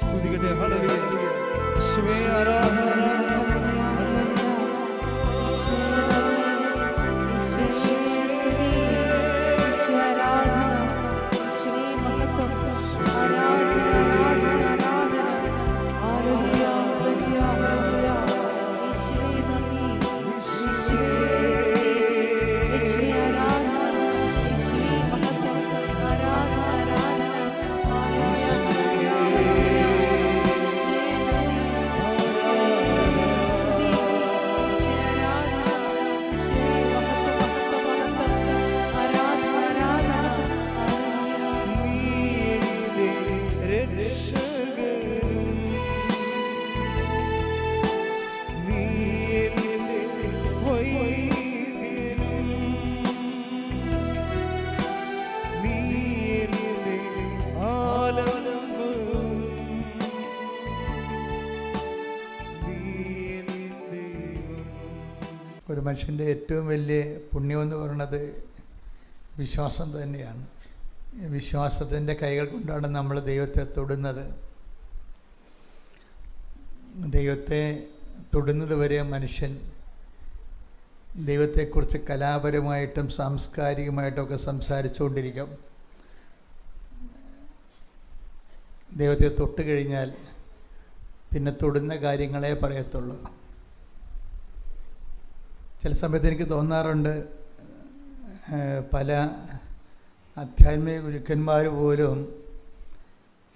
സ്തുതിക്കട്ടെ. ഹല്ലേലൂയ. യേശുവേ ആരാധന ഒരു മനുഷ്യൻ്റെ ഏറ്റവും വലിയ പുണ്യമെന്ന് പറയുന്നത് വിശ്വാസം തന്നെയാണ്. വിശ്വാസത്തിൻ്റെ കൈകൾ കൊണ്ടാണ് നമ്മൾ ദൈവത്തെ തൊടുന്നത്. ദൈവത്തെ തൊടുന്നത് വരെ മനുഷ്യൻ ദൈവത്തെക്കുറിച്ച് കലാപരമായിട്ടും സാംസ്കാരികമായിട്ടുമൊക്കെ സംസാരിച്ചുകൊണ്ടിരിക്കും. ദൈവത്തെ തൊട്ട് കഴിഞ്ഞാൽ പിന്നെ തൊടുന്ന കാര്യങ്ങളെ പറയത്തുള്ളൂ. ചില സമയത്ത് എനിക്ക് തോന്നാറുണ്ട്, പല ആധ്യാത്മിക ഗുരുക്കന്മാർ പോലും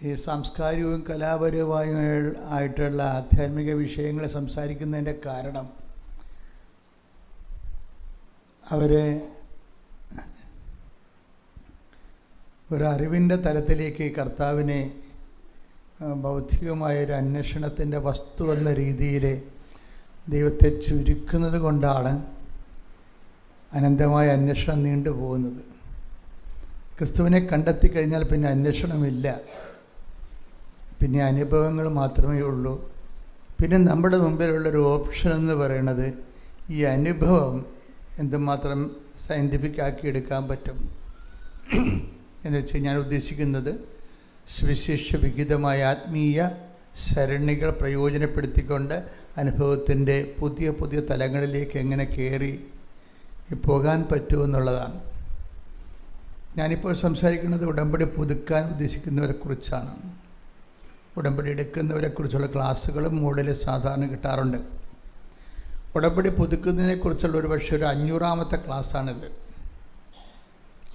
ഈ സാംസ്കാരികവും കലാപരവുമായിട്ടുള്ള ആധ്യാത്മിക വിഷയങ്ങൾ സംസാരിക്കുന്നതിൻ്റെ കാരണം അവർ ഒരറിവിൻ്റെ തലത്തിലേക്ക് കർത്താവിനെ ബൗദ്ധികമായൊരു അന്വേഷണത്തിൻ്റെ വസ്തു എന്ന രീതിയിൽ ദൈവത്തെ ചുരുക്കുന്നത് കൊണ്ടാണ് അനന്തമായ അന്വേഷണം നീണ്ടുപോകുന്നത്. ക്രിസ്തുവിനെ കണ്ടെത്തി കഴിഞ്ഞാൽ പിന്നെ അന്വേഷണമില്ല, പിന്നെ അനുഭവങ്ങൾ മാത്രമേ ഉള്ളൂ. പിന്നെ നമ്മുടെ മുമ്പിലുള്ളൊരു ഓപ്ഷൻ എന്ന് പറയുന്നത് ഈ അനുഭവം എന്തുമാത്രം സയൻറ്റിഫിക് ആക്കി എടുക്കാൻ പറ്റും എന്ന് വെച്ച് ഞാൻ ഉദ്ദേശിക്കുന്നത് സുവിശേഷ വിഹിതമായ ആത്മീയ സരണികൾ പ്രയോജനപ്പെടുത്തിക്കൊണ്ട് അനുഭവത്തിൻ്റെ പുതിയ പുതിയ തലങ്ങളിലേക്ക് എങ്ങനെ കയറി പോകാൻ പറ്റുമെന്നുള്ളതാണ്. ഞാനിപ്പോൾ സംസാരിക്കുന്നത് ഉടമ്പടി പുതുക്കാൻ ഉദ്ദേശിക്കുന്നവരെക്കുറിച്ചാണ്. ഉടമ്പടി എടുക്കുന്നവരെക്കുറിച്ചുള്ള ക്ലാസ്സുകളും മുകളിൽ സാധാരണ കിട്ടാറുണ്ട്. ഉടമ്പടി പുതുക്കുന്നതിനെക്കുറിച്ചുള്ള ഒരു പക്ഷേ ഒരു 500ാമത്തെ ക്ലാസ്സാണിത്.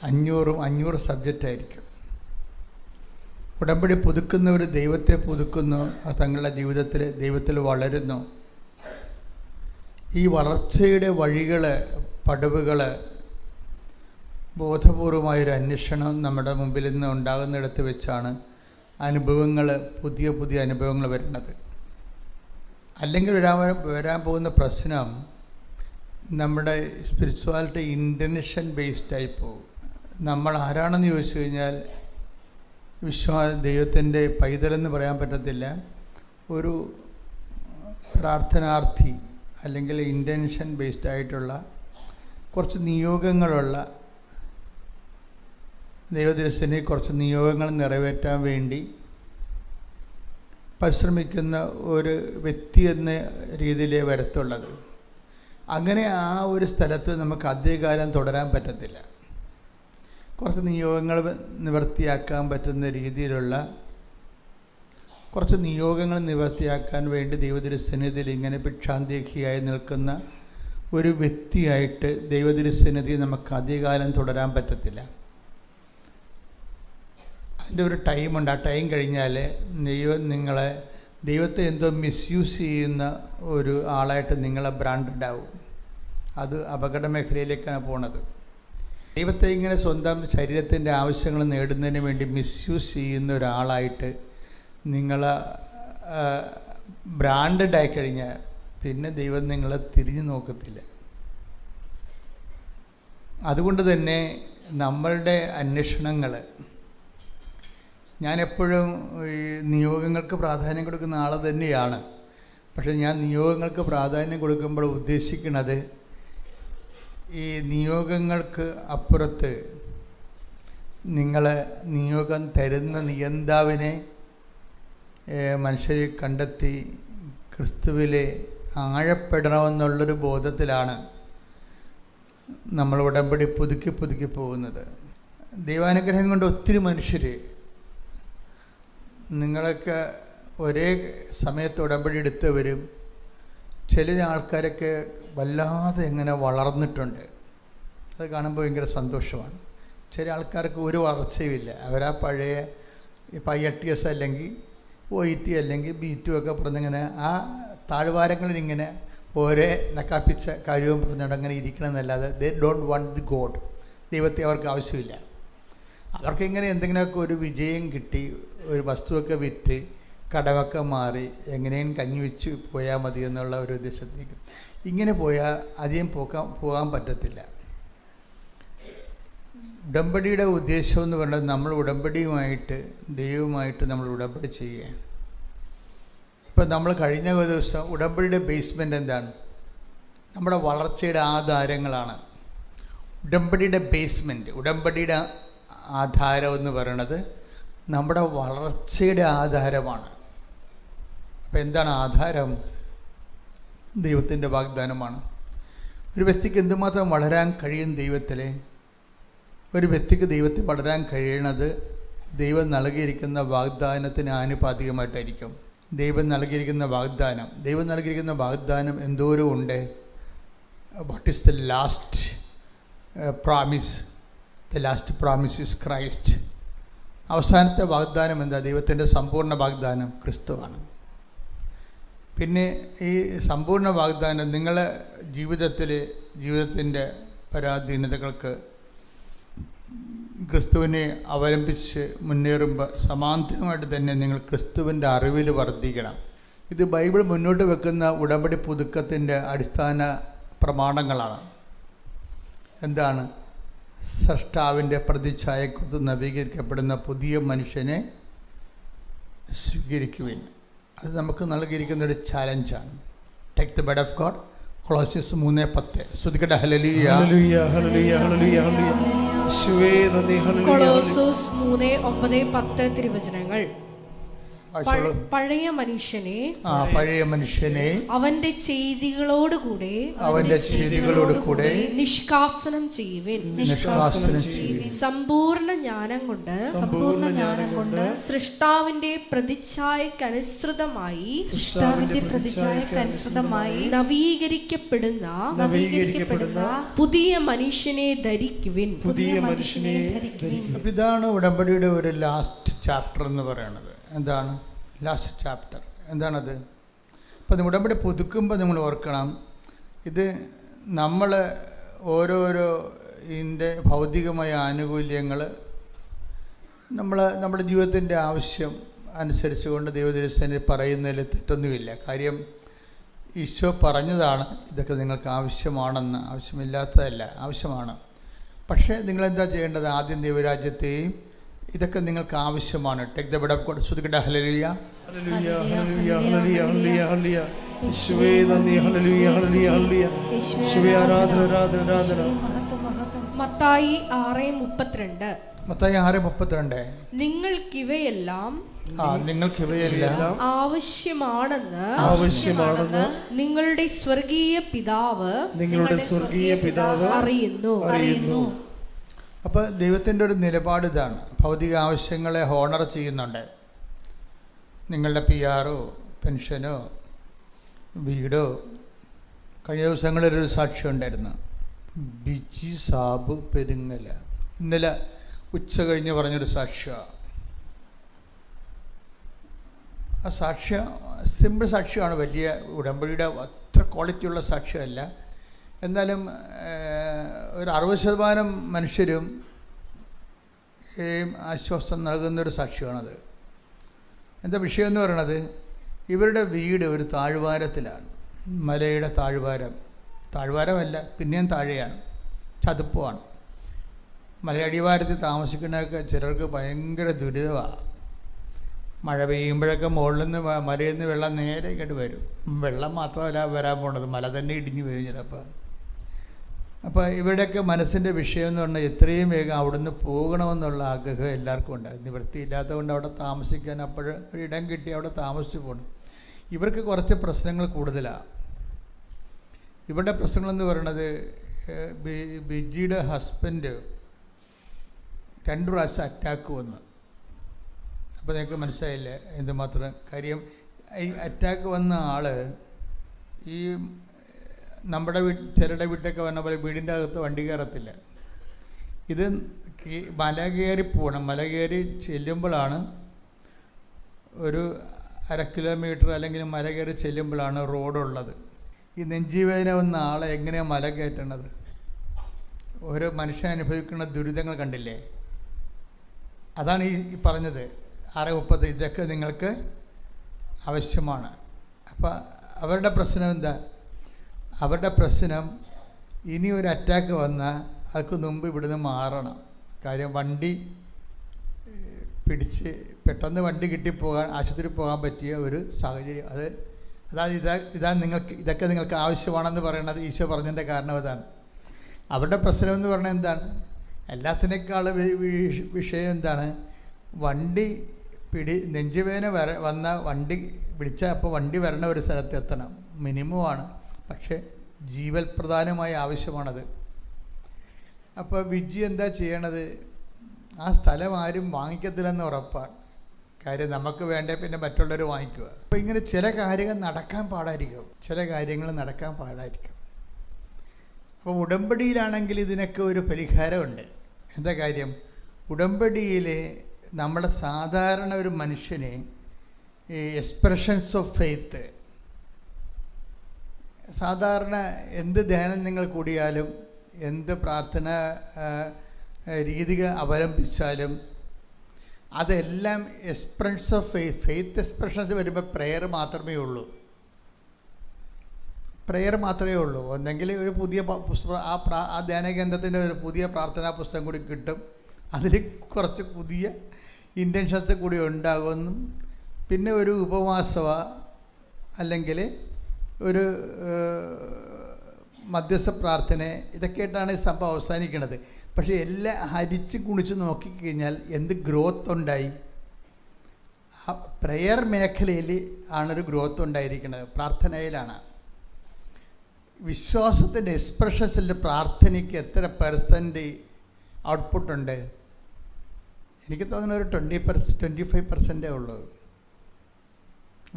500 സബ്ജക്റ്റായിരിക്കും. ഉടമ്പടി പുതുക്കുന്നവർ ദൈവത്തെ പുതുക്കുന്നു, തങ്ങളുടെ ജീവിതത്തിൽ ദൈവത്തിൽ വളരുന്നു. ഈ വളർച്ചയുടെ വഴികൾ, പടവുകൾ, ബോധപൂർവമായൊരു അന്വേഷണം നമ്മുടെ മുമ്പിൽ നിന്ന് ഉണ്ടാകുന്നിടത്ത് വെച്ചാണ് അനുഭവങ്ങൾ, പുതിയ പുതിയ അനുഭവങ്ങൾ വരുന്നത്. അല്ലെങ്കിൽ വരാൻ പോകുന്ന പ്രശ്നം നമ്മുടെ സ്പിരിച്വാലിറ്റി ഇൻറ്റൻഷൻ ബേസ്ഡായി പോകും. നമ്മൾ ആരാണെന്ന് ചോദിച്ചു കഴിഞ്ഞാൽ ദൈവത്തിൻ്റെ പൈതലെന്ന് പറയാൻ പറ്റത്തില്ല. ഒരു പ്രാർത്ഥനാർത്ഥി അല്ലെങ്കിൽ ഇൻറ്റൻഷൻ ബേസ്ഡ് ആയിട്ടുള്ള കുറച്ച് നിയോഗങ്ങളുള്ള ദൈവദൃശ്യനെ കുറച്ച് നിയോഗങ്ങൾ നിറവേറ്റാൻ വേണ്ടി പരിശ്രമിക്കുന്ന ഒരു വ്യക്തി എന്ന രീതിയിലേ വരത്തുള്ളത്. അങ്ങനെ ആ ഒരു സ്ഥലത്ത് നമുക്ക് അധികകാലം തുടരാൻ പറ്റത്തില്ല. കുറച്ച് നിയോഗങ്ങൾ നിവർത്തിയാക്കാൻ പറ്റുന്ന രീതിയിലുള്ള കുറച്ച് നിയോഗങ്ങൾ നിവർത്തിയാക്കാൻ വേണ്ടി ദൈവതിരുസന്നിധിയിൽ ഇങ്ങനെ ഭിക്ഷാന്തേഹിയായി നിൽക്കുന്ന ഒരു വ്യക്തിയായിട്ട് ദൈവതിരുസന്നിധി നമുക്ക് അധികകാലം തുടരാൻ പറ്റത്തില്ല. അതിൻ്റെ ഒരു ടൈമുണ്ട്. ആ ടൈം കഴിഞ്ഞാൽ ദൈവത്തെ എന്തോ മിസ്യൂസ് ചെയ്യുന്ന ഒരു ആളായിട്ട് നിങ്ങളെ ബ്രാൻഡഡ് ആവും. അത് അപകട മേഖലയിലേക്കാണ് പോണത്. ദൈവത്തെ ഇങ്ങനെ സ്വന്തം ശരീരത്തിൻ്റെ ആവശ്യങ്ങൾ നേടുന്നതിന് വേണ്ടി മിസ്യൂസ് ചെയ്യുന്ന ഒരാളായിട്ട് നിങ്ങൾ ബ്രാൻഡഡ് ആയിക്കഴിഞ്ഞാൽ പിന്നെ ദൈവം നിങ്ങളെ തിരിഞ്ഞു നോക്കത്തില്ല. അതുകൊണ്ട് തന്നെ നമ്മളുടെ അന്വേഷണങ്ങൾ, ഞാനെപ്പോഴും ഈ നിയോഗങ്ങൾക്ക് പ്രാധാന്യം കൊടുക്കുന്ന ആൾ തന്നെയാണ്. പക്ഷേ ഞാൻ നിയോഗങ്ങൾക്ക് പ്രാധാന്യം കൊടുക്കുമ്പോൾ ഉദ്ദേശിക്കുന്നത് ഈ നിയോഗങ്ങൾക്ക് അപ്പുറത്ത് നിങ്ങൾ നിയോഗം തരുന്ന നിയന്താവിനെ മനുഷ്യരെ കണ്ടെത്തി ക്രിസ്തുവിലെ ആഴപ്പെടണമെന്നുള്ളൊരു ബോധത്തിലാണ് നമ്മൾ ഉടമ്പടി പുതുക്കി പുതുക്കി പോകുന്നത്. ദൈവാനുഗ്രഹം കൊണ്ട് ഒത്തിരി മനുഷ്യർ നിങ്ങളൊക്കെ ഒരേ സമയത്ത് ഉടമ്പടി എടുത്തവരും ചില ആൾക്കാരൊക്കെ വല്ലാതെ ഇങ്ങനെ വളർന്നിട്ടുണ്ട്. അത് കാണുമ്പോൾ ഭയങ്കര സന്തോഷമാണ്. ചില ആൾക്കാർക്ക് ഒരു വളർച്ചയുമില്ല. അവരാ പഴയ ഇപ്പോൾ IELTS അല്ലെങ്കിൽ OET അല്ലെങ്കിൽ B2 ഒക്കെ പറഞ്ഞിങ്ങനെ ആ താഴ്വാരങ്ങളിലിങ്ങനെ ഒരേ നക്കാപ്പിച്ച കാര്യവും പറഞ്ഞുകൊണ്ട് അങ്ങനെ ഇരിക്കണമെന്നല്ലാതെ they don't want the God. ദൈവത്തെ അവർക്ക് ആവശ്യമില്ല. അവർക്കിങ്ങനെ എന്തെങ്കിലുമൊക്കെ ഒരു വിജയം കിട്ടി, ഒരു വസ്തുവൊക്കെ വിറ്റ് കടമൊക്കെ മാറി എങ്ങനെയും കഞ്ഞി വെച്ച് പോയാൽ മതി എന്നുള്ള ഒരു ഉദ്ദേശത്തിലേക്ക് ഇങ്ങനെ പോയാൽ അധികം പോകാൻ പറ്റത്തില്ല. ഉടമ്പടിയുടെ ഉദ്ദേശം എന്ന് പറയുന്നത് നമ്മൾ ഉടമ്പടിയുമായിട്ട് ദൈവവുമായിട്ട് നമ്മൾ ഉടമ്പടി ചെയ്യുകയാണ്. ഇപ്പം നമ്മൾ കഴിഞ്ഞ ദിവസം ഉടമ്പടിയുടെ ബേസ്മെൻ്റ് എന്താണ്? നമ്മുടെ വളർച്ചയുടെ ആധാരങ്ങളാണ്. ഉടമ്പടിയുടെ ബേസ്മെൻറ്റ്, ഉടമ്പടിയുടെ ആധാരം എന്ന് പറയുന്നത് നമ്മുടെ വളർച്ചയുടെ ആധാരമാണ്. അപ്പം എന്താണ് ആധാരം? ദൈവത്തിൻ്റെ വാഗ്ദാനമാണ്. ഒരു വ്യക്തിക്ക് എന്തുമാത്രം വളരാൻ കഴിയും ദൈവത്തിലെ? ഒരു വ്യക്തിക്ക് ദൈവത്തിൽ വളരാൻ കഴിയണത് ദൈവം നൽകിയിരിക്കുന്ന വാഗ്ദാനത്തിന് ആനുപാതികമായിട്ടായിരിക്കും. ദൈവം നൽകിയിരിക്കുന്ന വാഗ്ദാനം എന്തോരം ഉണ്ട്. What is the last promise? The last promise is Christ. അവസാനത്തെ വാഗ്ദാനം എന്താ? ദൈവത്തിൻ്റെ സമ്പൂർണ്ണ വാഗ്ദാനം ക്രിസ്തുവാണ്. പിന്നെ ഈ സമ്പൂർണ്ണ വാഗ്ദാനം നിങ്ങളെ ജീവിതത്തിൻ്റെ പരാധീനതകൾക്ക് ക്രിസ്തുവിനെ അവലംബിച്ച് മുന്നേറുമ്പോൾ സമാന്തരമായിട്ട് തന്നെ നിങ്ങൾ ക്രിസ്തുവിൻ്റെ അറിവിൽ വർദ്ധിക്കണം. ഇത് ബൈബിൾ മുന്നോട്ട് വെക്കുന്ന ഉടമ്പടി പുതുക്കത്തിൻ്റെ അടിസ്ഥാന പ്രമാണങ്ങളാണ്. എന്താണ്? സ്രഷ്ടാവിൻ്റെ പ്രതിച്ഛായക്കൊത്ത് നവീകരിക്കപ്പെടുന്ന പുതിയ മനുഷ്യനെ സ്വീകരിക്കുവിൻ. അത് നമുക്ക് നൽകിയിരിക്കുന്നൊരു ചാലഞ്ചാണ്. Take the bed of God. Colossians 3:10. സ്തുതിക്കട്ടെ. ഹല്ലേലൂയ ഹല്ലേലൂയ ഹല്ലേലൂയ ഹല്ലേലൂയ ഹല്ലേലൂയ. യേശുവേ നന്ദി. ഹല്ലേലൂയ. കൊളോസ്യസ് 3:9-10 തിരുവചനങ്ങൾ. പഴയ മനുഷ്യനെ അവന്റെ ചെയ്തികളോടുകൂടെ നിഷ്കാസനം ചെയ്യുവിൻ. സമ്പൂർണ്ണ ജ്ഞാനം കൊണ്ട് സൃഷ്ടാവിന്റെ പ്രതിച്ഛായക്കനുസൃതമായി നവീകരിക്കപ്പെടുന്ന പുതിയ മനുഷ്യനെ ധരിക്കുവിൻ. ഇതാണ് ഉടമ്പടിയുടെ ഒരു ലാസ്റ്റ് ചാപ്റ്റർ എന്ന് പറയുന്നത്. എന്താണ് ലാസ്റ്റ് ചാപ്റ്റർ? എന്താണത്? അപ്പം ഉടമ്പടി പുതുക്കുമ്പോൾ നിങ്ങൾ ഓർക്കണം, ഇത് നമ്മൾ ഓരോരോ ഇതിൻ്റെ ഭൗതികമായ ആനുകൂല്യങ്ങൾ നമ്മുടെ ജീവിതത്തിൻ്റെ ആവശ്യം അനുസരിച്ച് കൊണ്ട് ദൈവദൈവസ്ഥനെ പറയുന്നതിൽ തെറ്റൊന്നുമില്ല. കാര്യം ഈശോ പറഞ്ഞതാണ് ഇതൊക്കെ നിങ്ങൾക്ക് ആവശ്യമാണെന്ന്. ആവശ്യമില്ലാത്തതല്ല, ആവശ്യമാണ്. പക്ഷേ നിങ്ങളെന്താ ചെയ്യേണ്ടത്? ആദ്യം ദൈവരാജ്യത്തെയും ഇതൊക്കെ നിങ്ങൾക്ക് ആവശ്യമാണ്. Take the bed of God. സ്തുതിക്കട്ടെ. ഹല്ലേലൂയ ഹല്ലേലൂയ ഹല്ലേലൂയ ഹല്ലേലൂയ ഹല്ലേലൂയ. യേശുവേ നന്ദി. ഹല്ലേലൂയ ഹല്ലേലൂയ ഹല്ലേലൂയ. യേശുവേ ആരാധന ആരാധന ആരാധന. മത്തായി 6:32. മത്തായി 6:32. നിങ്ങൾക്കിവയെല്ലാം ആവശ്യമാണെന്ന് നിങ്ങളുടെ സ്വർഗീയ പിതാവ് അറിയുന്നു. അപ്പോൾ ദൈവത്തിൻ്റെ ഒരു നിലപാട് ഇതാണ്. ഭൗതിക ആവശ്യങ്ങളെ ഹോണർ ചെയ്യുന്നുണ്ട്. നിങ്ങളുടെ PR-ഓ പെൻഷനോ വീടോ. കഴിഞ്ഞ ദിവസങ്ങളിലൊരു സാക്ഷ്യം ഉണ്ടായിരുന്നു. ബിജി സാബ് പെരുങ്ങല ഇന്നലെ ഉച്ച കഴിഞ്ഞ് പറഞ്ഞൊരു സാക്ഷ്യമാണ്. ആ സാക്ഷ്യം സിമ്പിൾ സാക്ഷ്യമാണ്. വലിയ ഉടമ്പടിയുടെ അത്ര ക്വാളിറ്റിയുള്ള സാക്ഷ്യമല്ല. എന്നാലും ഒരു 60% മനുഷ്യരും ആശ്വാസം നൽകുന്നൊരു സാക്ഷ്യമാണത്. എന്താ വിഷയം എന്ന് പറയണത്? ഇവരുടെ വീട് ഒരു താഴ്വാരത്തിലാണ്. മലയുടെ താഴ്വാരമല്ല, പിന്നെയും താഴെയാണ്, ചതുപ്പമാണ്. മലയടിവാരത്തിൽ താമസിക്കുന്നതൊക്കെ ചിലർക്ക് ഭയങ്കര ദുരിതമാണ്. മഴ പെയ്യുമ്പോഴൊക്കെ മുകളിൽ നിന്ന് മലയിൽ നിന്ന് വെള്ളം നേരെ ഇങ്ങോട്ട് വരും. വെള്ളം മാത്രമല്ല വരാൻ പോണത്, മല തന്നെ ഇടിഞ്ഞു വരും ചിലപ്പോൾ. അപ്പോൾ ഇവരുടെയൊക്കെ മനസ്സിൻ്റെ വിഷയം എന്ന് പറഞ്ഞാൽ എത്രയും വേഗം അവിടുന്ന് പോകണമെന്നുള്ള ആഗ്രഹം എല്ലാവർക്കും ഉണ്ട്. നിവൃത്തിയില്ലാത്തത് കൊണ്ട് അവിടെ താമസിക്കാൻ ഒരിടം കിട്ടി അവിടെ താമസിച്ച് പോകണം. ഇവർക്ക് കുറച്ച് പ്രശ്നങ്ങൾ കൂടുതലാണ്. ഇവരുടെ പ്രശ്നങ്ങളെന്ന് പറയുന്നത് ബിജിയുടെ ഹസ്ബൻഡ് 2 പ്രാവശ്യം അറ്റാക്ക് വന്നു. അപ്പോൾ നിങ്ങൾക്ക് മനസ്സിലായില്ലേ എന്തുമാത്രം കാര്യം. ഈ അറ്റാക്ക് വന്ന ആൾ ഈ നമ്മുടെ ചിലരുടെ വീട്ടിലൊക്കെ വന്ന പോലെ വീടിൻ്റെ അകത്ത് വണ്ടി കയറത്തില്ല. ഇത് മല കയറി പോകണം. മല കയറി ചെല്ലുമ്പോഴാണ് ഒരു 1/2 കിലോമീറ്റർ അല്ലെങ്കിൽ മല കയറി ചെല്ലുമ്പോഴാണ് റോഡുള്ളത്. ഈ നെഞ്ചുവേദന വന്ന ആളെ എങ്ങനെയാണ് മല കയറ്റണത്? ഓരോ മനുഷ്യൻ അനുഭവിക്കുന്ന ദുരിതങ്ങൾ കണ്ടില്ലേ? അതാണ് ഈ പറഞ്ഞത് 6:30 ഇതൊക്കെ നിങ്ങൾക്ക് ആവശ്യമാണ്. അപ്പം അവരുടെ പ്രശ്നം എന്താ? അവരുടെ പ്രശ്നം ഇനി ഒരു അറ്റാക്ക് വന്നാൽ അതിന് മുമ്പ് ഇവിടുന്ന് മാറണം. കാര്യം വണ്ടി പിടിച്ച് പെട്ടെന്ന് വണ്ടി കിട്ടിപ്പോകാൻ ആശുപത്രി പോകാൻ പറ്റിയ ഒരു സാഹചര്യം. അതായത് ഇതൊക്കെ നിങ്ങൾക്ക് ആവശ്യമാണെന്ന് പറയണത് ഈശോ പറഞ്ഞതിൻ്റെ കാരണം അതാണ്. അവരുടെ പ്രശ്നം എന്ന് പറഞ്ഞാൽ എന്താണ്? എല്ലാത്തിനേക്കാൾ വിഷയം എന്താണ്? വണ്ടി നെഞ്ചുവേദന വന്ന വണ്ടി പിടിച്ചാൽ അപ്പോൾ വണ്ടി വരണ ഒരു സ്ഥലത്ത് എത്തണം, മിനിമമാണ്. പക്ഷേ ജീവൽ പ്രധാനമായ ആവശ്യമാണത്. അപ്പോൾ വിജി എന്താ ചെയ്യണത്? ആ സ്ഥലം ആരും വാങ്ങിക്കത്തില്ലെന്ന് ഉറപ്പാണ്. കാര്യം നമുക്ക് വേണ്ടേ പിന്നെ മറ്റുള്ളവർ വാങ്ങിക്കുക. അപ്പോൾ ഇങ്ങനെ ചില കാര്യങ്ങൾ നടക്കാൻ പാടായിരിക്കും. അപ്പോൾ ഉടമ്പടിയിലാണെങ്കിൽ ഇതിനൊക്കെ ഒരു പരിഹാരമുണ്ട്. എന്താ കാര്യം? ഉടമ്പടിയിൽ നമ്മുടെ സാധാരണ ഒരു മനുഷ്യന് ഈ എക്സ്പ്രഷൻസ് ഓഫ് ഫെയ്ത്ത്, സാധാരണ എന്ത് ധ്യാനം നിങ്ങൾ കൂടിയാലും എന്ത് പ്രാർത്ഥന രീതി അവലംബിച്ചാലും അതെല്ലാം എക്സ്പ്രഷൻസ് ഓഫ് ഫെയ്ത്ത് എക്സ്പ്രഷൻസ് വരുമ്പോൾ പ്രെയർ മാത്രമേ ഉള്ളൂ. ഒന്നെങ്കിൽ ഒരു പുതിയ പുസ്തകം ആ ധ്യാനകേന്ദ്രത്തിൻ്റെ ഒരു പുതിയ പ്രാർത്ഥനാ പുസ്തകം കൂടി കിട്ടും. അതിൽ കുറച്ച് പുതിയ ഇൻറ്റൻഷൻസ് കൂടി ഉണ്ടാകുമെന്നും പിന്നെ ഒരു ഉപവാസവ അല്ലെങ്കിൽ ഒരു മധ്യസ്ഥ പ്രാർത്ഥന ഇതൊക്കെയായിട്ടാണ് ഈ സംഭവം അവസാനിക്കുന്നത്. പക്ഷേ എല്ലാം ഹരിച്ച് കുണിച്ച് നോക്കിക്കഴിഞ്ഞാൽ എന്ത് ഗ്രോത്ത് ഉണ്ടായി? ആ പ്രെയർ മേഖലയിൽ ആണൊരു ഗ്രോത്ത് ഉണ്ടായിരിക്കുന്നത്, പ്രാർത്ഥനയിലാണ്. വിശ്വാസത്തിൻ്റെ എക്സ്പ്രഷൻസിൽ പ്രാർത്ഥനയ്ക്ക് എത്ര % ഔട്ട്പുട്ടുണ്ട്? എനിക്ക് തോന്നുന്ന ഒരു 25% ഉള്ളൂ.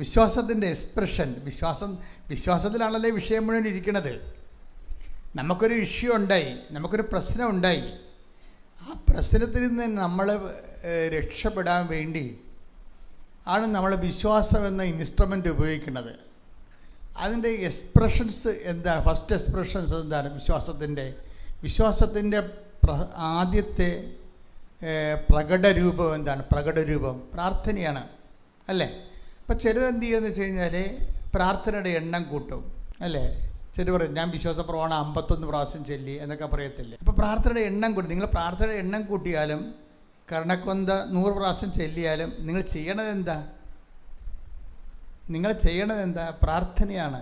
വിശ്വാസത്തിൻ്റെ എക്സ്പ്രഷൻ, വിശ്വാസത്തിലാണല്ലേ വിഷയം മുഴുവൻ ഇരിക്കുന്നത്. നമുക്കൊരു ഇഷ്യൂ ഉണ്ടായി, നമുക്കൊരു പ്രശ്നം ഉണ്ടായി. ആ പ്രശ്നത്തിൽ നിന്ന് നമ്മൾ രക്ഷപ്പെടാൻ വേണ്ടി ആണ് നമ്മൾ വിശ്വാസം എന്ന ഇൻസ്ട്രുമെൻ്റ് ഉപയോഗിക്കുന്നത്. അതിൻ്റെ എക്സ്പ്രഷൻസ് എന്താണ്? ഫസ്റ്റ് എക്സ്പ്രഷൻസ് എന്താണ്? വിശ്വാസത്തിൻ്റെ ആദ്യത്തെ പ്രകടരൂപം എന്താണ്? പ്രകടരൂപം പ്രാർത്ഥനയാണ്, അല്ലേ? അപ്പം ചിലരെന്ത് ചെയ്യുമെന്ന് വെച്ച് കഴിഞ്ഞാൽ പ്രാർത്ഥനയുടെ എണ്ണം കൂട്ടും, അല്ലേ? ചിലർ പറയും ഞാൻ വിശ്വാസപ്രമാണം 51 പ്രാവശ്യം ചൊല്ലി എന്നൊക്കെ പറയത്തില്ലേ. അപ്പോൾ പ്രാർത്ഥനയുടെ എണ്ണം കൂട്ടി, നിങ്ങൾ പ്രാർത്ഥനയുടെ എണ്ണം കൂട്ടിയാലും കർണക്കൊന്ത 100 പ്രാവശ്യം ചൊല്ലിയാലും നിങ്ങൾ ചെയ്യണത് എന്താ? പ്രാർത്ഥനയാണ്.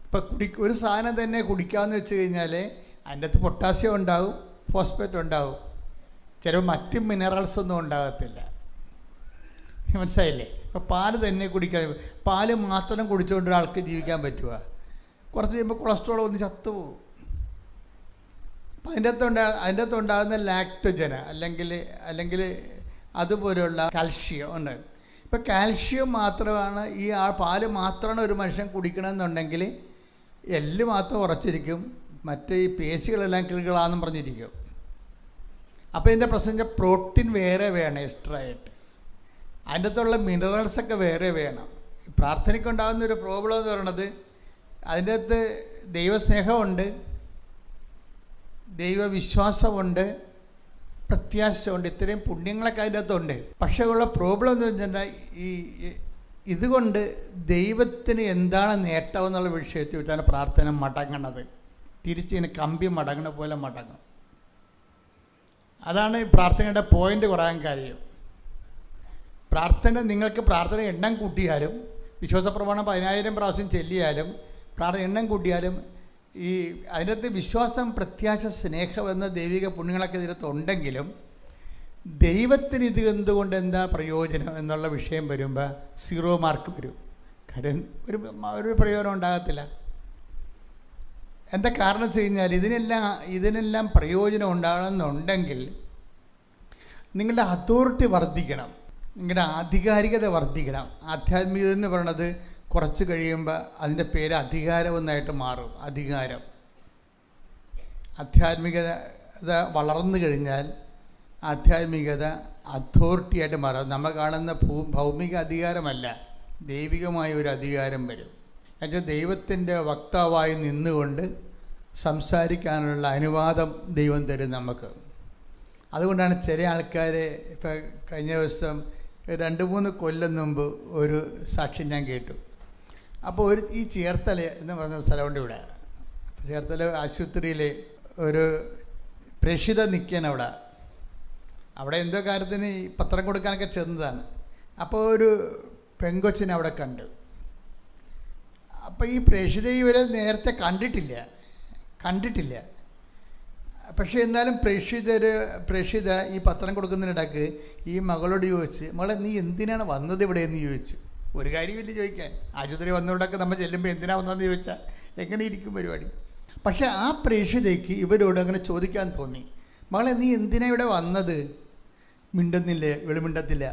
ഇപ്പം ഒരു സാധനം തന്നെ കുടിക്കാമെന്ന് വെച്ച് കഴിഞ്ഞാൽ അതിൻ്റെ അകത്ത് പൊട്ടാസ്യം ഉണ്ടാവും, ഫോസ്ഫേറ്റ് ഉണ്ടാവും, ചിലപ്പോൾ മറ്റ് മിനറൽസ് ഒന്നും ഉണ്ടാകത്തില്ല. മനസ്സിലായില്ലേ? ഇപ്പോൾ പാല് തന്നെ കുടിക്കാൻ, പാല് മാത്രം കുടിച്ചുകൊണ്ട് ഒരാൾക്ക് ജീവിക്കാൻ പറ്റുക? കുറച്ച് കഴിയുമ്പോൾ കൊളസ്ട്രോൾ ഒന്ന് ചത്തുപോകും. അപ്പം അതിൻ്റെ അകത്ത് ഉണ്ടാകുന്ന ലാക്ടോജന് അല്ലെങ്കിൽ അതുപോലെയുള്ള കാൽഷ്യം ഉണ്ട്. ഇപ്പം കാൽഷ്യം മാത്രമാണ് ഈ പാല് മാത്രമാണ് ഒരു മനുഷ്യൻ കുടിക്കണമെന്നുണ്ടെങ്കിൽ എല്ല് മാത്രം ഉറച്ചിരിക്കും, മറ്റേ ഈ പേശികളെല്ലാം കിളുകളാണെന്നും പറഞ്ഞിരിക്കും. അപ്പോൾ ഇതിൻ്റെ പ്രശ്നം പ്രോട്ടീൻ വേറെ വേണം എക്സ്ട്രാ ആയിട്ട്, അതിൻ്റെ അകത്തുള്ള മിനറൽസൊക്കെ വേറെ വേണം. പ്രാർത്ഥനയ്ക്കുണ്ടാകുന്ന ഒരു പ്രോബ്ലം എന്ന് പറയുന്നത് അതിൻ്റെ അകത്ത് ദൈവസ്നേഹമുണ്ട്, ദൈവവിശ്വാസമുണ്ട്, പ്രത്യാശയുണ്ട്, ഇത്രയും പുണ്യങ്ങളൊക്കെ അതിൻ്റെ അകത്തുണ്ട്. പക്ഷേ ഉള്ള പ്രോബ്ലം എന്ന് വെച്ചിട്ടുണ്ടെങ്കിൽ ഇതുകൊണ്ട് ദൈവത്തിന് എന്താണ് നേട്ടം എന്നുള്ള വിഷയത്തിൽ വെച്ചാണ് പ്രാർത്ഥന മടങ്ങണത്. തിരിച്ചിങ്ങനെ കമ്പി മടങ്ങണ പോലെ മടങ്ങും. അതാണ് പ്രാർത്ഥനയുടെ പോയിൻ്റ് കുറയാൻ കാര്യം. നിങ്ങൾക്ക് പ്രാർത്ഥന എണ്ണം കൂട്ടിയാലും, വിശ്വാസപ്രമാണം 10,000 പ്രാവശ്യം ചൊല്ലിയാലും, പ്രാർത്ഥന എണ്ണം കൂട്ടിയാലും ഈ അതിനകത്ത് വിശ്വാസം, പ്രത്യാശ, സ്നേഹം എന്ന ദൈവിക പുണ്യങ്ങളൊക്കെ ഇതിനകത്ത് ഉണ്ടെങ്കിലും ദൈവത്തിന് ഇത് എന്തുകൊണ്ട് എന്താ പ്രയോജനം എന്നുള്ള വിഷയം വരുമ്പോൾ 0 മാർക്ക് വരും. കാര്യം ഒരു പ്രയോജനം ഉണ്ടാകത്തില്ല. എന്താ കാരണം വെച്ച് കഴിഞ്ഞാൽ ഇതിനെല്ലാം പ്രയോജനം ഉണ്ടാകണമെന്നുണ്ടെങ്കിൽ നിങ്ങളുടെ അതോറിറ്റി വർദ്ധിക്കണം, നിങ്ങളുടെ ആധികാരികത വർദ്ധിക്കണം. ആധ്യാത്മികത എന്ന് പറയുന്നത് കുറച്ച് കഴിയുമ്പോൾ അതിൻ്റെ പേര് അധികാരമെന്നായിട്ട് മാറും. അധികാരം, ആധ്യാത്മികത വളർന്നു കഴിഞ്ഞാൽ ആധ്യാത്മികത അതോറിറ്റിയായിട്ട് മാറും. നമ്മൾ കാണുന്ന ഭൗമിക അധികാരമല്ല, ദൈവികമായ ഒരു അധികാരം വരും. എന്നുവെച്ചാൽ ദൈവത്തിൻ്റെ വക്താവായി നിന്നുകൊണ്ട് സംസാരിക്കാനുള്ള അനുവാദം ദൈവം തരും നമുക്ക്. അതുകൊണ്ടാണ് ചില ആൾക്കാർ, ഇപ്പം കഴിഞ്ഞ ദിവസം 2-3 കൊല്ലം മുമ്പ് ഒരു സാക്ഷ്യം ഞാൻ കേട്ടു. അപ്പോൾ ഈ ചേർത്തല എന്ന് പറഞ്ഞ സ്ഥലമുണ്ട് ഇവിടെ. ചേർത്തല ആശുപത്രിയിൽ ഒരു പ്രേക്ഷിത നിൽക്കാൻ അവിടെ എന്തോ കാര്യത്തിന് ഈ പത്രം കൊടുക്കാനൊക്കെ ചെന്നതാണ്. അപ്പോൾ ഒരു പെങ്കൊച്ചിനെ അവിടെ കണ്ടു. അപ്പോൾ ഈ പ്രേക്ഷിത ഇവരെ നേരത്തെ കണ്ടിട്ടില്ല. പക്ഷേ എന്നാലും പ്രേക്ഷിത ഈ പത്രം കൊടുക്കുന്നതിനിടയ്ക്ക് ഈ മകളോട് ചോദിച്ച്, മകളെ നീ എന്തിനാണ് വന്നത് ഇവിടെ എന്ന് ചോദിച്ചു. ഒരു കാര്യമില്ല ചോദിക്കാൻ, ആശുപത്രി വന്നവരോടൊക്കെ നമ്മൾ ചെല്ലുമ്പോൾ എന്തിനാണ് വന്നതെന്ന് ചോദിച്ചാൽ എങ്ങനെ ഇരിക്കും പരിപാടി. പക്ഷേ ആ പ്രേക്ഷിതയ്ക്ക് ഇവരോട് അങ്ങനെ ചോദിക്കാൻ തോന്നി, മകളെ നീ എന്തിനാണ് ഇവിടെ വന്നത്? മിണ്ടുന്നില്ലേ, മിണ്ടത്തില്ല.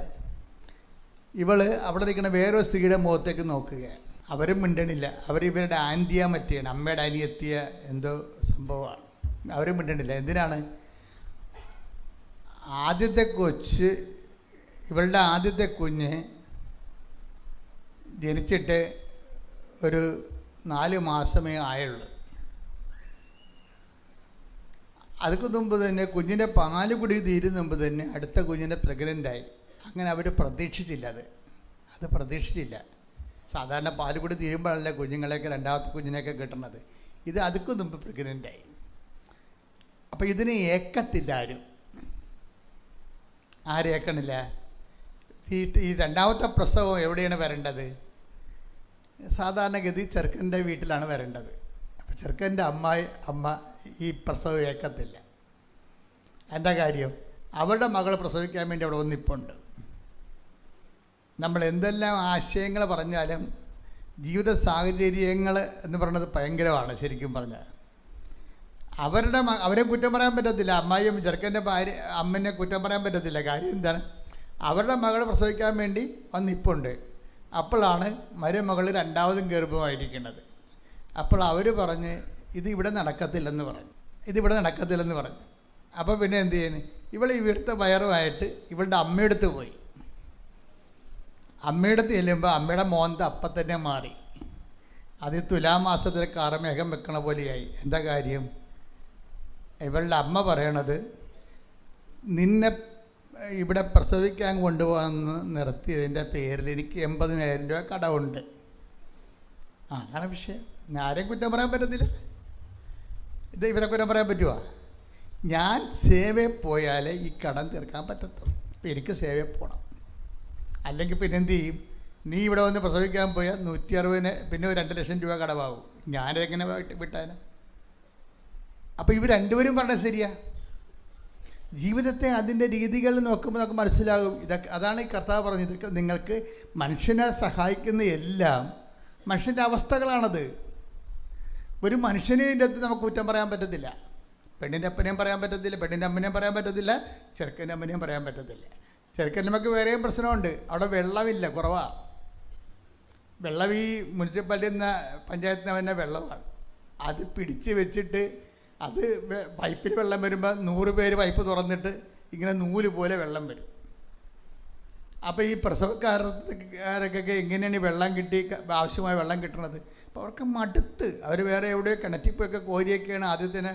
ഇവള് അവിടെ നിൽക്കുന്ന വേറൊരു സ്ത്രീയുടെ മുഖത്തേക്ക് നോക്കുകയാണ്. അവരും മിണ്ടണില്ല. ഇവരുടെ ആൻറ്റിയാ മറ്റിയാണ്, അമ്മയുടെ അനിയത്തിയ എന്തോ സംഭവമാണ്. അവരും മിണ്ടണില്ല. എന്തിനാണ്? ഇവളുടെ ആദ്യത്തെ കുഞ്ഞ് ജനിച്ചിട്ട് ഒരു 4 മാസമേ ആയുള്ളൂ. അതൊക്കെ മുമ്പ് തന്നെ കുഞ്ഞിൻ്റെ പാല് കുടി തീരുന്ന മുമ്പ് തന്നെ അടുത്ത കുഞ്ഞിനെ പ്രഗ്നൻ്റായി. അങ്ങനെ അവർ പ്രതീക്ഷിച്ചില്ല. അത് പ്രതീക്ഷിച്ചില്ല. സാധാരണ പാല് കുടി തീരുമ്പോഴല്ല കുഞ്ഞുങ്ങളെയൊക്കെ രണ്ടാമത്തെ കുഞ്ഞിനെയൊക്കെ കിട്ടുന്നത്. ഇത് അതൊക്കെ മുമ്പ് പ്രഗ്നൻ്റായി. അപ്പോൾ ഇതിന് ഏക്കത്തില്ല ആരും ഏക്കണില്ല. ഈ രണ്ടാമത്തെ പ്രസവം എവിടെയാണ് വരേണ്ടത്? സാധാരണഗതി ചെറുക്കൻ്റെ വീട്ടിലാണ് വരേണ്ടത്. അപ്പോൾ ചെറുക്കൻ്റെ അമ്മ ഈ പ്രസവം ഏക്കത്തില്ല. എന്താ കാര്യം? അവളുടെ മകൾ പ്രസവിക്കാൻ വേണ്ടി അവിടെ ഒന്നിപ്പുണ്ട്. നമ്മൾ എന്തെല്ലാം ആശയങ്ങൾ പറഞ്ഞാലും ജീവിത സാഹചര്യങ്ങൾ എന്ന് പറയുന്നത് ഭയങ്കരമാണ്. ശരിക്കും പറഞ്ഞാൽ അവരെ കുറ്റം പറയാൻ പറ്റത്തില്ല. അമ്മായിയും ചെറുക്കൻ്റെ അമ്മനെ കുറ്റം പറയാൻ പറ്റത്തില്ല. കാര്യം എന്താണ്? അവരുടെ മകൾ പ്രസവിക്കാൻ വേണ്ടി വന്നിപ്പുണ്ട്. അപ്പോഴാണ് മരുമകൾ രണ്ടാമതും ഗർഭമായിരിക്കുന്നത്. അപ്പോൾ അവർ പറഞ്ഞ് ഇതിവിടെ നടക്കത്തില്ലെന്ന് പറഞ്ഞു. അപ്പോൾ പിന്നെ എന്ത് ചെയ്യുന്നു? ഇവിടുത്തെ വയറുമായിട്ട് ഇവളുടെ അമ്മയെടുത്ത് പോയി. അമ്മയെടുത്ത് ചെല്ലുമ്പോൾ അമ്മയുടെ മോന്ത അപ്പം തന്നെ മാറി. അത് തുലാമാസത്തിൽ കാർമേഘം വെക്കണ പോലെയായി. എന്താ കാര്യം? ഇവളുടെ അമ്മ പറയണത്, നിന്നെ ഇവിടെ പ്രസവിക്കാൻ കൊണ്ടുപോകാമെന്ന് നിർത്തിയതിൻ്റെ പേരിൽ എനിക്ക് 80,000 രൂപ കടമുണ്ട്. അതാണ് വിഷയം. ആരെയും കുറ്റം പറയാൻ പറ്റത്തില്ല. ഇത് ഇവരെ കുറ്റം പറയാൻ പറ്റുമോ? ഞാൻ സേവയിൽ പോയാലേ ഈ കടം തീർക്കാൻ പറ്റത്തുള്ളൂ. അപ്പം എനിക്ക് സേവയിൽ പോകണം. അല്ലെങ്കിൽ പിന്നെ എന്ത് ചെയ്യും? നീ ഇവിടെ വന്ന് പ്രസവിക്കാൻ പോയാൽ 160 പിന്നെ ഒരു 2 ലക്ഷം രൂപ കടമാവും. ഞാനെങ്ങനെ വിട്ടാന്? അപ്പോൾ ഇവർ രണ്ടുപേരും പറഞ്ഞത് ശരിയാ. ജീവിതത്തെ അതിൻ്റെ രീതികൾ നോക്കുമ്പോൾ നമുക്ക് മനസ്സിലാകും. അതാണ് ഈ കർത്താവ് പറഞ്ഞത്. ഇതൊക്കെ നിങ്ങൾക്ക് മനുഷ്യനെ സഹായിക്കുന്ന എല്ലാം മനുഷ്യൻ്റെ അവസ്ഥകളാണത്. ഒരു മനുഷ്യനെ ഇതിൻ്റെ അകത്ത് നമുക്ക് കുറ്റം പറയാൻ പറ്റത്തില്ല. പെണ്ണിൻ്റെ അപ്പനെയും പറയാൻ പറ്റത്തില്ല, പെണ്ണിൻ്റെ അമ്മനെയും പറയാൻ പറ്റത്തില്ല, ചെറുക്കൻ്റെ അമ്മനെയും പറയാൻ പറ്റത്തില്ല. ചെറുക്കൻ നമുക്ക് വേറെയും പ്രശ്നമുണ്ട്. അവിടെ വെള്ളമില്ല, കുറവാണ് വെള്ളം. ഈ മുനിസിപ്പാലിറ്റിയിൽ നിന്ന് പഞ്ചായത്തിൽ നിന്ന് തന്നെ വെള്ളമാണ്. അത് പിടിച്ച് വെച്ചിട്ട് അത് പൈപ്പിൽ വെള്ളം വരുമ്പോൾ 100 പേര് പൈപ്പ് തുറന്നിട്ട് ഇങ്ങനെ നൂല് പോലെ വെള്ളം വരും. അപ്പോൾ ഈ പ്രസവക്കാരൊക്കെ എങ്ങനെയാണ് ഈ വെള്ളം ആവശ്യമായ വെള്ളം കിട്ടണത്? അപ്പോൾ അവർക്ക് മടുത്ത് അവർ വേറെ എവിടെയോ കിണറ്റിപ്പൊക്കെ കോരിയൊക്കെയാണ് ആദ്യത്തിന്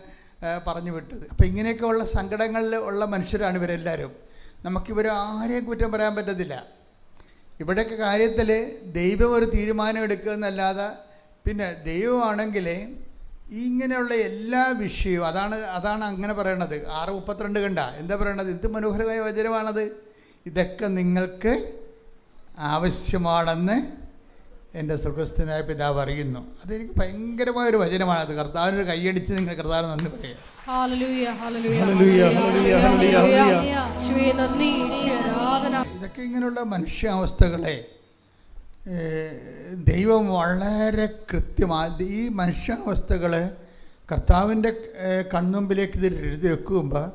പറഞ്ഞു വിട്ടത്. അപ്പോൾ ഇങ്ങനെയൊക്കെ ഉള്ള സങ്കടങ്ങളിൽ ഉള്ള മനുഷ്യരാണ് ഇവരെല്ലാവരും. നമുക്കിവർ ആരെയും കുറ്റം പറയാൻ പറ്റത്തില്ല. ഇവിടെയൊക്കെ കാര്യത്തിൽ ദൈവം ഒരു തീരുമാനം എടുക്കുക എന്നല്ലാതെ, പിന്നെ ദൈവമാണെങ്കിൽ ഇങ്ങനെയുള്ള എല്ലാ വിഷയവും അതാണ് അങ്ങനെ പറയണത്. 6:32 കണ്ട എന്താ പറയണത്? എന്ത് മനോഹരമായ വചനമാണത്. ഇതൊക്കെ നിങ്ങൾക്ക് ആവശ്യമാണെന്ന് എൻ്റെ സ്വർഗസ്ഥനായ പിതാവ് അറിയുന്നു. അതെനിക്ക് ഭയങ്കരമായൊരു വചനമാണ്. അത് കർത്താവിനൊരു കൈയടിച്ച് നിങ്ങൾ കർത്താവിന് നന്ദി പറയുക. ഇതൊക്കെ ഇങ്ങനെയുള്ള മനുഷ്യാവസ്ഥകളെ ദൈവം വളരെ കൃത്യമായി ഈ മനുഷ്യാവസ്ഥകളെ കർത്താവിൻ്റെ കൺമുമ്പിലേക്ക് ഇത് എഴുതി വെക്കുമ്പോൾ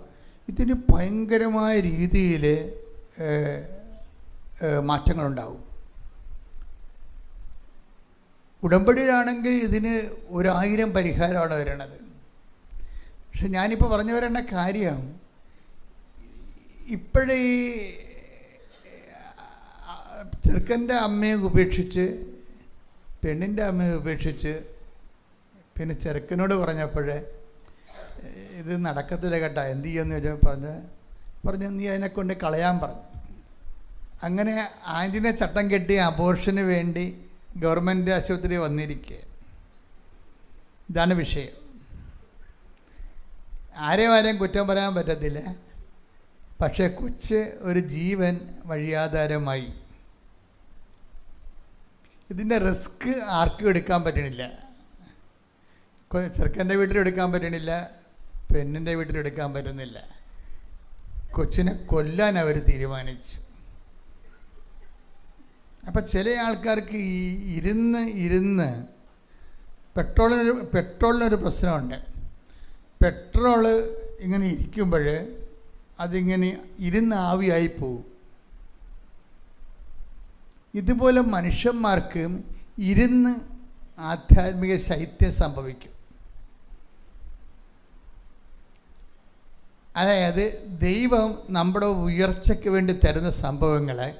ഇതിന് ഭയങ്കരമായ രീതിയിൽ മാറ്റങ്ങളുണ്ടാവും. ഉടമ്പടിയിലാണെങ്കിൽ ഇതിന് 1000 പരിഹാരമാണ് വരണത്. പക്ഷെ ഞാനിപ്പോൾ പറഞ്ഞു വരേണ്ട കാര്യം, ഇപ്പോഴേ ഈ ചെറുക്കൻ്റെ അമ്മയെ ഉപേക്ഷിച്ച് പെണ്ണിൻ്റെ അമ്മയെ ഉപേക്ഷിച്ച് പിന്നെ ചെറുക്കനോട് പറഞ്ഞപ്പോഴേ ഇത് നടക്കത്തില്ല കേട്ടോ, എന്ത് ചെയ്യുമെന്ന് ചോദിച്ചാൽ പറഞ്ഞു നീ അതിനെക്കൊണ്ട് കളയാൻ പറഞ്ഞു. അങ്ങനെ ആന്റിനെ ചട്ടം കെട്ടി അബോർഷന് വേണ്ടി ഗവൺമെൻറ് ആശുപത്രി വന്നിരിക്കുക. ഇതാണ് വിഷയം. ആരെയും കുറ്റം പറയാൻ പറ്റത്തില്ല. പക്ഷേ കൊച്ച് ഒരു ജീവൻ വഴിയാധാരമായി. ഇതിൻ്റെ റിസ്ക് ആർക്കും എടുക്കാൻ പറ്റണില്ല. ചെറുക്കൻ്റെ വീട്ടിലെടുക്കാൻ പറ്റണില്ല, പെണ്ണിൻ്റെ വീട്ടിലെടുക്കാൻ പറ്റുന്നില്ല. കൊച്ചിനെ കൊല്ലാൻ അവർ തീരുമാനിച്ചു. അപ്പം ചില ആൾക്കാർക്ക് ഈ ഇരുന്ന് പെട്രോളിനൊരു പ്രശ്നമുണ്ട്. പെട്രോള് ഇങ്ങനെ ഇരിക്കുമ്പോൾ അതിങ്ങനെ ഇരുന്ന് ആവിയായി പോവും. ഇതുപോലെ മനുഷ്യന്മാർക്ക് ഇരുന്ന് ആധ്യാത്മിക ശൈത്യം സംഭവിക്കും. അതായത് ദൈവം നമ്മുടെ ഉയർച്ചയ്ക്ക് വേണ്ടി തരുന്ന സംഭവങ്ങളെ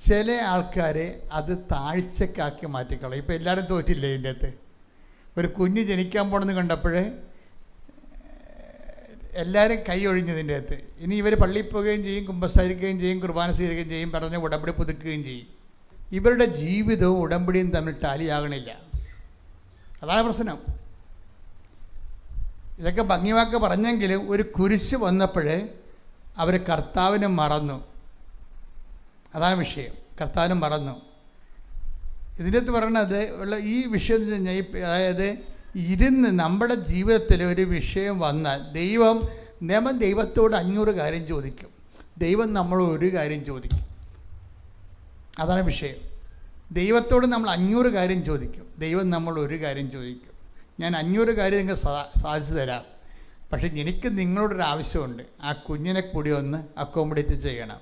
ചില ആൾക്കാർ അത് താഴ്ചക്കാക്കി മാറ്റിക്കളയും. ഇപ്പോൾ എല്ലാവരും തോറ്റില്ലേ ഇതിൻ്റെ അകത്ത്? ഒരു കുഞ്ഞ് ജനിക്കാൻ പോണെന്ന് കണ്ടപ്പോഴേ എല്ലാവരും കൈ ഒഴിഞ്ഞതിൻ്റെ അകത്ത്. ഇനി ഇവർ പള്ളിയിൽ പോവുകയും ചെയ്യും, കുമ്പസാരിക്കുകയും ചെയ്യും, കുർബാന സ്വീകരിക്കുകയും ചെയ്യും, പറഞ്ഞ് ഉടമ്പടി പുതുക്കുകയും ചെയ്യും. ഇവരുടെ ജീവിതവും ഉടമ്പടിയും തമ്മിൽ ടാലിയാകണില്ല. അതാണ് പ്രശ്നം. ഇതൊക്കെ ഭംഗിവാക്ക് പറഞ്ഞെങ്കിലും ഒരു കുരിശ് വന്നപ്പോഴേ അവർ കർത്താവിനെ മറന്നു. അതാണ് വിഷയം. കർത്താവിനും മറന്നു. ഇതിൻ്റെ അകത്ത് പറയണത് ഉള്ള ഈ വിഷയം എന്ന് വെച്ച് കഴിഞ്ഞാൽ, അതായത് ഇരുന്ന് നമ്മുടെ ജീവിതത്തിൽ ഒരു വിഷയം വന്നാൽ ദൈവത്തോട് 500 കാര്യം ചോദിക്കും, ദൈവം നമ്മളോട് ഒരു കാര്യം ചോദിക്കും. അതാണ് വിഷയം. ദൈവത്തോട് നമ്മൾ 500 കാര്യം ചോദിക്കും, ദൈവം നമ്മൾ ഒരു കാര്യം ചോദിക്കും. ഞാൻ 500 കാര്യം നിങ്ങൾക്ക് സാധിച്ചു തരാം, പക്ഷേ എനിക്ക് നിങ്ങളോടൊരു ആവശ്യമുണ്ട്. ആ കുഞ്ഞിനെ കൂടി ഒന്ന് അക്കോമഡേറ്റ് ചെയ്യണം.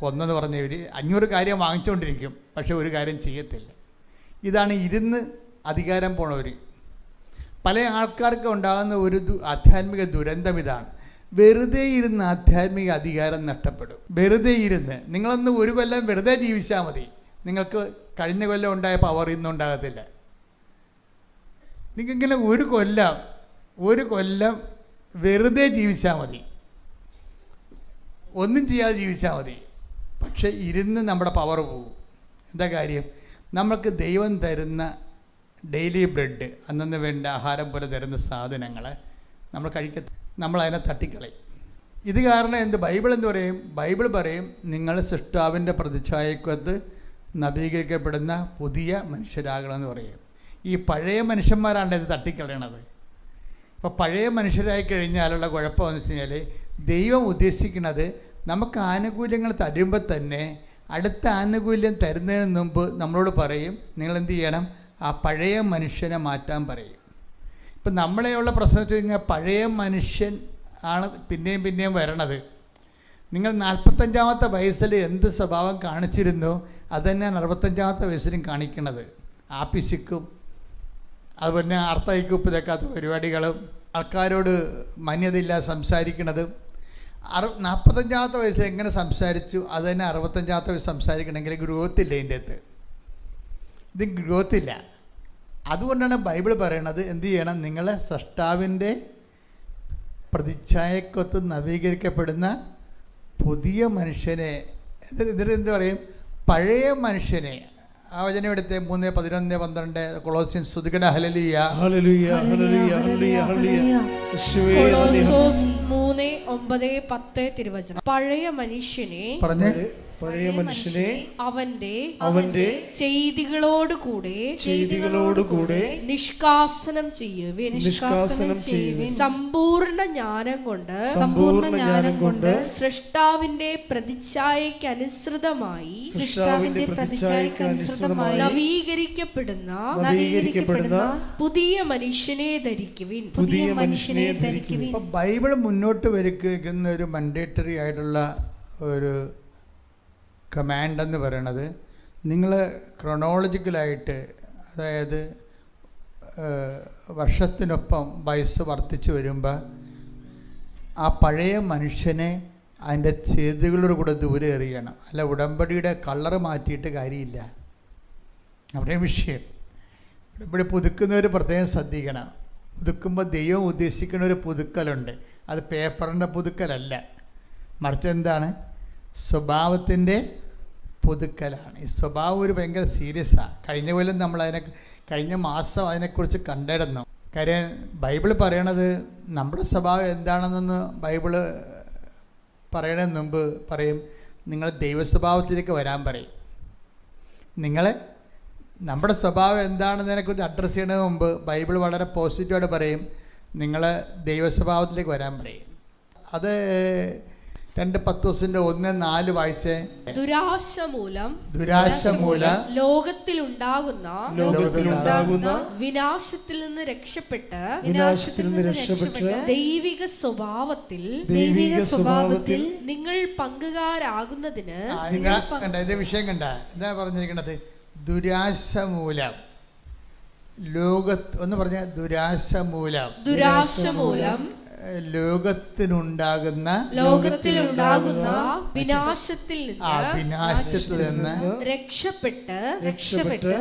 ഒന്നെന്ന് പറഞ്ഞ ഇവർ 500 കാര്യം വാങ്ങിച്ചുകൊണ്ടിരിക്കും, പക്ഷെ ഒരു കാര്യം ചെയ്യത്തില്ല. ഇതാണ് ഇരുന്ന് അധികാരം പോണവർ. പല ആൾക്കാർക്ക് ഉണ്ടാകുന്ന ഒരു ആധ്യാത്മിക ദുരന്തം ഇതാണ്. വെറുതെ ഇരുന്ന് ആധ്യാത്മിക അധികാരം നഷ്ടപ്പെടും. വെറുതെ ഇരുന്ന് നിങ്ങളൊന്ന് ഒരു കൊല്ലം വെറുതെ ജീവിച്ചാൽ മതി, നിങ്ങൾക്ക് കഴിഞ്ഞ കൊല്ലം ഉണ്ടായ പവർ ഇന്നുണ്ടാകത്തില്ല. നിങ്ങൾക്കിങ്ങനെ ഒരു കൊല്ലം വെറുതെ ജീവിച്ചാൽ മതി, ഒന്നും ചെയ്യാതെ ജീവിച്ചാൽ മതി. പക്ഷെ ഇരുന്ന് നമ്മുടെ പവർ പോകും. എന്താ കാര്യം? നമ്മൾക്ക് ദൈവം തരുന്ന ഡെയിലി ബ്രെഡ്, അന്നന്ന് വേണ്ട ആഹാരം പോലെ തരുന്ന സാധനങ്ങളെ നമ്മളതിനെ തട്ടിക്കളയും. ഇത് കാരണം ബൈബിൾ എന്ത് പറയും? ബൈബിൾ പറയും നിങ്ങൾ സൃഷ്ടാവിൻ്റെ പ്രതിച്ഛായക്കൊത്ത് നവീകരിക്കപ്പെടുന്ന പുതിയ മനുഷ്യരാകണമെന്ന് പറയും. ഈ പഴയ മനുഷ്യന്മാരാണ് ഇത് തട്ടിക്കളയണത്. അപ്പോൾ പഴയ മനുഷ്യരായി കഴിഞ്ഞാലുള്ള കുഴപ്പമെന്ന് വെച്ച് കഴിഞ്ഞാൽ, ദൈവം ഉദ്ദേശിക്കുന്നത് നമുക്ക് ആനുകൂല്യങ്ങൾ തരുമ്പോൾ തന്നെ അടുത്ത ആനുകൂല്യം തരുന്നതിന് മുമ്പ് നമ്മളോട് പറയും നിങ്ങളെന്ത് ചെയ്യണം, ആ പഴയ മനുഷ്യനെ മാറ്റാൻ പറയും. ഇപ്പം നമ്മളെയുള്ള പ്രശ്നം വെച്ച് കഴിഞ്ഞാൽ പഴയ മനുഷ്യൻ ആണ് പിന്നെയും വരണത്. നിങ്ങൾ 45-ാമത്തെ വയസ്സിൽ എന്ത് സ്വഭാവം കാണിച്ചിരുന്നോ അത് തന്നെയാണ് 65-ാമത്തെ വയസ്സിലും കാണിക്കണത്. ആപ്പിശിക്കും അതുപോലെ അർത്ഥയ്ക്ക് ഉപ്പ് തേക്കാത്ത പരിപാടികളും ആൾക്കാരോട് മാന്യതയില്ലാതെ സംസാരിക്കണതും 45-ാമത്തെ വയസ്സിൽ എങ്ങനെ സംസാരിച്ചു അത് തന്നെ 65-ാമത്തെ വയസ്സ് സംസാരിക്കണമെങ്കിൽ ഗ്രോത്തില്ല. ഇതിൻ്റെ അകത്ത് ഇത് ഗ്രോത്തില്ല. അതുകൊണ്ടാണ് ബൈബിൾ പറയണത് എന്ത് ചെയ്യണം, നിങ്ങൾ സൃഷ്ടാവിൻ്റെ പ്രതിച്ഛായക്കൊത്ത് നവീകരിക്കപ്പെടുന്ന പുതിയ മനുഷ്യനെ, ഇതിനെന്ത് പറയും, പഴയ മനുഷ്യനെ. ആ വചനം എടുത്ത് 3, 11, 12 കൊളോസ്യൻസ്. സ്തുതിക്കട്ടെ. ഹല്ലേലൂയ ഹല്ലേലൂയ ഹല്ലേലൂയ ഹല്ലേലൂയ ഹല്ലേലൂയ. കൊളോസ്യോസ് 3:9-10 തിരുവചനം. പഴയ മനുഷ്യനെ പഴയ മനുഷ്യനെ അവന്റെ ചെയ്തികളോടുകൂടെ നിഷ്കാസനം ചെയ്യുവിൻ. സമ്പൂർണ്ണ ജ്ഞാനം കൊണ്ട് സൃഷ്ടാവിന്റെ പ്രതിച്ഛായയ്ക്ക് അനുസൃതമായി നവീകരിക്കപ്പെടുന്ന പുതിയ മനുഷ്യനെ ധരിക്കുവിൻ. ബൈബിൾ മുന്നോട്ട് വയ്ക്കുന്ന ഒരു മൻഡേറ്ററി ആയിട്ടുള്ള ഒരു കമാൻഡ് എന്ന് പറയണത്, നിങ്ങൾ ക്രൊണോളജിക്കലായിട്ട്, അതായത് വർഷത്തിനൊപ്പം വയസ്സ് വർദ്ധിച്ചു വരുമ്പോൾ ആ പഴയ മനുഷ്യനെ അതിൻ്റെ ചെയ്തികളോട് കൂടെ ദൂരെ എറിയണം. അല്ല ഉടമ്പടിയുടെ കളറ് മാറ്റിയിട്ട് കാര്യമില്ല. അവിടെ വിഷയം ഉടമ്പടി പുതുക്കുന്നവർ പ്രത്യേകം ശ്രദ്ധിക്കണം. പുതുക്കുമ്പോൾ ദൈവം ഉദ്ദേശിക്കുന്ന ഒരു പുതുക്കലുണ്ട്. അത് പേപ്പറിൻ്റെ പുതുക്കലല്ല, മറിച്ച് എന്താണ്? സ്വഭാവത്തിൻ്റെ പുതുക്കലാണ്. ഈ സ്വഭാവം ഒരു ഭയങ്കര സീരിയസാണ്. കഴിഞ്ഞ കൊല്ലം കഴിഞ്ഞ മാസം അതിനെക്കുറിച്ച് കണ്ടിരുന്നു. കാര്യം ബൈബിൾ പറയണത് നമ്മുടെ സ്വഭാവം എന്താണെന്നൊന്ന് ബൈബിള് പറയണതിന് മുമ്പ് പറയും, നിങ്ങൾ ദൈവസ്വഭാവത്തിലേക്ക് വരാൻ പറയും. നമ്മുടെ സ്വഭാവം എന്താണെന്നതിനെക്കുറിച്ച് അഡ്രസ്സ് ചെയ്യുന്നതിന് മുമ്പ് ബൈബിൾ വളരെ പോസിറ്റീവായിട്ട് പറയും, നിങ്ങൾ ദൈവസ്വഭാവത്തിലേക്ക് വരാൻ പറയും. അത് 2:10-1-4 വായിച്ചേ. ദുരാശ മൂലം ലോകത്തിലുണ്ടാകുന്ന വിനാശത്തിൽ നിന്ന് രക്ഷപ്പെട്ട് ദൈവിക സ്വഭാവത്തിൽ നിങ്ങൾ പങ്കുകാരാകുന്നതിന്. ഇത് വിഷയം കണ്ട എന്താ പറഞ്ഞിരിക്കുന്നത്? ദുരാശ മൂലം ഒന്ന് പറഞ്ഞ ദുരാശ മൂലം ലോകത്തിലുണ്ടാകുന്ന വിനാശത്തിൽ നിന്ന് രക്ഷപ്പെട്ട്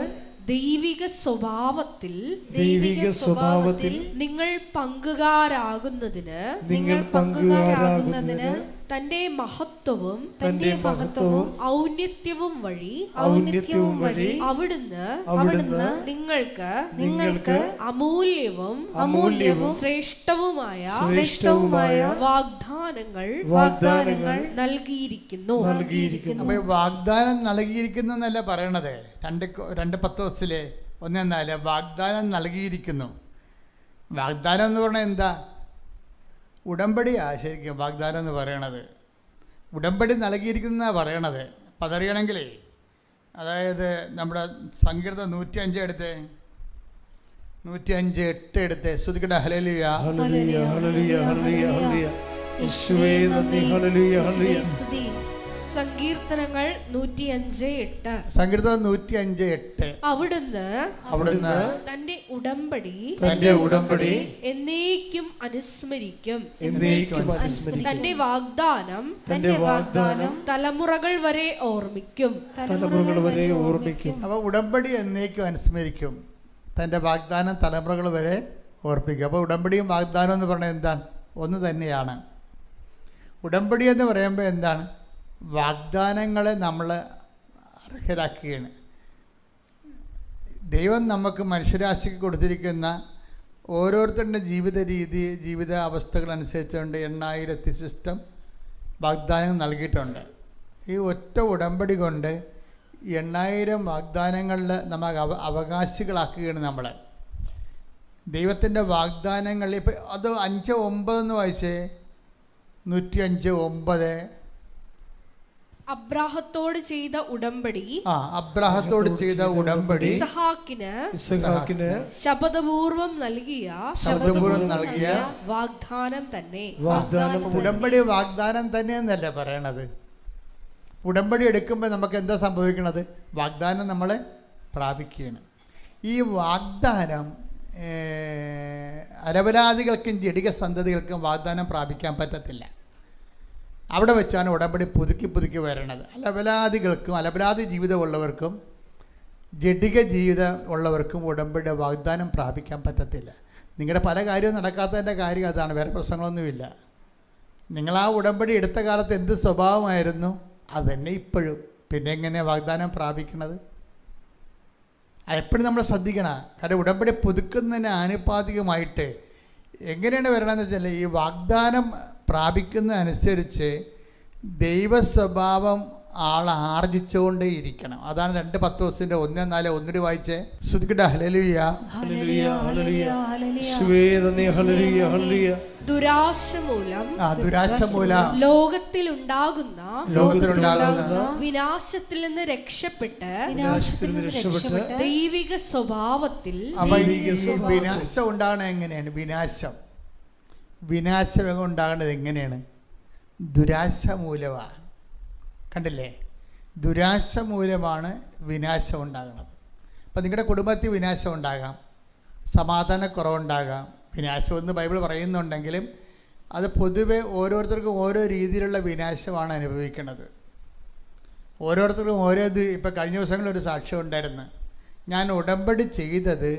ദൈവിക സ്വഭാവത്തിൽ നിങ്ങൾ പങ്കുകാരാകുന്നതിന് തന്റെ മഹത്വവും ഔന്നത്യവും വഴി അവിടുന്ന് നിങ്ങൾക്ക് അമൂല്യവും ശ്രേഷ്ഠവുമായ വാഗ്ദാനങ്ങൾ നൽകിയിരിക്കുന്നു. അപ്പൊ വാഗ്ദാനം നൽകിയിരിക്കുന്നു എന്നല്ല പറയണത്. 2:10 1-4 വാഗ്ദാനം നൽകിയിരിക്കുന്നു. വാഗ്ദാനം എന്ന് പറഞ്ഞാൽ എന്താ? ഉടമ്പടിയാ ശരിക്കും വാഗ്ദാനം എന്ന് പറയണത്. ഉടമ്പടി നൽകിയിരിക്കുന്നതാണ് പറയണത്. അപ്പം അതറിയണമെങ്കിലേ, അതായത് നമ്മുടെ സങ്കീർത്തനം 105 എടുത്ത് 105:8 എടുത്ത് ശ്രുതിക്കട്ടെ. ഹല്ലേലൂയ ഹല്ലേലൂയ ഹല്ലേലൂയ ഹല്ലേലൂയ യേശുവേ നന്ദി. ഹല്ലേലൂയ ഹല്ലേലൂയ. സങ്കീർത്തനങ്ങൾ 105:8. സങ്കീർത്തനം 105:8. അവിടുന്ന് തന്റെ ഉടമ്പടി എന്നേക്കും അനുസ്മരിക്കും. തന്റെ വാഗ്ദാനം തലമുറകൾ വരെ ഓർമ്മിക്കും. അപ്പൊ ഉടമ്പടി എന്നേക്കും അനുസ്മരിക്കും, തന്റെ വാഗ്ദാനം തലമുറകൾ വരെ ഓർപ്പിക്കും. അപ്പോൾ ഉടമ്പടിയും വാഗ്ദാനം എന്ന് പറഞ്ഞാൽ എന്താണ്? ഒന്ന് തന്നെയാണ്. ഉടമ്പടി എന്ന് പറയുമ്പോൾ എന്താണ്? വാഗ്ദാനങ്ങളെ നമ്മൾ അർഹരാക്കുകയാണ്. ദൈവം നമുക്ക് മനുഷ്യരാശിക്ക് കൊടുത്തിരിക്കുന്ന ഓരോരുത്തരുടെ ജീവിത രീതി, ജീവിത അവസ്ഥകളനുസരിച്ചുകൊണ്ട് 8000 സിസ്റ്റം വാഗ്ദാനം നൽകിയിട്ടുണ്ട്. ഈ ഒറ്റ ഉടമ്പടി കൊണ്ട് 8000 വാഗ്ദാനങ്ങളിൽ നമ്മൾ അവകാശികളാക്കുകയാണ് നമ്മളെ. ദൈവത്തിൻ്റെ വാഗ്ദാനങ്ങളിൽ ഇപ്പം അത് 5:9 എന്ന് വായിച്ചേ. 105:9. അബ്രാഹത്തോട് ചെയ്ത ഉടമ്പടി ഇസ്ഹാക്കിന് ശപഥപൂർവം നൽകിയ വാഗ്ദാനം തന്നെ. ഉടമ്പടി വാഗ്ദാനം തന്നെ എന്നല്ലേ പറയണത്. ഉടമ്പടി എടുക്കുമ്പോൾ നമുക്ക് എന്താ സംഭവിക്കണത്? വാഗ്ദാനം നമ്മൾ പ്രാപിക്കുകയാണ്. ഈ വാഗ്ദാനം അലപരാധികൾക്കും ജഡിക സന്തതികൾക്കും വാഗ്ദാനം പ്രാപിക്കാൻ പറ്റത്തില്ല. അവിടെ വെച്ചാണ് ഉടമ്പടി പുതുക്കി വരണത്. അലപരാധി ജീവിതമുള്ളവർക്കും ജഡിക ജീവിതം ഉള്ളവർക്കും ഉടമ്പടിയുടെ വാഗ്ദാനം പ്രാപിക്കാൻ പറ്റത്തില്ല. നിങ്ങളുടെ പല കാര്യവും നടക്കാത്തതിൻ്റെ കാര്യം അതാണ്, വേറെ പ്രശ്നങ്ങളൊന്നുമില്ല. നിങ്ങൾ ആ ഉടമ്പടി എടുത്ത കാലത്ത് എന്ത് സ്വഭാവമായിരുന്നു അതുതന്നെ ഇപ്പോഴും. പിന്നെ എങ്ങനെയാണ് വാഗ്ദാനം പ്രാപിക്കണത്? എപ്പോഴും നമ്മൾ ശ്രദ്ധിക്കണം. കാരണം ഉടമ്പടി പുതുക്കുന്നതിന് ആനുപാതികമായിട്ട് എങ്ങനെയാണ് വരണമെന്ന് വെച്ചാൽ, ഈ വാഗ്ദാനം പ്രാപിക്കുന്നതനുസരിച്ച് ദൈവസ്വഭാവം ആൾ ആർജിച്ചുകൊണ്ടേ ഇരിക്കണം. അതാണ് 2 പത്രോസിന്റെ 1:4 ഒന്നുകൂടി വായിച്ചേ. ശ്രുതിക്കട്ടെ. ഹല്ലേലൂയ, ഹല്ലേലൂയ, ഹല്ലേലൂയ. യേശുവേ നന്ദി. ഹല്ലേലൂയ, ഹല്ലേലൂയ. ദുരാശ മൂലം ലോകത്തിലുണ്ടാകുന്ന വിനാശത്തിൽ നിന്ന് രക്ഷപ്പെട്ട് ദൈവിക സ്വഭാവത്തിൽ. വിനാശം ഉണ്ടാകണത് എങ്ങനെയാണ്? വിനാശം ഉണ്ടാകണത് എങ്ങനെയാണ്? ദുരാശ മൂലമാണ്. കണ്ടില്ലേ? ദുരാശ മൂലമാണ് വിനാശം ഉണ്ടാകുന്നത്. അപ്പം നിങ്ങളുടെ കുടുംബത്തിൽ വിനാശം ഉണ്ടാകാം, സമാധാനക്കുറവുണ്ടാകാം. വിനാശം എന്ന് ബൈബിൾ പറയുന്നുണ്ടെങ്കിലും അത് പൊതുവെ ഓരോരുത്തർക്കും ഓരോ രീതിയിലുള്ള വിനാശമാണ് അനുഭവിക്കുന്നത്. ഓരോരുത്തർക്കും ഓരോ ഇപ്പം കഴിഞ്ഞ ദിവസങ്ങളിലൊരു സാക്ഷ്യം ഉണ്ടായിരുന്നു. ഞാൻ ഉടമ്പടി ചെയ്തത്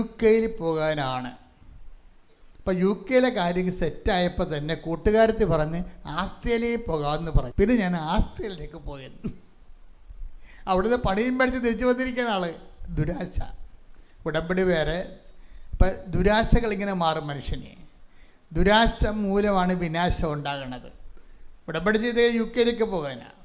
UK പോകാനാണ്. അപ്പം UK കാര്യങ്ങൾ സെറ്റായപ്പോൾ തന്നെ കൂട്ടുകാരത്തി പറഞ്ഞ് ആസ്ട്രേലിയയിൽ പോകാമെന്ന് പറയും. പിന്നെ ഞാൻ ആസ്ട്രേലിയയിലേക്ക് പോയത്. അവിടുന്ന് പണിയും പഠിച്ച് തിരിച്ചു വന്നിരിക്കുന്ന ആൾ. ദുരാശ. ഉടമ്പടി വേറെ. അപ്പം ദുരാശകൾ ഇങ്ങനെ മാറും മനുഷ്യനെ. ദുരാശ മൂലമാണ് വിനാശം ഉണ്ടാകുന്നത്. ഉടമ്പടി ചെയ്ത് UK പോകാനാണ്.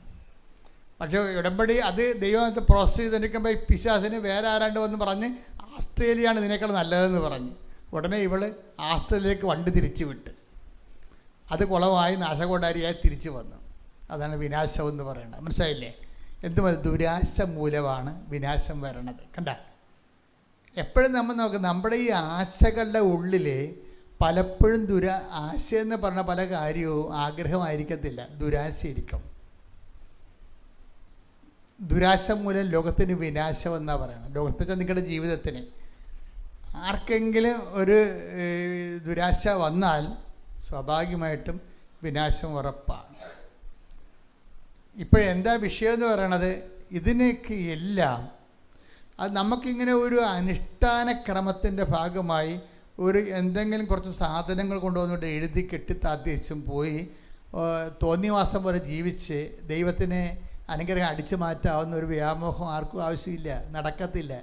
പക്ഷേ ഉടമ്പടി അത് ദൈവത്തെ പ്രോസസ് ചെയ്തിരിക്കുമ്പോൾ ഈ പിശാസിന് വേറെ ആരാണ്ട് വന്ന് പറഞ്ഞ് ആസ്ട്രേലിയയാണ് ഇതിനേക്കാൾ നല്ലതെന്ന് പറഞ്ഞു. ഉടനെ ഇവൾ ആസ്ട്രേലിയയിലേക്ക് വണ്ടി തിരിച്ചു വിട്ട് അത് കുളമായി നാശകോടാരിയായി തിരിച്ചു വന്നു. അതാണ് വിനാശം എന്ന് പറയുന്നത്. മനസ്സിലായില്ലേ? എന്തുമല്ല, ദുരാശ മൂലമാണ് വിനാശം വരണത്. കണ്ട, എപ്പോഴും നമ്മൾ നോക്കും, നമ്മുടെ ഈ ആശകളുടെ ഉള്ളിൽ പലപ്പോഴും ആശ എന്ന് പറഞ്ഞ പല കാര്യവും ആഗ്രഹമായിരിക്കത്തില്ല, ദുരാശയിരിക്കും. ദുരാശ മൂലം ലോകത്തിന് വിനാശം എന്നാണ് പറയുന്നത്. ലോകത്തെ നിങ്ങളുടെ ജീവിതത്തിന് ആർക്കെങ്കിലും ഒരു ദുരാശ വന്നാൽ സ്വാഭാവികമായിട്ടും വിനാശം ഉറപ്പാണ്. ഇപ്പോഴെന്താ വിഷയം എന്ന് പറയണത്? ഇതിനൊക്കെ എല്ലാം അത് നമുക്കിങ്ങനെ ഒരു അനുഷ്ഠാന ക്രമത്തിൻ്റെ ഭാഗമായി ഒരു എന്തെങ്കിലും കുറച്ച് സാധനങ്ങൾ കൊണ്ടുവന്നിട്ട് എഴുതി കെട്ടിത്താദ്യം പോയി തോന്നിവാസം പോലെ ജീവിച്ച് ദൈവത്തിനെ അനുഗ്രഹം അടിച്ചു മാറ്റാവുന്ന ഒരു വ്യാമോഹം ആർക്കും ആവശ്യമില്ല, നടക്കത്തില്ല.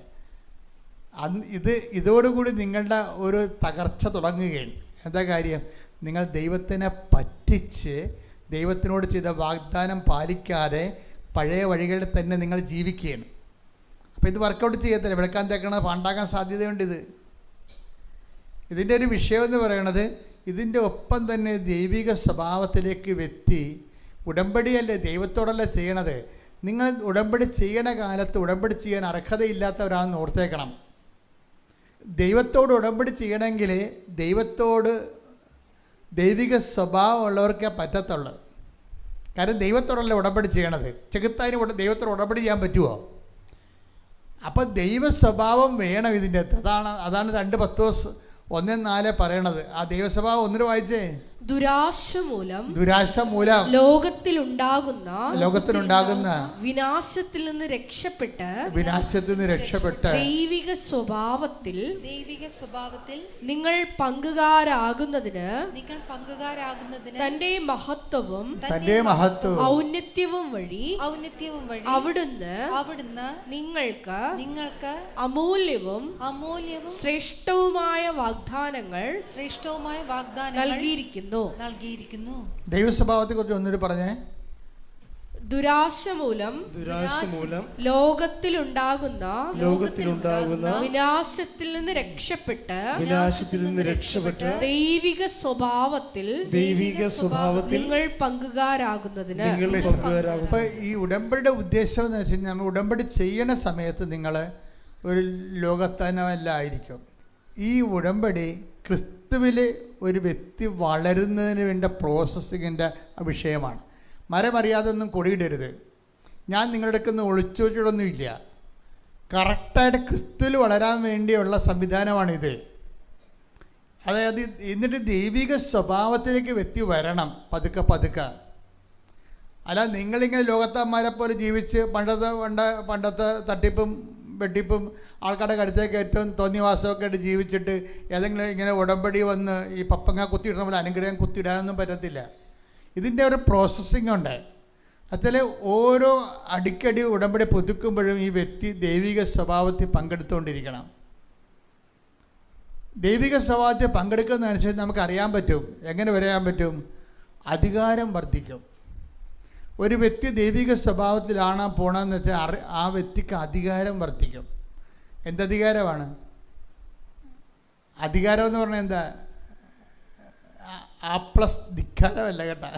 ഇതോടുകൂടി നിങ്ങളുടെ ഒരു തകർച്ച തുടങ്ങുകയാണ്. എന്താ കാര്യം? നിങ്ങൾ ദൈവത്തിനെ പറ്റിച്ച് ദൈവത്തിനോട് ചെയ്ത വാഗ്ദാനം പാലിക്കാതെ പഴയ വഴികളിൽ തന്നെ നിങ്ങൾ ജീവിക്കുകയാണ്. അപ്പോൾ ഇത് വർക്കൗട്ട് ചെയ്യത്തില്ല. വെളുക്കാൻ തേക്കണത് പാണ്ടാക്കാൻ സാധ്യതയുണ്ട്. ഇതിൻ്റെ ഒരു വിഷയമെന്ന് പറയണത് ഇതിൻ്റെ ഒപ്പം തന്നെ ദൈവിക സ്വഭാവത്തിലേക്ക് വ്യക്തി ഉടമ്പടിയല്ലേ, ദൈവത്തോടല്ല ചെയ്യണത്. നിങ്ങൾ ഉടമ്പടി ചെയ്യണ കാലത്ത് ഉടമ്പടി ചെയ്യാൻ അർഹതയില്ലാത്തവരാണെന്ന് ഓർത്തേക്കണം. ദൈവത്തോട് ഉടമ്പടി ചെയ്യണമെങ്കിൽ ദൈവത്തോട് ദൈവിക സ്വഭാവമുള്ളവർക്കേ പറ്റത്തുള്ളൂ. കാരണം ദൈവത്തോടല്ല ഉടമ്പടി ചെയ്യണത്. ചെകുത്താനും ദൈവത്തോട് ഉടമ്പടി ചെയ്യാൻ പറ്റുമോ? അപ്പം ദൈവ സ്വഭാവം വേണം ഇതിൻ്റെ അകത്ത്. അതാണ് 2 പത്രോസ് 1:4 പറയണത്. ആ ദൈവസ്വഭാവം ഒന്നിനു വായിച്ചേ. ദുരാശ മൂലം ലോകത്തിലുണ്ടാകുന്ന വിനാശത്തിൽ നിന്ന് രക്ഷപ്പെട്ട് ദൈവിക സ്വഭാവത്തിൽ നിങ്ങൾ പങ്കുകാരാകുന്നതിന് തന്റെ മഹത്വവും ഔന്നത്യവും വഴി അവിടുന്ന് നിങ്ങൾക്ക് അമൂല്യവും ശ്രേഷ്ഠവുമായ വാഗ്ദാനങ്ങൾ നൽകിയിരിക്കുന്നു. ദൈവസ്വഭാവത്തെ കുറിച്ച് ഒന്നൊരു പറഞ്ഞേ. ദുരാശ മൂലം ലോകത്തിലുണ്ടാകുന്ന വിനാശത്തിൽ നിന്ന് രക്ഷപ്പെട്ട് ദൈവിക സ്വഭാവത്തിൽ നിങ്ങൾ പങ്കുകാരാകുന്നതിന്. അപ്പൊ ഈ ഉടമ്പടിയുടെ ഉദ്ദേശം എന്ന് വെച്ച് കഴിഞ്ഞാൽ ഉടമ്പടി ചെയ്യണ സമയത്ത് നിങ്ങൾ ഒരു ലോകത്തനമല്ല ആയിരിക്കും. ഈ ഉടമ്പടി ക്രിസ്തുവിൽ ഒരു വ്യക്തി വളരുന്നതിന് വേണ്ട പ്രോസസ്സിങ്ങിൻ്റെ വിഷയമാണ്. മരമറിയാതെ ഒന്നും കൊടിയിടരുത്. ഞാൻ നിങ്ങളുടെ അടുക്കുന്ന ഒളിച്ചോട്ടൊന്നുമില്ല. കറക്റ്റായിട്ട് ക്രിസ്തുവിൽ വളരാൻ വേണ്ടിയുള്ള സംവിധാനമാണിത്. അതായത് എന്നിട്ട് ദൈവിക സ്വഭാവത്തിലേക്ക് വ്യക്തി വരണം പതുക്കെ. അല്ല നിങ്ങളിങ്ങനെ ലോകത്തന്മാരെ പോലെ ജീവിച്ച് പണ്ടത്തെ തട്ടിപ്പും വെട്ടിപ്പും ആൾക്കാരുടെ കടുത്തേക്ക് ഏറ്റവും തോന്നിവാസമൊക്കെ ആയിട്ട് ജീവിച്ചിട്ട് ഏതെങ്കിലും ഇങ്ങനെ ഉടമ്പടി വന്ന് ഈ പപ്പങ്ങ കുത്തിയിടണ പോലെ അനുഗ്രഹം കുത്തിയിടാനൊന്നും പറ്റത്തില്ല. ഇതിൻ്റെ ഒരു പ്രോസസ്സിംഗ് ഉണ്ട്. അതിൽ ഓരോ അടിക്കടി ഉടമ്പടി പുതുക്കുമ്പോഴും ഈ വ്യക്തി ദൈവിക സ്വഭാവത്തിൽ പങ്കെടുത്തുകൊണ്ടിരിക്കണം. ദൈവിക സ്വഭാവത്തിൽ പങ്കെടുക്കുന്നതനുസരിച്ച് നമുക്കറിയാൻ പറ്റും. എങ്ങനെ വരാൻ പറ്റും? അധികാരം വർദ്ധിക്കും. ഒരു വ്യക്തി ദൈവിക സ്വഭാവത്തിലാണ് പോകണമെന്ന് വെച്ചാൽ ആ വ്യക്തിക്ക് അധികാരം വർദ്ധിക്കും. എന്തധികാരമാണ്? അധികാരം എന്ന് പറഞ്ഞാൽ എന്താ? ആ പ്ലസ് ധിക്കാരമല്ല കേട്ടോ.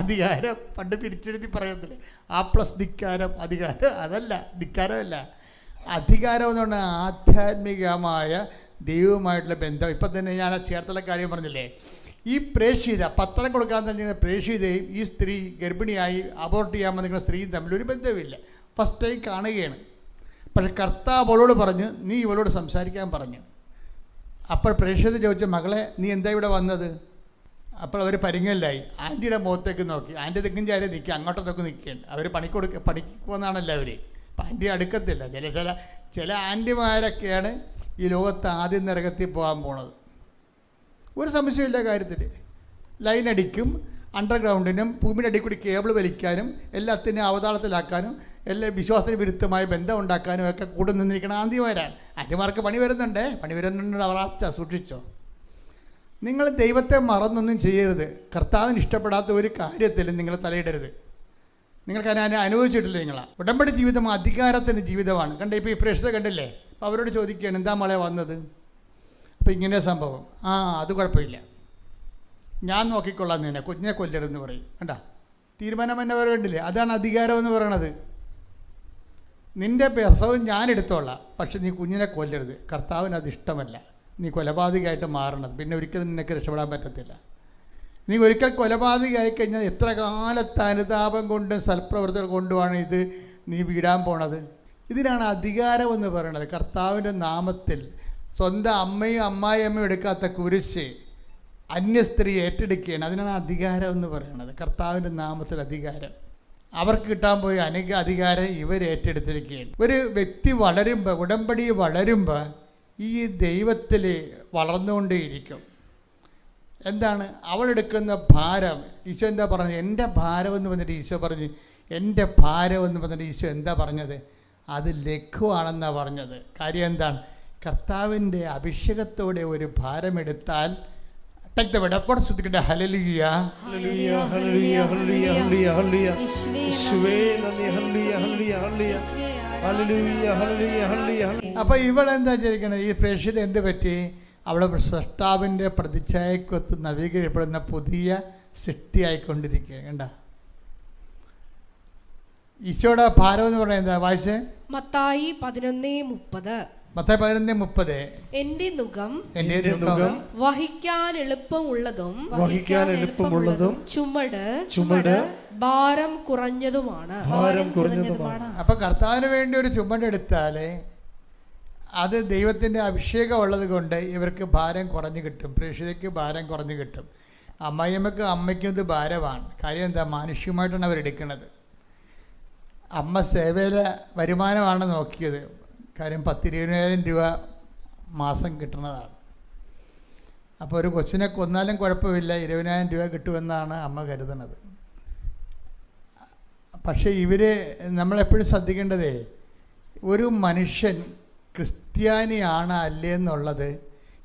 അധികാരം പണ്ട് പിരിച്ചെഴുതി പറയത്തില്ലേ, ആ പ്ലസ് ധിക്കാരം, അധികാരം അതല്ല, ധിക്കാരമല്ല. അധികാരം എന്ന് പറഞ്ഞാൽ ആധ്യാത്മികമായ ദൈവവുമായിട്ടുള്ള ബന്ധം. ഇപ്പം തന്നെ ഞാൻ ആ ചേർത്തുള്ള കാര്യം പറഞ്ഞില്ലേ, ഈ പ്രേക്ഷിത പത്രം കൊടുക്കാൻ തന്നെ പ്രേക്ഷിതയും ഈ സ്ത്രീ ഗർഭിണിയായി അബോർട്ട് ചെയ്യാൻ നിൽക്കുന്ന സ്ത്രീയും തമ്മിലൊരു ബന്ധമില്ല. ഫസ്റ്റ് ടൈം കാണുകയാണ്. പക്ഷെ കർത്താവ് അവളോട് പറഞ്ഞു, നീ ഇവളോട് സംസാരിക്കാൻ പറഞ്ഞു. അപ്പോൾ പ്രേക്ഷിത ചോദിച്ചു, മകളെ നീ എന്താ ഇവിടെ വന്നത്? അപ്പോൾ അവർ പരിങ്ങലിലായി. ആൻറ്റിയുടെ മുഖത്തേക്ക് നോക്കി. ആൻറ്റി തെക്കും ചാരി നിൽക്കുക, അങ്ങോട്ടത്തൊക്കെ നിൽക്കുകയാണ്. അവർ പണിക്ക് പോകുന്നതാണല്ലോ അവർ. അപ്പം ആൻറ്റി അടുക്കത്തില്ല. ചില ആൻറ്റിമാരൊക്കെയാണ് ഈ ലോകത്ത് ആദ്യം നരകത്തിൽ പോകാൻ പോണത്. ഒരു സംശയമില്ല കാര്യത്തിൽ. ലൈൻ അടിക്കും, അണ്ടർഗ്രൗണ്ടിനും ഭൂമിയുടെ അടിയിൽ കൂടി കേബിൾ വലിക്കാനും എല്ലാത്തിനും അവതാളത്തിലാക്കാനും എല്ലാ വിശ്വാസത്തിന് വിരുദ്ധമായ ബന്ധം ഉണ്ടാക്കാനും ഒക്കെ കൂടെ നിന്നിരിക്കുന്ന ആന്തിമാരാണ്. ആന്റിമാർക്ക് പണി വരുന്നുണ്ട്. അവറാച്ച സൂക്ഷിച്ചോ. നിങ്ങൾ ദൈവത്തെ മറന്നൊന്നും ചെയ്യരുത്. കർത്താവിന് ഇഷ്ടപ്പെടാത്ത ഒരു കാര്യത്തിലും നിങ്ങൾ തലയിടരുത്. നിങ്ങൾക്ക് അതിനെ അനുഭവിച്ചിട്ടില്ല. ഉടമ്പടി ജീവിതം അധികാരത്തിൻ്റെ ജീവിതമാണ്. കണ്ടേ, ഇപ്പോൾ ഈ പ്രേക്ഷിത കണ്ടില്ലേ? അപ്പോൾ അവരോട് ചോദിക്കുകയാണ്, എന്താ മോളെ വന്നത്? അപ്പോൾ ഇങ്ങനെ സംഭവം. അത് കുഴപ്പമില്ല, ഞാൻ നോക്കിക്കൊള്ളാം, നിന്നെ കുഞ്ഞിനെ കൊല്ലരുതെന്ന് പറയും. കണ്ട തീരുമാനം എന്നെ വരെ കണ്ടില്ലേ? അതാണ് അധികാരം എന്ന് പറയണത്. നിൻ്റെ പ്രസവം ഞാൻ എടുത്തോളാം, പക്ഷെ നീ കുഞ്ഞിനെ കൊല്ലരുത്. കർത്താവിന് അത് ഇഷ്ടമല്ല. നീ കൊലപാതകമായിട്ട് മാറണത്. പിന്നെ ഒരിക്കലും നിനക്ക് രക്ഷപ്പെടാൻ പറ്റത്തില്ല. നീ ഒരിക്കൽ കൊലപാതകമായി കഴിഞ്ഞാൽ എത്ര കാലത്തെ അനുതാപം കൊണ്ടും സൽപ്രവർത്തനം കൊണ്ടുമാണ് ഇത് നീ വീടാൻ പോണത്. ഇതിനാണ് അധികാരം എന്ന് പറയുന്നത്. കർത്താവിൻ്റെ നാമത്തിൽ സ്വന്തം അമ്മയും അമ്മായിയമ്മയും എടുക്കാത്ത കുരിശ് അന്യ സ്ത്രീ ഏറ്റെടുക്കുകയാണ്. അതിനാണ് അധികാരം എന്ന് പറയുന്നത്. കർത്താവിൻ്റെ നാമത്തിൽ അധികാരം. അവർക്ക് കിട്ടാൻ പോയ അധികാരം ഇവർ ഏറ്റെടുത്തിരിക്കുകയാണ്. ഒരു വ്യക്തി വളരുമ്പോൾ, ഉടമ്പടി വളരുമ്പോൾ ഈ ദൈവത്തിൽ വളർന്നുകൊണ്ടേയിരിക്കും. എന്താണ് അവളെടുക്കുന്ന ഭാരം? ഈശോ എന്താ പറഞ്ഞത്? എൻ്റെ ഭാരം എന്ന് പറഞ്ഞിട്ട് ഈശോ പറഞ്ഞു. എൻ്റെ ഭാരം എന്ന് പറഞ്ഞിട്ട് ഈശോ എന്താ പറഞ്ഞത്? അത് ലഘുവാണെന്നാണ് പറഞ്ഞത്. കാര്യം എന്താണ്? കർത്താവിൻ്റെ അഭിഷേകത്തോടെ ഒരു ഭാരമെടുത്താൽ ശ്രദ്ധിക്കട്ടെ. ഹല്ലേലൂയ, ഹല്ലേലൂയ, ഹല്ലേലൂയ, ഹല്ലേലൂയ, ഹല്ലേലൂയ, യേശുവേ നന്ദി, ഹല്ലേലൂയ, ഹല്ലേലൂയ, ഹല്ലേലൂയ, ഹല്ലേലൂയ, ഹല്ലേലൂയ. അപ്പോൾ ഇവളെന്താ ചെയ്യിക്കണത്? ഈ പ്രേക്ഷിത എന്ത് പറ്റി? അവളെ സൃഷ്ടാവിൻ്റെ പ്രതിച്ഛായക്കൊത്ത് നവീകരിക്കപ്പെടുന്ന പുതിയ സൃഷ്ടിയായിക്കൊണ്ടിരിക്കുകയാണ്. കണ്ട, ഈശോയുടെ ഭാരം എന്ന് പറയുന്നത് എന്താ? വായിച്ചേ. മത്തായി 11:30. മത്തായി 11:30. എന്റെ നുകം വഹിക്കാൻ എളുപ്പമുള്ളതും ചുമട് ഭാരം കുറഞ്ഞതുമാണ്. അപ്പൊ കർത്താവിന് വേണ്ടി ഒരു ചുമടെടുത്താൽ അത് ദൈവത്തിൻ്റെ അഭിഷേകം ഉള്ളത് കൊണ്ട് ഇവർക്ക് ഭാരം കുറഞ്ഞു കിട്ടും. പ്രേക്ഷിതയ്ക്ക് ഭാരം കുറഞ്ഞു കിട്ടും. അമ്മയ്ക്കും ഇത് ഭാരമാണ്. കാര്യം എന്താ? മാനുഷികമായിട്ടാണ് അവരെടുക്കുന്നത്. അമ്മ സേവയിലെ വരുമാനമാണ് നോക്കിയത്. കാര്യം 10-20,000 രൂപ മാസം കിട്ടുന്നതാണ്. അപ്പോൾ ഒരു കൊച്ചിനെ കൊന്നാലും കുഴപ്പമില്ല, 20,000 രൂപ കിട്ടുമെന്നാണ് അമ്മ കരുതുന്നത്. പക്ഷേ നമ്മളെപ്പോഴും ശ്രദ്ധിക്കേണ്ടതേ, ഒരു മനുഷ്യൻ ക്രിസ്ത്യാനിയാണ് അല്ലേ എന്നുള്ളത്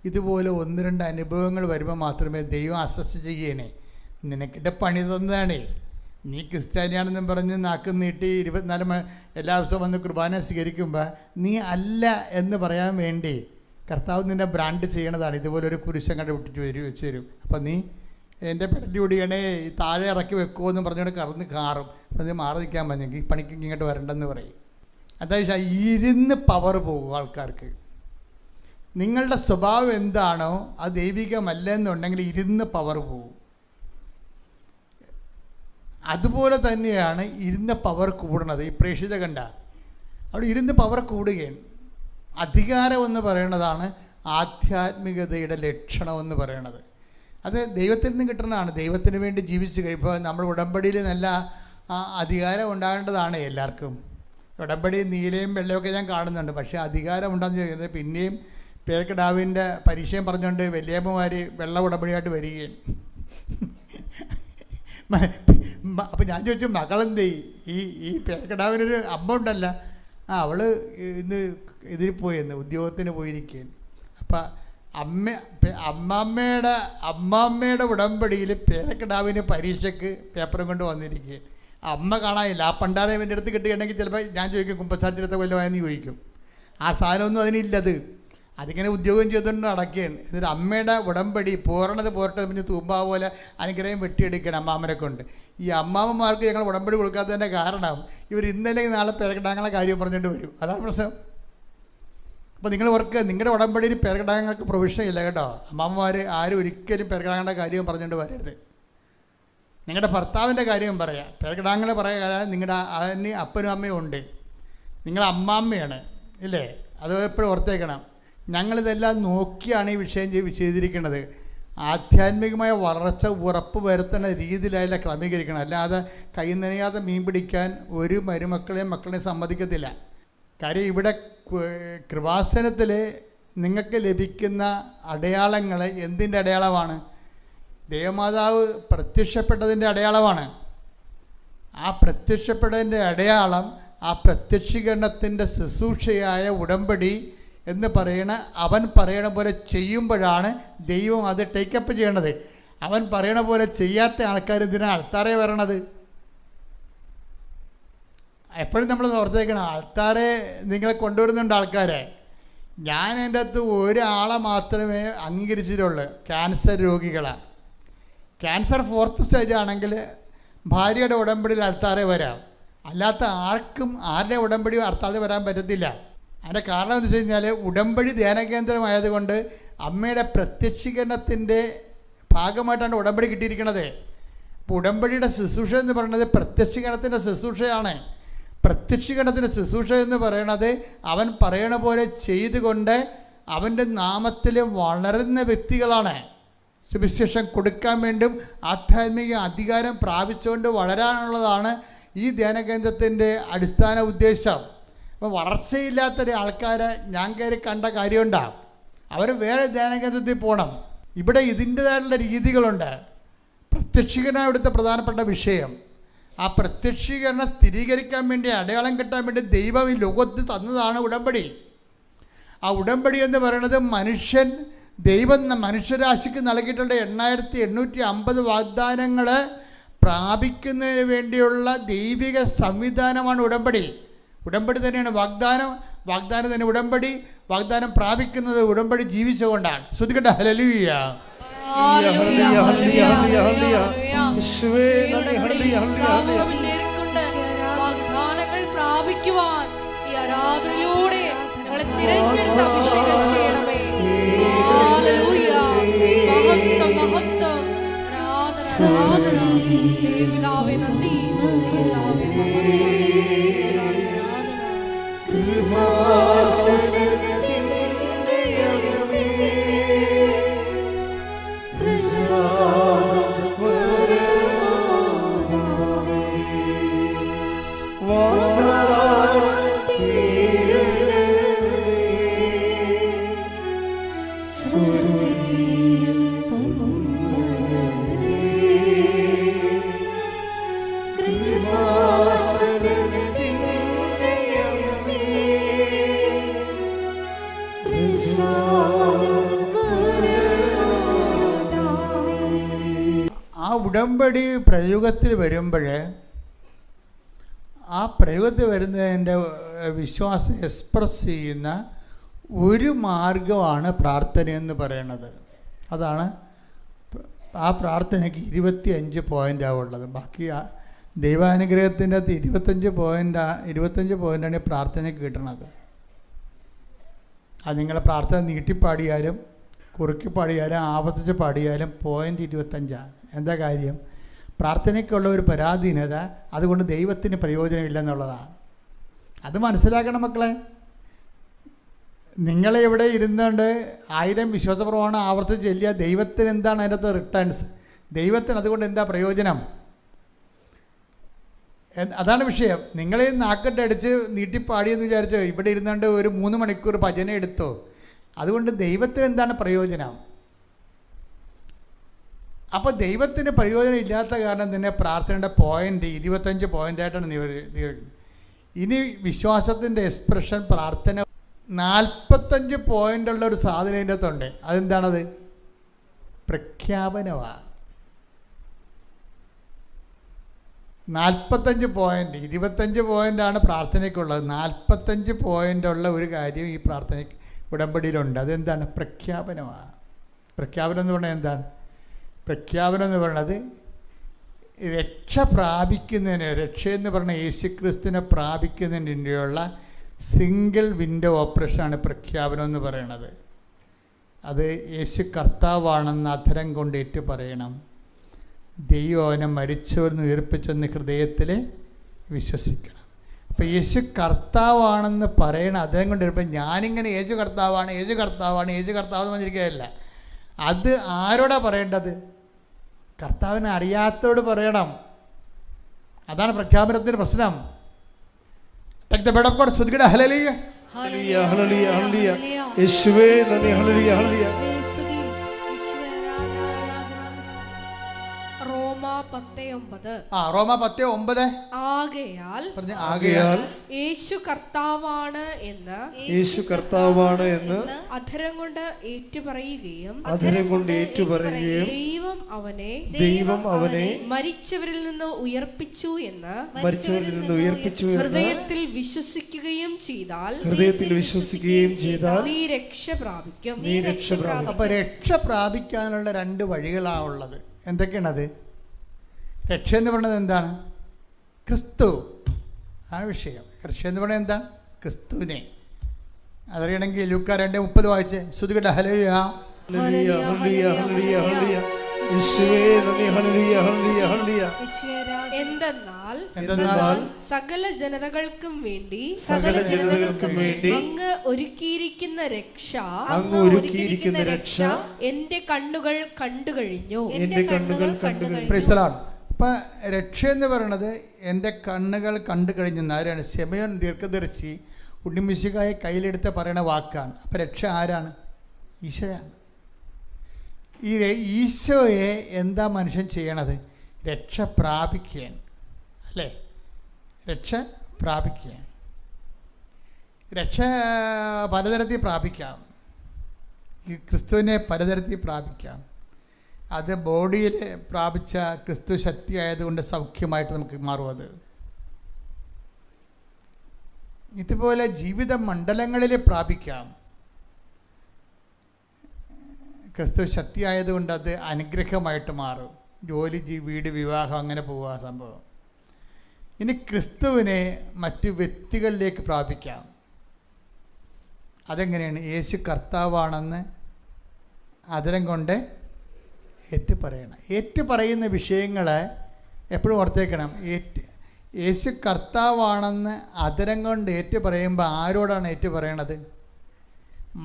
ഇതുപോലെ 1-2 അനുഭവങ്ങൾ വരുമ്പോൾ മാത്രമേ ദൈവം അസസ് ചെയ്യണേ. നിനക്കിട്ട് പണി തന്നതാണേ. നീ ക്രിസ്ത്യാനിയാണെന്നും പറഞ്ഞ് നാക്ക് നീട്ടി 24 എല്ലാ ദിവസവും വന്ന് കുർബാന സ്വീകരിക്കുമ്പോൾ നീ അല്ല എന്ന് പറയാൻ വേണ്ടി കർത്താവ് നിന്നെ ബ്രാൻഡ് ചെയ്യണതാണ്. ഇതുപോലൊരു കുരിശം കണ്ട് വെച്ച് തരും. അപ്പം നീ എൻ്റെ പെടലി ഓടിയണേ, താഴെ ഇറക്കി വെക്കുമോ എന്ന് പറഞ്ഞുകൊണ്ട് കാറും. അപ്പം നീ മാറി നിൽക്കാൻ പറഞ്ഞെങ്കിൽ ഈ പണിക്ക് ഇങ്ങോട്ട് വരണ്ടെന്ന് പറയും. അതായത് ഇരുന്ന് പവർ പോകും ആൾക്കാർക്ക്. നിങ്ങളുടെ സ്വഭാവം എന്താണോ അത് ദൈവികമല്ല എന്നുണ്ടെങ്കിൽ ഇരുന്ന് പവർ പോകും. അതുപോലെ തന്നെയാണ് ഇരുന്ന പവർ കൂടുന്നത്. ഈ പ്രേക്ഷിത കണ്ട അവിടെ ഇരുന്ന് പവർ കൂടുകയാണ്. അധികാരം എന്ന് പറയുന്നതാണ് ആധ്യാത്മികതയുടെ ലക്ഷണമെന്ന് പറയുന്നത്. അത് ദൈവത്തിൽ നിന്ന് കിട്ടുന്നതാണ്. ദൈവത്തിന് വേണ്ടി ജീവിച്ച് കഴിയുമ്പോൾ നമ്മൾ ഉടമ്പടിയിൽ നല്ല അധികാരം ഉണ്ടാകേണ്ടതാണ് എല്ലാവർക്കും. ഉടമ്പടി നീലയും വെള്ളയൊക്കെ ഞാൻ കാണുന്നുണ്ട്. പക്ഷേ അധികാരം ഉണ്ടാകുന്ന ചോദിക്കുന്നത് പിന്നെയും പേർക്കിടാവിൻ്റെ പരീക്ഷയും പറഞ്ഞുകൊണ്ട് വലിയമ്മമാർ വെള്ള ഉടമ്പടിയായിട്ട് വരികയാണ്. അപ്പം ഞാൻ ചോദിച്ചു, മകളെന്തേ? ഈ പേർക്കിടാവിനൊരു അമ്മ ഉണ്ടല്ല, അവൾ ഇന്ന് ഇതിൽ പോയെന്ന് ഉദ്യോഗത്തിന് പോയിരിക്കുകയാണ്. അപ്പം അമ്മാമ്മയുടെ ഉടമ്പടിയിൽ പേരക്കിടാവിന് പരീക്ഷയ്ക്ക് പേപ്പറും കൊണ്ട് വന്നിരിക്കുകയാണ്. അമ്മ കാണാനില്ല. ആ പണ്ടാരം എൻ്റെ അടുത്ത് കിട്ടുകയാണെങ്കിൽ ചിലപ്പോൾ ഞാൻ ചോദിക്കും കുമ്പസാരത്തിനത്തെ കൊല്ലമായെന്ന് ചോദിക്കും. ആ സാധനമൊന്നും അതിനില്ലത്. അതിങ്ങനെ ഉദ്യോഗം ചെയ്തുകൊണ്ട് നടക്കുകയാണ്. എന്നിട്ട് അമ്മയുടെ ഉടമ്പടി പൂർണ്ണത പോരട്ടെ പിന്നെ തൂമ്പാ പോലെ അനുഗ്രഹം വെട്ടിയെടുക്കണം അമ്മാമ്മനെ കൊണ്ട്. ഈ അമ്മാമ്മമാർക്ക് ഞങ്ങൾ ഉടമ്പടി കൊടുക്കാത്തതിൻ്റെ കാരണം ഇവർ ഇന്നലെ നാളെ പേരക്കിടാങ്ങളെ കാര്യം പറഞ്ഞുകൊണ്ട് വരും. അതാണ് പ്രശ്നം. അപ്പോൾ നിങ്ങൾ ഓർക്കുക, നിങ്ങളുടെ ഉടമ്പടിയിൽ പേരക്കിടാങ്ങൾക്ക് പ്രൊവിഷൻ ഇല്ല കേട്ടോ. അമ്മാമ്മമാർ ആരും ഒരിക്കലും പേരക്കിടാങ്ങളുടെ കാര്യം പറഞ്ഞുകൊണ്ട് വരരുത്. നിങ്ങളുടെ ഭർത്താവിൻ്റെ കാര്യം പറയാം. പേരക്കിടാങ്ങളെ പറയാൻ നിങ്ങളുടെ അതിന് അപ്പനും അമ്മയും ഉണ്ട്. നിങ്ങൾ അമ്മാമ്മയാണ് ഇല്ലേ? അത് എപ്പോഴും ഓർത്തേക്കണം. ഞങ്ങളിതെല്ലാം നോക്കിയാണ് ഈ വിഷയം ചെയ്തിരിക്കുന്നത്. ആധ്യാത്മികമായ വളർച്ച ഉറപ്പ് വരുത്തുന്ന രീതിയിലല്ല ക്രമീകരിക്കണം. അല്ലാതെ കൈ നനയാതെ മീൻ പിടിക്കാൻ ഒരു മക്കളെയും സമ്മതിക്കത്തില്ല. കാര്യം ഇവിടെ കൃപാസനത്തിൽ നിങ്ങൾക്ക് ലഭിക്കുന്ന അടയാളങ്ങൾ എന്തിൻ്റെ അടയാളമാണ്? ദേവമാതാവ് പ്രത്യക്ഷപ്പെട്ടതിൻ്റെ അടയാളമാണ്. ആ പ്രത്യക്ഷപ്പെട്ടതിൻ്റെ അടയാളം ആ പ്രത്യക്ഷീകരണത്തിൻ്റെ ശുശ്രൂഷയായ ഉടമ്പടി എന്ന് അവൻ പറയണ പോലെ ചെയ്യുമ്പോഴാണ് ദൈവം അത് ടേക്കപ്പ് ചെയ്യണത്. അവൻ പറയണ പോലെ ചെയ്യാത്ത ആൾക്കാർ ഇതിനാണ് ആൾത്താരെ വരണത്. എപ്പോഴും നമ്മൾ ഓർത്തേക്കണം, ആൾത്താരെ നിങ്ങളെ കൊണ്ടുവരുന്നുണ്ട് ആൾക്കാരെ. ഞാൻ എൻ്റെ അകത്ത് ഒരാളെ മാത്രമേ അംഗീകരിച്ചിട്ടുള്ളൂ, ക്യാൻസർ രോഗികളാണ്. ക്യാൻസർ 4th സ്റ്റേജ് ആണെങ്കിൽ ഭാര്യയുടെ ഉടമ്പടിയിൽ ആൾത്താരെ വരാം. അല്ലാത്ത ആർക്കും ആരുടെ ഉടമ്പടിയും ആൾത്താരെ വരാൻ പറ്റത്തില്ല. അതിൻ്റെ കാരണം എന്ന് വെച്ച് കഴിഞ്ഞാൽ ഉടമ്പടി ധ്യാനകേന്ദ്രമായതുകൊണ്ട് അമ്മയുടെ പ്രത്യക്ഷീകരണത്തിൻ്റെ ഭാഗമായിട്ടാണ് ഉടമ്പടി കിട്ടിയിരിക്കുന്നത്. അപ്പോൾ ഉടമ്പടിയുടെ ശുശ്രൂഷ എന്ന് പറയുന്നത് പ്രത്യക്ഷീകരണത്തിൻ്റെ ശുശ്രൂഷയാണ്. പ്രത്യക്ഷീകരണത്തിൻ്റെ ശുശ്രൂഷ എന്ന് പറയണത് അവൻ പറയണ പോലെ ചെയ്തുകൊണ്ട് അവൻ്റെ നാമത്തിൽ വളരുന്ന വ്യക്തികളാണ്. സുവിശേഷം കൊടുക്കാൻ വേണ്ടും ആധ്യാത്മിക അധികാരം പ്രാപിച്ചുകൊണ്ട് വളരാനുള്ളതാണ് ഈ ധ്യാനകേന്ദ്രത്തിൻ്റെ അടിസ്ഥാന ഉദ്ദേശം. അപ്പോൾ വളർച്ചയില്ലാത്തൊരു ആൾക്കാരെ ഞാൻ കയറി കണ്ട കാര്യമുണ്ടാകും. അവർ വേറെ ധ്യാനകേന്ദ്രത്തിൽ പോകണം. ഇവിടെ ഇതിൻ്റേതായിട്ടുള്ള രീതികളുണ്ട്. പ്രത്യക്ഷീകരണം ഇവിടുത്തെ പ്രധാനപ്പെട്ട വിഷയം. ആ പ്രത്യക്ഷീകരണം സ്ഥിരീകരിക്കാൻ വേണ്ടി, അടയാളം കിട്ടാൻ വേണ്ടി ദൈവം ഈ ലോകത്ത് തന്നതാണ് ഉടമ്പടി. ആ ഉടമ്പടി എന്ന് പറയുന്നത് ദൈവം മനുഷ്യരാശിക്ക് നൽകിയിട്ടുള്ള 8850 വാഗ്ദാനങ്ങൾ പ്രാപിക്കുന്നതിന് വേണ്ടിയുള്ള ദൈവിക സംവിധാനമാണ് ഉടമ്പടി. ഉടമ്പടി തന്നെയാണ് വാഗ്ദാനം തന്നെ ഉടമ്പടി. വാഗ്ദാനം പ്രാപിക്കുന്നത് ഉടമ്പടി ജീവിച്ചുകൊണ്ടാണ്. ശ്രദ്ധിക്കട്ടെ, ഹല്ലേലൂയ. വാഗ്ദാനങ്ങൾ പ്രാപിക്കുവാൻ ഈ ആരാധനയിലൂടെ ഞങ്ങളെ തിരഞ്ഞെടുത്ത് അഭിഷേകം ചെയ്യണമേ. ഹല്ലേലൂയ. മഹത്വം മഹത്വം. ആരാധന ദേവിതാവേ നന്ദി. ദേവിതാവേ ഉടമ്പടി പ്രയോഗത്തിൽ വരുമ്പോൾ ആ പ്രയോഗത്തിൽ വരുന്നതിൻ്റെ വിശ്വാസം എക്സ്പ്രസ് ചെയ്യുന്ന ഒരു മാർഗമാണ് പ്രാർത്ഥനയെന്ന് പറയുന്നത്. അതാണ് ആ പ്രാർത്ഥനയ്ക്ക് 25 പോയിൻ്റാണ് ഉള്ളത്. ബാക്കി ദൈവാനുഗ്രഹത്തിൻ്റെ അകത്ത് 25 പോയിൻ്റാണ് ഈ പ്രാർത്ഥനയ്ക്ക് കിട്ടുന്നത്. അത് നിങ്ങളെ പ്രാർത്ഥന നീട്ടിപ്പാടിയാലും കുറുക്കി പാടിയാലും ആവർത്തിച്ച് പാടിയാലും പോയിൻ്റ് 25. എന്താ കാര്യം? പ്രാർത്ഥനയ്ക്കുള്ള ഒരു പരാധീനത, അതുകൊണ്ട് ദൈവത്തിന് പ്രയോജനമില്ലെന്നുള്ളതാണ്. അത് മനസ്സിലാക്കണം മക്കളെ. നിങ്ങളെ ഇവിടെ ഇരുന്നുകൊണ്ട് 1000 വിശ്വാസപ്രമാണം ആവർത്തിച്ച് ചെല്ലിയ ദൈവത്തിന് എന്താണ് അതിനകത്ത് റിട്ടേൺസ്? ദൈവത്തിന് അതുകൊണ്ട് എന്താ പ്രയോജനം? അതാണ് വിഷയം. നിങ്ങളെ നാക്കെട്ടടിച്ച് നീട്ടിപ്പാടിയെന്ന് വിചാരിച്ചോ ഇവിടെ ഇരുന്നുകൊണ്ട് ഒരു 3 മണിക്കൂർ ഭജന എടുത്തോ? അതുകൊണ്ട് ദൈവത്തിന് എന്താണ് പ്രയോജനം? അപ്പോൾ ദൈവത്തിന് പ്രയോജനം ഇല്ലാത്ത കാരണം തന്നെ പ്രാർത്ഥനയുടെ പോയിൻ്റ് 25 പോയിൻ്റായിട്ടാണ് ഇനി വിശ്വാസത്തിൻ്റെ എക്സ്പ്രഷൻ പ്രാർത്ഥന 45 പോയിൻ്റുള്ള ഒരു സാധനം ഇതിൻ്റെ അകത്തുണ്ട്. അതെന്താണത്? പ്രഖ്യാപനമാണ്. 45 പോയിൻ്റ്, 25 പോയിൻ്റാണ് പ്രാർത്ഥനയ്ക്കുള്ളത്. 45 പോയിൻ്റുള്ള ഒരു കാര്യം ഈ പ്രാർത്ഥന ഉടമ്പടിയിലുണ്ട്. അതെന്താണ്? പ്രഖ്യാപനമാണ്. പ്രഖ്യാപനം എന്ന് പറഞ്ഞാൽ എന്താണ്? പ്രഖ്യാപനം എന്ന് പറയുന്നത് രക്ഷ പ്രാപിക്കുന്നതിന്, രക്ഷയെന്ന് പറഞ്ഞാൽ യേശുക്രിസ്തുവിനെ പ്രാപിക്കുന്നതിനുള്ള സിംഗിൾ വിൻഡോ ഓപ്പറേഷനാണ് പ്രഖ്യാപനം എന്ന് പറയുന്നത്. അത് യേശു കർത്താവാണെന്ന് അധരം കൊണ്ട് ഏറ്റു പറയണം. ദൈവം അവനെ മരിച്ചവരെന്ന് ഉയർപ്പിച്ചെന്ന് ഹൃദയത്തിൽ വിശ്വസിക്കണം. അപ്പോൾ യേശു കർത്താവാണെന്ന് പറയണം അധരം കൊണ്ട് ഇപ്പം ഞാനിങ്ങനെ യേശു കർത്താവാണ്, യേശു കർത്താവാണ്, യേശു കർത്താവെന്ന് പറഞ്ഞിരിക്കുകയല്ല. അത് ആരോടാ പറയേണ്ടത്? കർത്താവിനെ അറിയാത്തവരോട് പറയണം. അതാണ് പ്രഖ്യാപനത്തിൻ്റെ പ്രശ്നം. Take the bed of God. ശ്രുതികട ഹല്ലേലൂയ. ഹല്ലേലൂയ ഹല്ലേലൂയ ഹല്ലേലൂയ. യേശുവേ നന്ദി. ഹല്ലേലൂയ ഹല്ലേലൂയ. റോമ 10:9. ആകയാൽ യേശു കർത്താവാണ് എന്ന് അധരം കൊണ്ട് ഏറ്റുപറയുകയും ദൈവം അവനെ മരിച്ചവരിൽ നിന്ന് ഉയർപ്പിച്ചു എന്ന് ഹൃദയത്തിൽ വിശ്വസിക്കുകയും ചെയ്താൽ നീ രക്ഷ പ്രാപിക്കും. അപ്പൊ രക്ഷ പ്രാപിക്കാനുള്ള 2 വഴികളാണ് ഉള്ളത്. എന്തൊക്കെയാണത്? രക്ഷ എന്ന് പറയുന്നത് എന്താണ്? ക്രിസ്തു. ആ വിഷയം. രക്ഷ എന്ന് പറയുന്നത് എന്താണ്? ക്രിസ്തുവിനെ. അതറിയണമെങ്കിൽ ലൂക്ക 2:30 വായിച്ച് ശ്രുതികട ഹല്ലേലൂയ. എന്തെന്നാൽ സകല ജനതകൾക്കും വേണ്ടി അങ്ങ് ഒരുക്കിയിരിക്കുന്ന രക്ഷ എന്റെ കണ്ണുകൾ കണ്ടു കഴിഞ്ഞു. അപ്പം രക്ഷ എന്ന് പറയുന്നത് എൻ്റെ കണ്ണുകൾ കണ്ടു കഴിഞ്ഞെന്ന് ആരാണ്? ശമയോൻ ദീർഘദർശി ഉണ്ണിമിശിഹായെ കയ്യിലെടുത്ത് പറയുന്ന വാക്കാണ്. അപ്പം രക്ഷ ആരാണ്? ഈശോയാണ്. ഈ ഈശോയെ എന്താ മനുഷ്യൻ ചെയ്യണത്? രക്ഷ പ്രാപിക്കുകയാണ്, അല്ലേ? രക്ഷ പ്രാപിക്കുകയാണ്. രക്ഷ പലതരത്തിൽ പ്രാപിക്കാം. ഈ ക്രിസ്തുവിനെ പലതരത്തിൽ പ്രാപിക്കാം. അത് ബോഡിയിൽ പ്രാപിച്ച ക്രിസ്തു ശക്തി ആയതുകൊണ്ട് സൗഖ്യമായിട്ട് നമുക്ക് മാറും. അത് ഇതുപോലെ ജീവിത മണ്ഡലങ്ങളിൽ പ്രാപിക്കാം. ക്രിസ്തു ശക്തി ആയതുകൊണ്ട് അത് അനുഗ്രഹമായിട്ട് മാറും. ജോലി, വീട്, വിവാഹം, അങ്ങനെ പോവുക സംഭവം. ഇനി ക്രിസ്തുവിനെ മറ്റു വ്യക്തികളിലേക്ക് പ്രാപിക്കാം. അതെങ്ങനെയാണ്? യേശു കർത്താവാണെന്ന് അധരം കൊണ്ട് ഏറ്റുപറയണം. ഏറ്റുപറയുന്ന വിഷയങ്ങൾ എപ്പോഴും ഓർത്തേക്കണം. യേശു കർത്താവാണെന്ന് അധരം കൊണ്ട് ഏറ്റുപറയുമ്പോൾ ആരോടാണ് ഏറ്റുപറയണത്?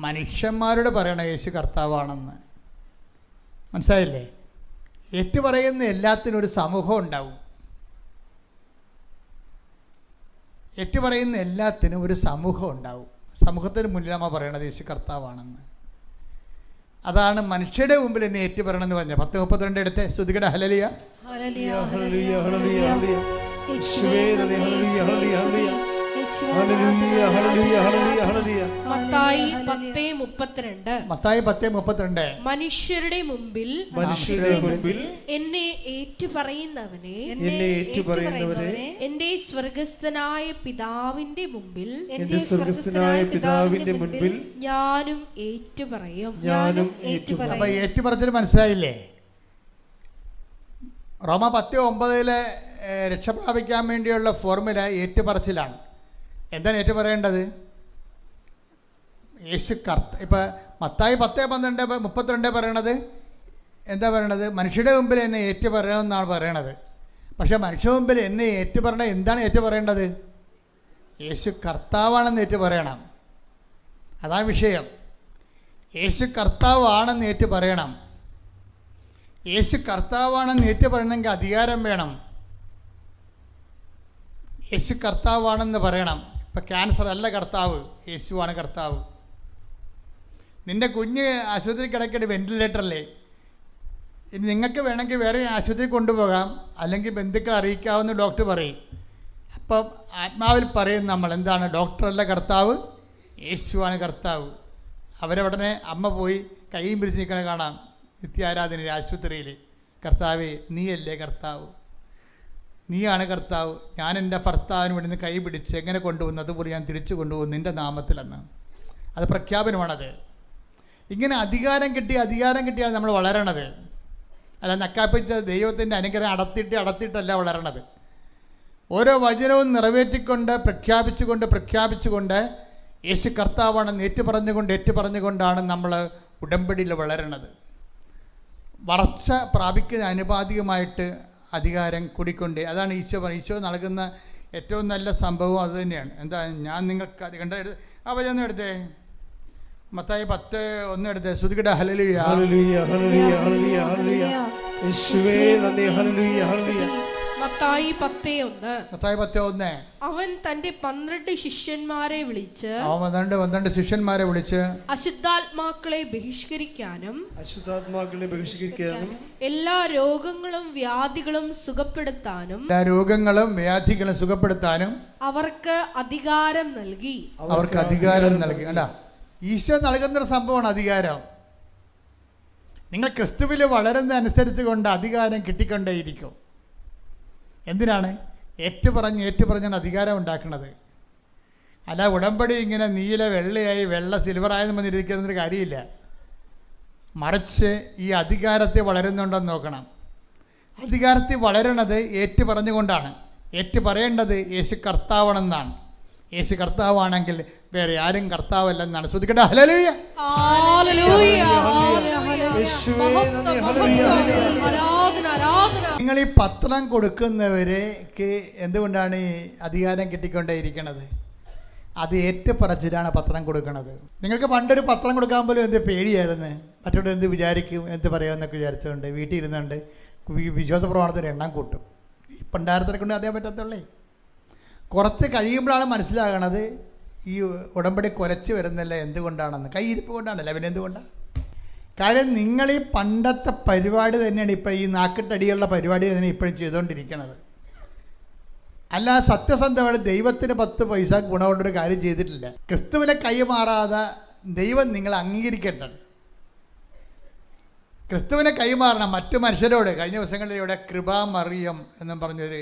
മനുഷ്യന്മാരോട് പറയണം യേശു കർത്താവാണെന്ന്. മനസ്സിലായില്ലേ? ഏറ്റുപറയുന്ന എല്ലാത്തിനും ഒരു സമൂഹം ഉണ്ടാവും. ഏറ്റുപറയുന്ന എല്ലാത്തിനും ഒരു സമൂഹം ഉണ്ടാവും. സമൂഹത്തിന് മുന്നിൽ നമ്മൾ പറയണത് യേശു കർത്താവാണെന്ന്. അതാണ് മനുഷ്യരുടെ മുമ്പിൽ എന്നെ ഏറ്റുപറയണമെന്ന് പറഞ്ഞത്. 10:32 എടുത്ത് ശ്രുതികട ഹല്ലേലൂയ. മത്തായി 10:32. മനുഷ്യരുടെ മുമ്പിൽ എന്നെ ഏറ്റുപറയുന്നവനെ എന്റെ സ്വർഗ്ഗസ്ഥനായ പിതാവിന്റെ മുമ്പിൽ ഞാനും ഏറ്റുപറയും. അപ്പൊ ഏറ്റുപറച്ചിൽ മനസ്സിലായില്ലേ? റോമ 10:9 രക്ഷ പ്രാപിക്കാൻ വേണ്ടിയുള്ള ഫോർമുല ഏറ്റുപറച്ചിലാണ്. എന്താണ് ഏറ്റുപറയേണ്ടത്? യേശു ഇപ്പം മത്തായി 10:12-32 പറയണത് എന്താ പറയണത്? മനുഷ്യരുടെ മുമ്പിൽ എന്നെ ഏറ്റുപറയണമെന്നാണ് പറയണത്. പക്ഷേ മനുഷ്യ മുമ്പിൽ എന്നെ ഏറ്റുപറയണ എന്താണ് ഏറ്റുപറയേണ്ടത്? യേശു കർത്താവാണെന്ന് ഏറ്റുപറയണം. അതാണ് വിഷയം. യേശു കർത്താവാണെന്ന് ഏറ്റുപറയണം. യേശു കർത്താവാണെന്ന് ഏറ്റുപറയണമെങ്കിൽ അധികാരം വേണം. യേശു കർത്താവാണെന്ന് പറയണം. ഇപ്പം ക്യാൻസർ അല്ല കർത്താവ്, യേശുവാണ് കർത്താവ്. നിൻ്റെ കുഞ്ഞ് ആശുപത്രി കിടക്കേണ്ട വെൻറ്റിലേറ്ററല്ലേ? ഇനി നിങ്ങൾക്ക് വേണമെങ്കിൽ വേറെ ആശുപത്രി കൊണ്ടുപോകാം, അല്ലെങ്കിൽ ബന്ധുക്കളെ അറിയിക്കാമെന്ന് ഡോക്ടർ പറയും. അപ്പം ആത്മാവിൽ പറയും നമ്മൾ എന്താണ്? ഡോക്ടറല്ല കർത്താവ്, യേശുവാണ് കർത്താവ്. അവരവിടനെ അമ്മ പോയി കൈയും പിരിച്ച് നിൽക്കണ കാണാം നിത്യാരാധന ആശുപത്രിയിൽ. കർത്താവേ നീയല്ലേ കർത്താവ്? നീയാണ് കർത്താവ്, ഞാൻ എൻ്റെ ഭർത്താവിന് വേണ്ടി നിന്ന് കൈ പിടിച്ച് എങ്ങനെ കൊണ്ടുവന്നു അതുപോലെ ഞാൻ തിരിച്ചു കൊണ്ടുപോകും നിൻ്റെ നാമത്തിലെന്ന്. അത് പ്രഖ്യാപനമാണത്. ഇങ്ങനെ അധികാരം കിട്ടിയാണ് നമ്മൾ വളരണത്. അല്ല നക്കാപ്പിച്ച ദൈവത്തിൻ്റെ അനുഗ്രഹം അടത്തിയിട്ടല്ല വളരണത്. ഓരോ വചനവും നിറവേറ്റിക്കൊണ്ട് പ്രഖ്യാപിച്ചുകൊണ്ട് യേശു കർത്താവാണെന്ന് ഏറ്റുപറഞ്ഞുകൊണ്ടാണ് നമ്മൾ ഉടമ്പടിയിൽ വളരണത്. വളർച്ച പ്രാപിക്കുന്ന അനുപാതികമായിട്ട് അധികാരം കൂടിക്കൊണ്ടേ. അതാണ് ഈശോ നൽകുന്ന ഏറ്റവും നല്ല സംഭവം അത് തന്നെയാണ്. എന്താ ഞാൻ നിങ്ങൾക്ക് കണ്ട അവയൊന്നും എടുത്തേ, മത്തായി 10:1 എടുത്തേ. ശ്രുതികട ഹല്ലേലൂയ ഹല്ലേലൂയ ഹല്ലേലൂയ ഹല്ലേലൂയ ഹല്ലേലൂയ യേശുവേ നന്ദി. ഹല്ലേലൂയ ഹല്ലേലൂയ. മത്തായി 10:1 അവൻ തന്റെ 12 ശിഷ്യന്മാരെ വിളിച്ച് അശുദ്ധാത്മാക്കളെ ബഹിഷ്കരിക്കാനും എല്ലാ രോഗങ്ങളും വ്യാധികളും സുഖപ്പെടുത്താനും അവർക്ക് അധികാരം നൽകി. കണ്ടാ, ഈശോ നൽകുന്നൊരു സംഭവമാണ് അധികാരം. നിങ്ങൾ ക്രിസ്തുവിൽ വളരുന്ന അനുസരിച്ച് കൊണ്ട് അധികാരം കിട്ടിക്കൊണ്ടേയിരിക്കും. എന്തിനാണ്? ഏറ്റുപറഞ്ഞാണ് അധികാരം ഉണ്ടാക്കുന്നത്. അല്ല ഉടമ്പടി ഇങ്ങനെ നീല വെള്ളയായി സിൽവറായെന്ന് പറഞ്ഞിരിക്കുന്നൊരു കാര്യമില്ല. മറിച്ച് ഈ അധികാരത്തെ വളരുന്നുണ്ടെന്ന് നോക്കണം. അധികാരത്തിൽ വളരണത് ഏറ്റുപറഞ്ഞുകൊണ്ടാണ്. ഏറ്റുപറയേണ്ടത് യേശു കർത്താവാണെന്നാണ്. യേശു കർത്താവാണെങ്കിൽ വേറെ ആരും കർത്താവല്ലെന്നാണ്. ശ്രദ്ധിക്കട്ടെ. ഹല്ലേലൂയ നിങ്ങൾ ഈ പത്രം കൊടുക്കുന്നവർക്ക് എന്തുകൊണ്ടാണ് ഈ അധികാരം കിട്ടിക്കൊണ്ടേയിരിക്കണത്? അത് ഏറ്റുപറച്ചിലാണ് പത്രം കൊടുക്കുന്നത്. നിങ്ങൾക്ക് പണ്ടൊരു പത്രം കൊടുക്കാൻ പോലും എന്ത് പേടിയായിരുന്നു. മറ്റുള്ളവർ എന്ത് വിചാരിക്കും, എന്ത് പറയുമെന്നൊക്കെ വിചാരിച്ചുകൊണ്ട് വീട്ടിൽ ഇരുന്നുകൊണ്ട് വിശ്വാസ പ്രമാണത്തിന് എണ്ണം കൂട്ടും. ഈ പണ്ടാരത്തിനെ കൊണ്ട് അതേ പറ്റത്തുള്ളേ. കുറച്ച് കഴിയുമ്പോഴാണ് മനസ്സിലാകണത് ഈ ഉടമ്പടി കുരച്ച് വരുന്നില്ല എന്തുകൊണ്ടാണെന്ന്. കൈയിരിപ്പ് കൊണ്ടാണല്ലോ. പിന്നെ എന്തുകൊണ്ടാണ്? കാര്യം നിങ്ങൾ ഈ പണ്ടത്തെ പരിപാടി തന്നെയാണ് ഇപ്പോൾ ഈ നാക്കിട്ടടിയുള്ള പരിപാടി തന്നെ ഇപ്പോഴും ചെയ്തുകൊണ്ടിരിക്കുന്നത്. അല്ല സത്യസന്ധമായിട്ട് ദൈവത്തിന് 10 പൈസ ഗുണമുള്ളൊരു കാര്യം ചെയ്തിട്ടില്ല. ക്രിസ്തുവിനെ കൈമാറാതെ ദൈവം നിങ്ങളെ അംഗീകരിക്കേണ്ടത്. ക്രിസ്തുവിനെ കൈമാറണം മറ്റു മനുഷ്യരോട്. കഴിഞ്ഞ ദിവസങ്ങളിൽ ഇവിടെ കൃപാ മറിയം എന്നും പറഞ്ഞൊരു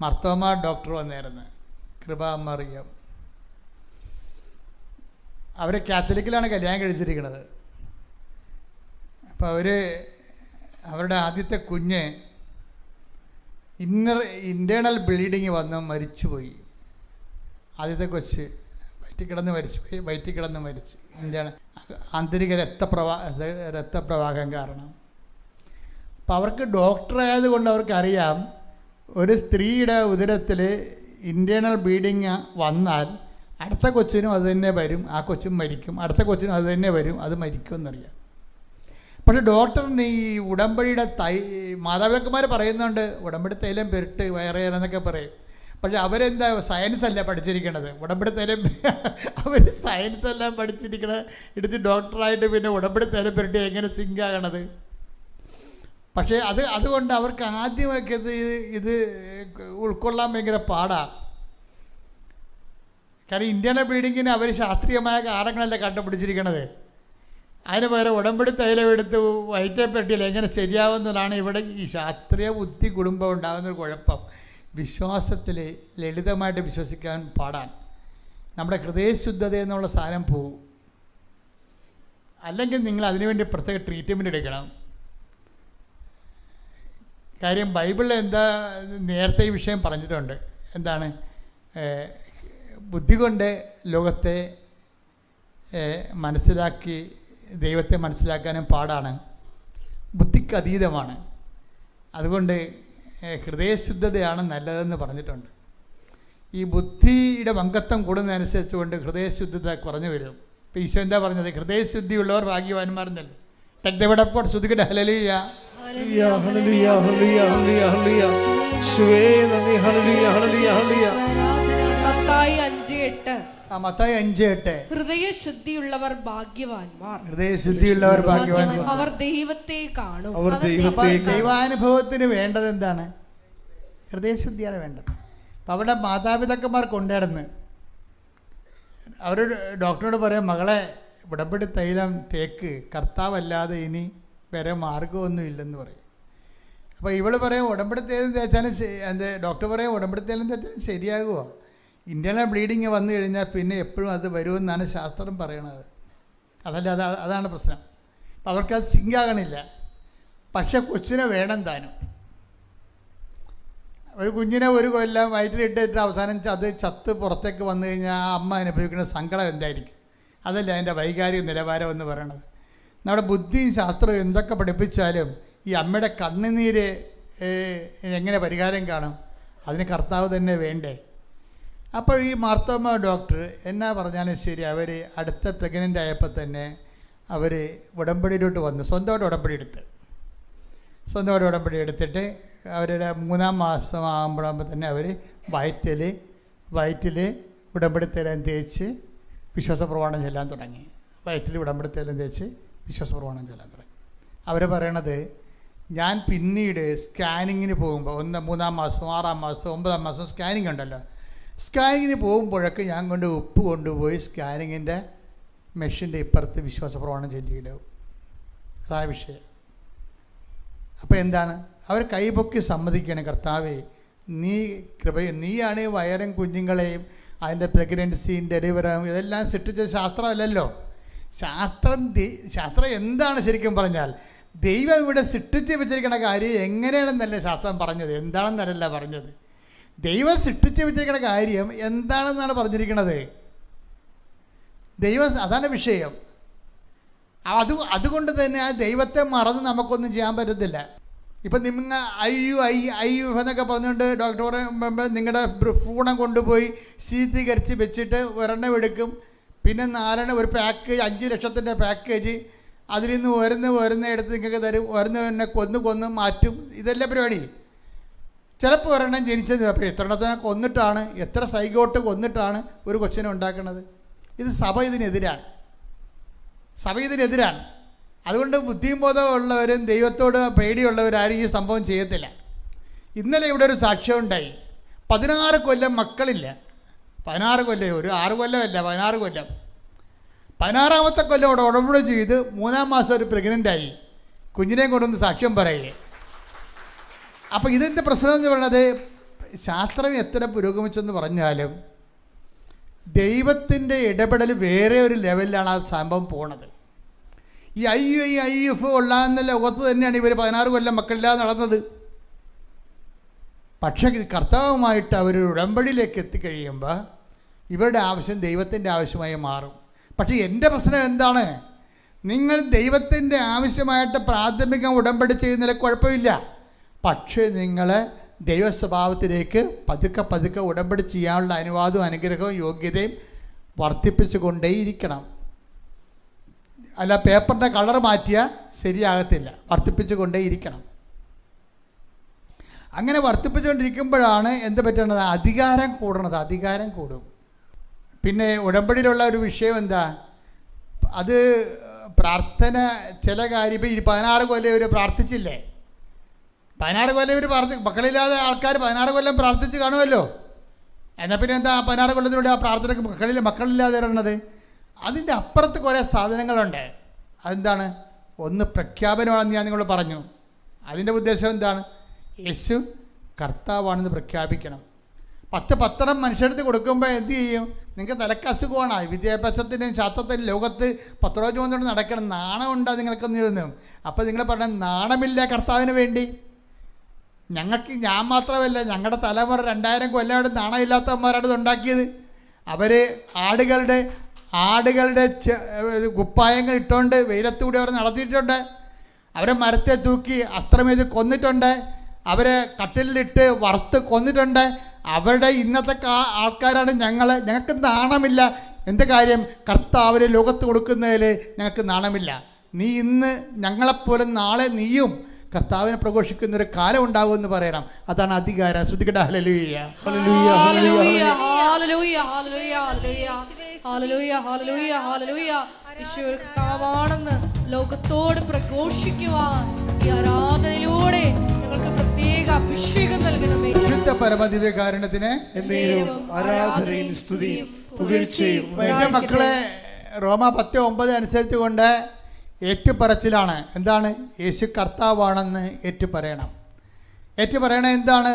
മർത്തോമ ഡോക്ടർ വന്നായിരുന്നു. കൃപാ മറിയം അവർ കാത്തലിക്കിലാണ് കല്യാണം കഴിച്ചിരിക്കുന്നത്. അപ്പോൾ അവരുടെ ആദ്യത്തെ കുഞ്ഞ് ഇൻറ്റേർണൽ ബ്ലീഡിങ് വന്ന് മരിച്ചുപോയി. ആദ്യത്തെ കൊച്ച് വയറ്റിൽ കിടന്ന് മരിച്ചു. ആന്തരിക രക്തപ്രവാഹം കാരണം. അപ്പോൾ അവർക്ക് ഡോക്ടറായതുകൊണ്ട് അവർക്കറിയാം ഒരു സ്ത്രീയുടെ ഉദരത്തിൽ ഇൻറ്റേർണൽ ബ്ലീഡിങ് വന്നാൽ അടുത്ത കൊച്ചിനും അത് തന്നെ വരും, ആ കൊച്ചും മരിക്കും. അടുത്ത കൊച്ചിനും അത് തന്നെ വരും, അത് മരിക്കുമെന്നറിയാം. പക്ഷേ ഡോക്ടറിന് ഈ ഉടമ്പടിയുടെ മാതാപിതാക്കന്മാർ പറയുന്നുണ്ട് ഉടമ്പടി തൈലം പെരുട്ട് വയറേറെന്നൊക്കെ പറയും. പക്ഷെ അവരെന്താ സയൻസ് അല്ല പഠിച്ചിരിക്കണത്. ഉടമ്പടി തൈലം അവർ സയൻസ് എല്ലാം പഠിച്ചിരിക്കണത് എടുത്ത് ഡോക്ടറായിട്ട് പിന്നെ ഉടമ്പടി തൈലം പെരുട്ടി എങ്ങനെ സിങ്കാകണത്? പക്ഷേ അതുകൊണ്ട് അവർക്ക് ആദ്യമൊക്കെ ഇത് ഉൾക്കൊള്ളാൻ ഭയങ്കര പാടാണ്. കാരണം ഇൻറ്റേർണൽ ബ്ലീഡിങ്ങിന് അവർ ശാസ്ത്രീയമായ കാരണങ്ങളല്ല കണ്ടുപിടിച്ചിരിക്കണത്. അതിന് പകരം ഉടമ്പടി തൈലം എടുത്ത് വയറ്റേ പെട്ടിയിൽ എങ്ങനെ ശരിയാവുന്നതാണ് ഇവിടെ ഈ ശാസ്ത്രീയ ബുദ്ധി കുടുംബം ഉണ്ടാകുന്നൊരു കുഴപ്പം. വിശ്വാസത്തിൽ ലളിതമായിട്ട് വിശ്വസിക്കാൻ പാടാണ്. നമ്മുടെ ഹൃദയശുദ്ധത എന്നുള്ള സാധനം പോവും. അല്ലെങ്കിൽ നിങ്ങൾ അതിനുവേണ്ടി പ്രത്യേക ട്രീറ്റ്മെൻറ്റ് എടുക്കണം. കാര്യം ബൈബിളിൽ എന്താ നേരത്തെ ഈ വിഷയം പറഞ്ഞിട്ടുണ്ട്. എന്താണ്? ബുദ്ധി കൊണ്ട് ലോകത്തെ മനസ്സിലാക്കി ദൈവത്തെ മനസ്സിലാക്കാനും പാടാണ്. ബുദ്ധിക്ക് അതീതമാണ്. അതുകൊണ്ട് ഹൃദയശുദ്ധതയാണ് നല്ലതെന്ന് പറഞ്ഞിട്ടുണ്ട്. ഈ ബുദ്ധിയുടെ വങ്കത്വം കൂടുന്നതനുസരിച്ച് കൊണ്ട് ഹൃദയശുദ്ധത കുറഞ്ഞു വരും. ഇപ്പോൾ ഈശോ എന്താ പറഞ്ഞത്? ഹൃദയശുദ്ധിയുള്ളവർ ഭാഗ്യവാന്മാരെന്നല്ലേ. Take the word of God. ശ്രുതികട്ടെ. ഹല്ലേലൂയ ഹല്ലേലൂയ ഹല്ലേലൂയ ഹല്ലേലൂയ ഹല്ലേലൂയ യേശുവേ നന്ദി. ഹല്ലേലൂയ ഹല്ലേലൂയ ഹല്ലേലൂയ. മത്തായി 5:8 മത്തായി 5:8 ഹൃദയശുദ്ധിയുള്ളവർ ഭാഗ്യവാന്മാർ. അവർ ദൈവത്തെ കാണും. ദൈവാനുഭവത്തിന് വേണ്ടത് എന്താണ്? ഹൃദയശുദ്ധിയാണ് വേണ്ടത്. അപ്പം അവിടെ മാതാപിതാക്കന്മാർ കൊണ്ടുനടന്ന് അവർ ഡോക്ടറോട് പറയാം, മകളെ ഉടമ്പടി തൈലം തേക്ക്, കർത്താവല്ലാതെ ഇനി വേറെ മാർഗമൊന്നും ഇല്ലെന്ന് പറയും. അപ്പോൾ ഇവൾ പറയും ഉടമ്പടി തേലും തേച്ചാലും ഡോക്ടർ പറയും ഉടമ്പടി തേലും തേച്ചാലും ശരിയാകുമോ? ഇൻറ്റേർണൽ ബ്ലീഡിങ് വന്നു കഴിഞ്ഞാൽ പിന്നെ എപ്പോഴും അത് വരുമെന്നാണ് ശാസ്ത്രം പറയണത്. അതാണ് പ്രശ്നം. അപ്പം അവർക്കത് സിങ്കാകണില്ല. പക്ഷെ കൊച്ചിനെ വേണം താനും. ഒരു കുഞ്ഞിനെ ഒരു കൊല്ലം വയറ്റിലിട്ടിട്ട് അവസാനം അത് ചത്ത് പുറത്തേക്ക് വന്നു കഴിഞ്ഞാൽ ആ അമ്മ അനുഭവിക്കുന്ന സങ്കടം എന്തായിരിക്കും? അതല്ല അതിൻ്റെ വൈകാരിക നിലവാരം എന്ന് പറയണത്. നമ്മുടെ ബുദ്ധിയും ശാസ്ത്രവും എന്തൊക്കെ പഠിപ്പിച്ചാലും ഈ അമ്മയുടെ കണ്ണുനീര് എങ്ങനെ പരിഹാരം കാണും? അതിന് കർത്താവ് തന്നെ വേണ്ടേ? അപ്പോൾ ഈ മാർത്തോമ ഡോക്ടർ എന്നാ പറഞ്ഞാലും ശരി, അവർ അടുത്ത പ്രഗ്നൻ്റ് ആയപ്പോൾ തന്നെ അവർ ഉടമ്പടിയിലോട്ട് വന്നു. സ്വന്തമായിട്ട് ഉടമ്പടി എടുത്തിട്ട് അവരുടെ 3-ാം മാസം ആകുമ്പോഴാകുമ്പോൾ തന്നെ അവർ വയറ്റിൽ ഉടമ്പടി തേലം തേച്ച് വിശ്വാസ പ്രമാണം ചെല്ലാൻ തുടങ്ങി. വയറ്റിൽ ഉടമ്പടി തേലം തേച്ച് വിശ്വാസ പ്രമാണം ചെല്ലാൻ തുടങ്ങി. അവർ പറയണത്, ഞാൻ പിന്നീട് സ്കാനിങ്ങിന് പോകുമ്പോൾ 3-ാം മാസം 6-ാം മാസം 9-ാം മാസം സ്കാനിങ് ഉണ്ടല്ലോ, സ്കാനിങ്ങിന് പോകുമ്പോഴൊക്കെ ഞാൻ ഉപ്പ് കൊണ്ടുപോയി സ്കാനിങ്ങിൻ്റെ മെഷീൻ്റെ ഇപ്പുറത്ത് വിശ്വാസ പ്രമാണം ചൊല്ലിയിടും. അതാണ് വിഷയം. അപ്പോൾ എന്താണ്? അവർ കൈപൊക്കി സമ്മതിക്കണം, കർത്താവേ നീയാണ് വയറും കുഞ്ഞുങ്ങളെയും അതിൻ്റെ പ്രഗ്നൻസിയും ഡെലിവറിയും ഇതെല്ലാം സൃഷ്ടിച്ച ശാസ്ത്രമല്ലല്ലോ. ശാസ്ത്രം എന്താണ് ശരിക്കും പറഞ്ഞാൽ? ദൈവം ഇവിടെ സൃഷ്ടിച്ച് വെച്ചിരിക്കുന്ന കാര്യം എങ്ങനെയാണെന്നല്ല ശാസ്ത്രം പറഞ്ഞത്, എന്താണെന്നല്ല പറഞ്ഞത്. ദൈവം സൃഷ്ടിച്ച് വെച്ചിരിക്കുന്ന കാര്യം എന്താണെന്നാണ് പറഞ്ഞിരിക്കുന്നത്. അതാണ് വിഷയം. അതുകൊണ്ട് തന്നെ ആ ദൈവത്തെ മറന്ന് നമുക്കൊന്നും ചെയ്യാൻ പറ്റത്തില്ല. ഇപ്പം നിങ്ങൾ ഐയു എന്നൊക്കെ പറഞ്ഞുകൊണ്ട് ഡോക്ടർ പറയുമ്പോൾ നിങ്ങളുടെ ഭ്രൂണം കൊണ്ടുപോയി ശീതീകരിച്ച് വെച്ചിട്ട് ഒരെണ്ണം എടുക്കും, പിന്നെ 4 ഒരു പാക്കേജ് 5 ലക്ഷത്തിൻ്റെ പാക്കേജ് അതിൽ നിന്ന് ഒരെണ്ണം എടുത്ത് നിങ്ങൾക്ക് തരും, ഒരെണ്ണം തന്നെ കൊന്ന് മാറ്റും. ഇതെല്ലാം പരിപാടി. ചിലപ്പോൾ ഒരെണ്ണം ജനിച്ചത് അപ്പോൾ എത്രണ്ണത്തിനെ കൊന്നിട്ടാണ്, എത്ര സൈഗോട്ട് കൊന്നിട്ടാണ് ഒരു കൊച്ചിനെ ഉണ്ടാക്കുന്നത്. ഇത് സഭ ഇതിനെതിരാണ്. അതുകൊണ്ട് ബുദ്ധിയും ബോധമുള്ളവരും ദൈവത്തോട് പേടിയുള്ളവരാരും ഈ സംഭവം ചെയ്യത്തില്ല. ഇന്നലെ ഇവിടെ ഒരു സാക്ഷ്യം ഉണ്ടായി. 16 കൊല്ലം മക്കളില്ല. 16 കൊല്ലം, ഒരു 6 കൊല്ലമല്ല, 16 കൊല്ലം. 16ാമത്തെ കൊല്ലം അവിടെ ഉടമ്പടി ചെയ്ത് 3-ാം മാസം ഒരു പ്രഗ്നൻ്റായി കുഞ്ഞിനെ കൊണ്ടൊന്ന് സാക്ഷ്യം പറയുക. അപ്പോൾ ഇതിൻ്റെ പ്രശ്നം എന്ന് പറയുന്നത്, ശാസ്ത്രം എത്ര പുരോഗമിച്ചെന്ന് പറഞ്ഞാലും ദൈവത്തിൻ്റെ ഇടപെടൽ വേറെ ഒരു ലെവലിലാണ് ആ സംഭവം പോണത്. ഈ IUF ഉള്ളാന്ന ലോകത്ത് തന്നെയാണ് ഇവർ 16 കൊല്ലം മക്കളില്ലാതെ നടന്നത്. പക്ഷേ കർത്താവുമായിട്ട് അവർ ഉടമ്പടിയിലേക്ക് എത്തിക്കഴിയുമ്പോൾ ഇവരുടെ ആവശ്യം ദൈവത്തിൻ്റെ ആവശ്യമായി മാറും. പക്ഷേ എൻ്റെ പ്രശ്നം എന്താണ്? നിങ്ങൾ ദൈവത്തിൻ്റെ ആവശ്യമായിട്ട് പ്രാഥമിക ഉടമ്പടി ചെയ്യുന്നതിൽ കുഴപ്പമില്ല. പക്ഷേ നിങ്ങൾ ദൈവ സ്വഭാവത്തിലേക്ക് പതുക്കെ ഉടമ്പടി ചെയ്യാനുള്ള അനുവാദവും അനുഗ്രഹവും യോഗ്യതയും വർദ്ധിപ്പിച്ചു കൊണ്ടേയിരിക്കണം. അല്ല, പേപ്പറിൻ്റെ കളർ മാറ്റിയാൽ ശരിയാകത്തില്ല. വർദ്ധിപ്പിച്ചു കൊണ്ടേയിരിക്കണം. അങ്ങനെ വർദ്ധിപ്പിച്ചുകൊണ്ടിരിക്കുമ്പോഴാണ് എന്ത് പറ്റണത്? അധികാരം കൂടും. പിന്നെ ഉടമ്പടിയിലുള്ള ഒരു വിഷയം എന്താ? അത് പ്രാർത്ഥന. ചില കാര്യം ഇപ്പോൾ 16 കൊല്ലം ഇവർ പ്രാർത്ഥിച്ചില്ലേ? 16 കൊല്ലം ഇവർ മക്കളില്ലാതെ ആൾക്കാർ 16 കൊല്ലം പ്രാർത്ഥിച്ച് കാണുമല്ലോ. എന്നാൽ പിന്നെ എന്താ 16 കൊല്ലത്തിലൂടെ ആ പ്രാർത്ഥനയ്ക്ക് മക്കളില്ലാതെ ഇടണത്? അതിൻ്റെ അപ്പുറത്ത് കുറേ സാധനങ്ങളുണ്ട്. അതെന്താണ്? ഒന്ന് പ്രഖ്യാപനമാണെന്ന് ഞാൻ നിങ്ങൾ പറഞ്ഞു. അതിൻ്റെ ഉദ്ദേശം എന്താണ്? യേശു കർത്താവാണെന്ന് പ്രഖ്യാപിക്കണം. 10 പത്രം മനുഷ്യടുത്ത് കൊടുക്കുമ്പോൾ എന്ത് ചെയ്യും? നിങ്ങൾക്ക് തലക്ക് അസുഖമാണ്. വിദ്യാഭ്യാസത്തിൻ്റെയും ശാസ്ത്രത്തിൻ്റെയും ലോകത്ത് പത്രോജ് വന്നുകൊണ്ട് നടക്കണം. നാണമുണ്ടോ നിങ്ങൾക്കൊന്ന് ഇരുന്നു? അപ്പോൾ നിങ്ങൾ പറഞ്ഞ നാണമില്ല കർത്താവിന് വേണ്ടി. ഞാൻ മാത്രമല്ല, ഞങ്ങളുടെ തലമുറ 2000 കൊല്ലമായിട്ട് നാണമില്ലാത്തവന്മാരാണ് ഇത് ഉണ്ടാക്കിയത്. അവർ ആടുകളുടെ കുപ്പായങ്ങൾ ഇട്ടുകൊണ്ട് വെയിലത്തൂടെ അവർ നടത്തിയിട്ടുണ്ട്. അവരെ മരത്തെ തൂക്കി അസ്ത്രം ചെയ്ത് കൊന്നിട്ടുണ്ട്. അവരെ കട്ടിലിട്ട് വറുത്ത് കൊന്നിട്ടുണ്ട്. അവരുടെ ഇന്നത്തെ ആൾക്കാരാണ് ഞങ്ങൾക്ക് നാണമില്ല. എന്ത് കാര്യം? കർത്താവിനെ ലോകത്ത് കൊടുക്കുന്നതിൽ ഞങ്ങൾക്ക് നാണമില്ല. നീ ഇന്ന് ഞങ്ങളെപ്പോലെ നാളെ നീയും കർത്താവിനെ പ്രഘോഷിക്കുന്ന ഒരു കാലം ഉണ്ടാകുമെന്ന് പറയണം. അതാണ് അധികാരം. ശ്രദ്ധിക്കട്ടെ. ഹല്ലേലൂയ, ഹല്ലേലൂയ, ഹല്ലേലൂയ, ഹല്ലേലൂയ, ഹല്ലേലൂയ, ഹല്ലേലൂയ, ഹല്ലേലൂയ. യേശു കർത്താവാണെന്ന് ലോകത്തോട് പ്രഘോഷിക്കുവാൻ ഈ ആരാധനയിലൂടെ ഞങ്ങൾക്ക് പ്രത്യേക അഭിഷേകം നൽകണമേ. വിശുദ്ധ പരമദിവ്യകാരുണ്യത്തിന് ആരാധനയും സ്തുതിയും പുകഴ്ചയും. എൻ്റെ മക്കളെ, റോമ 10:9 അനുസരിച്ച് കൊണ്ട് ഏറ്റുപറച്ചിലാണ്. എന്താണ്? യേശു കർത്താവാണെന്ന് ഏറ്റുപറയണം. ഏറ്റു പറയണത് എന്താണ്?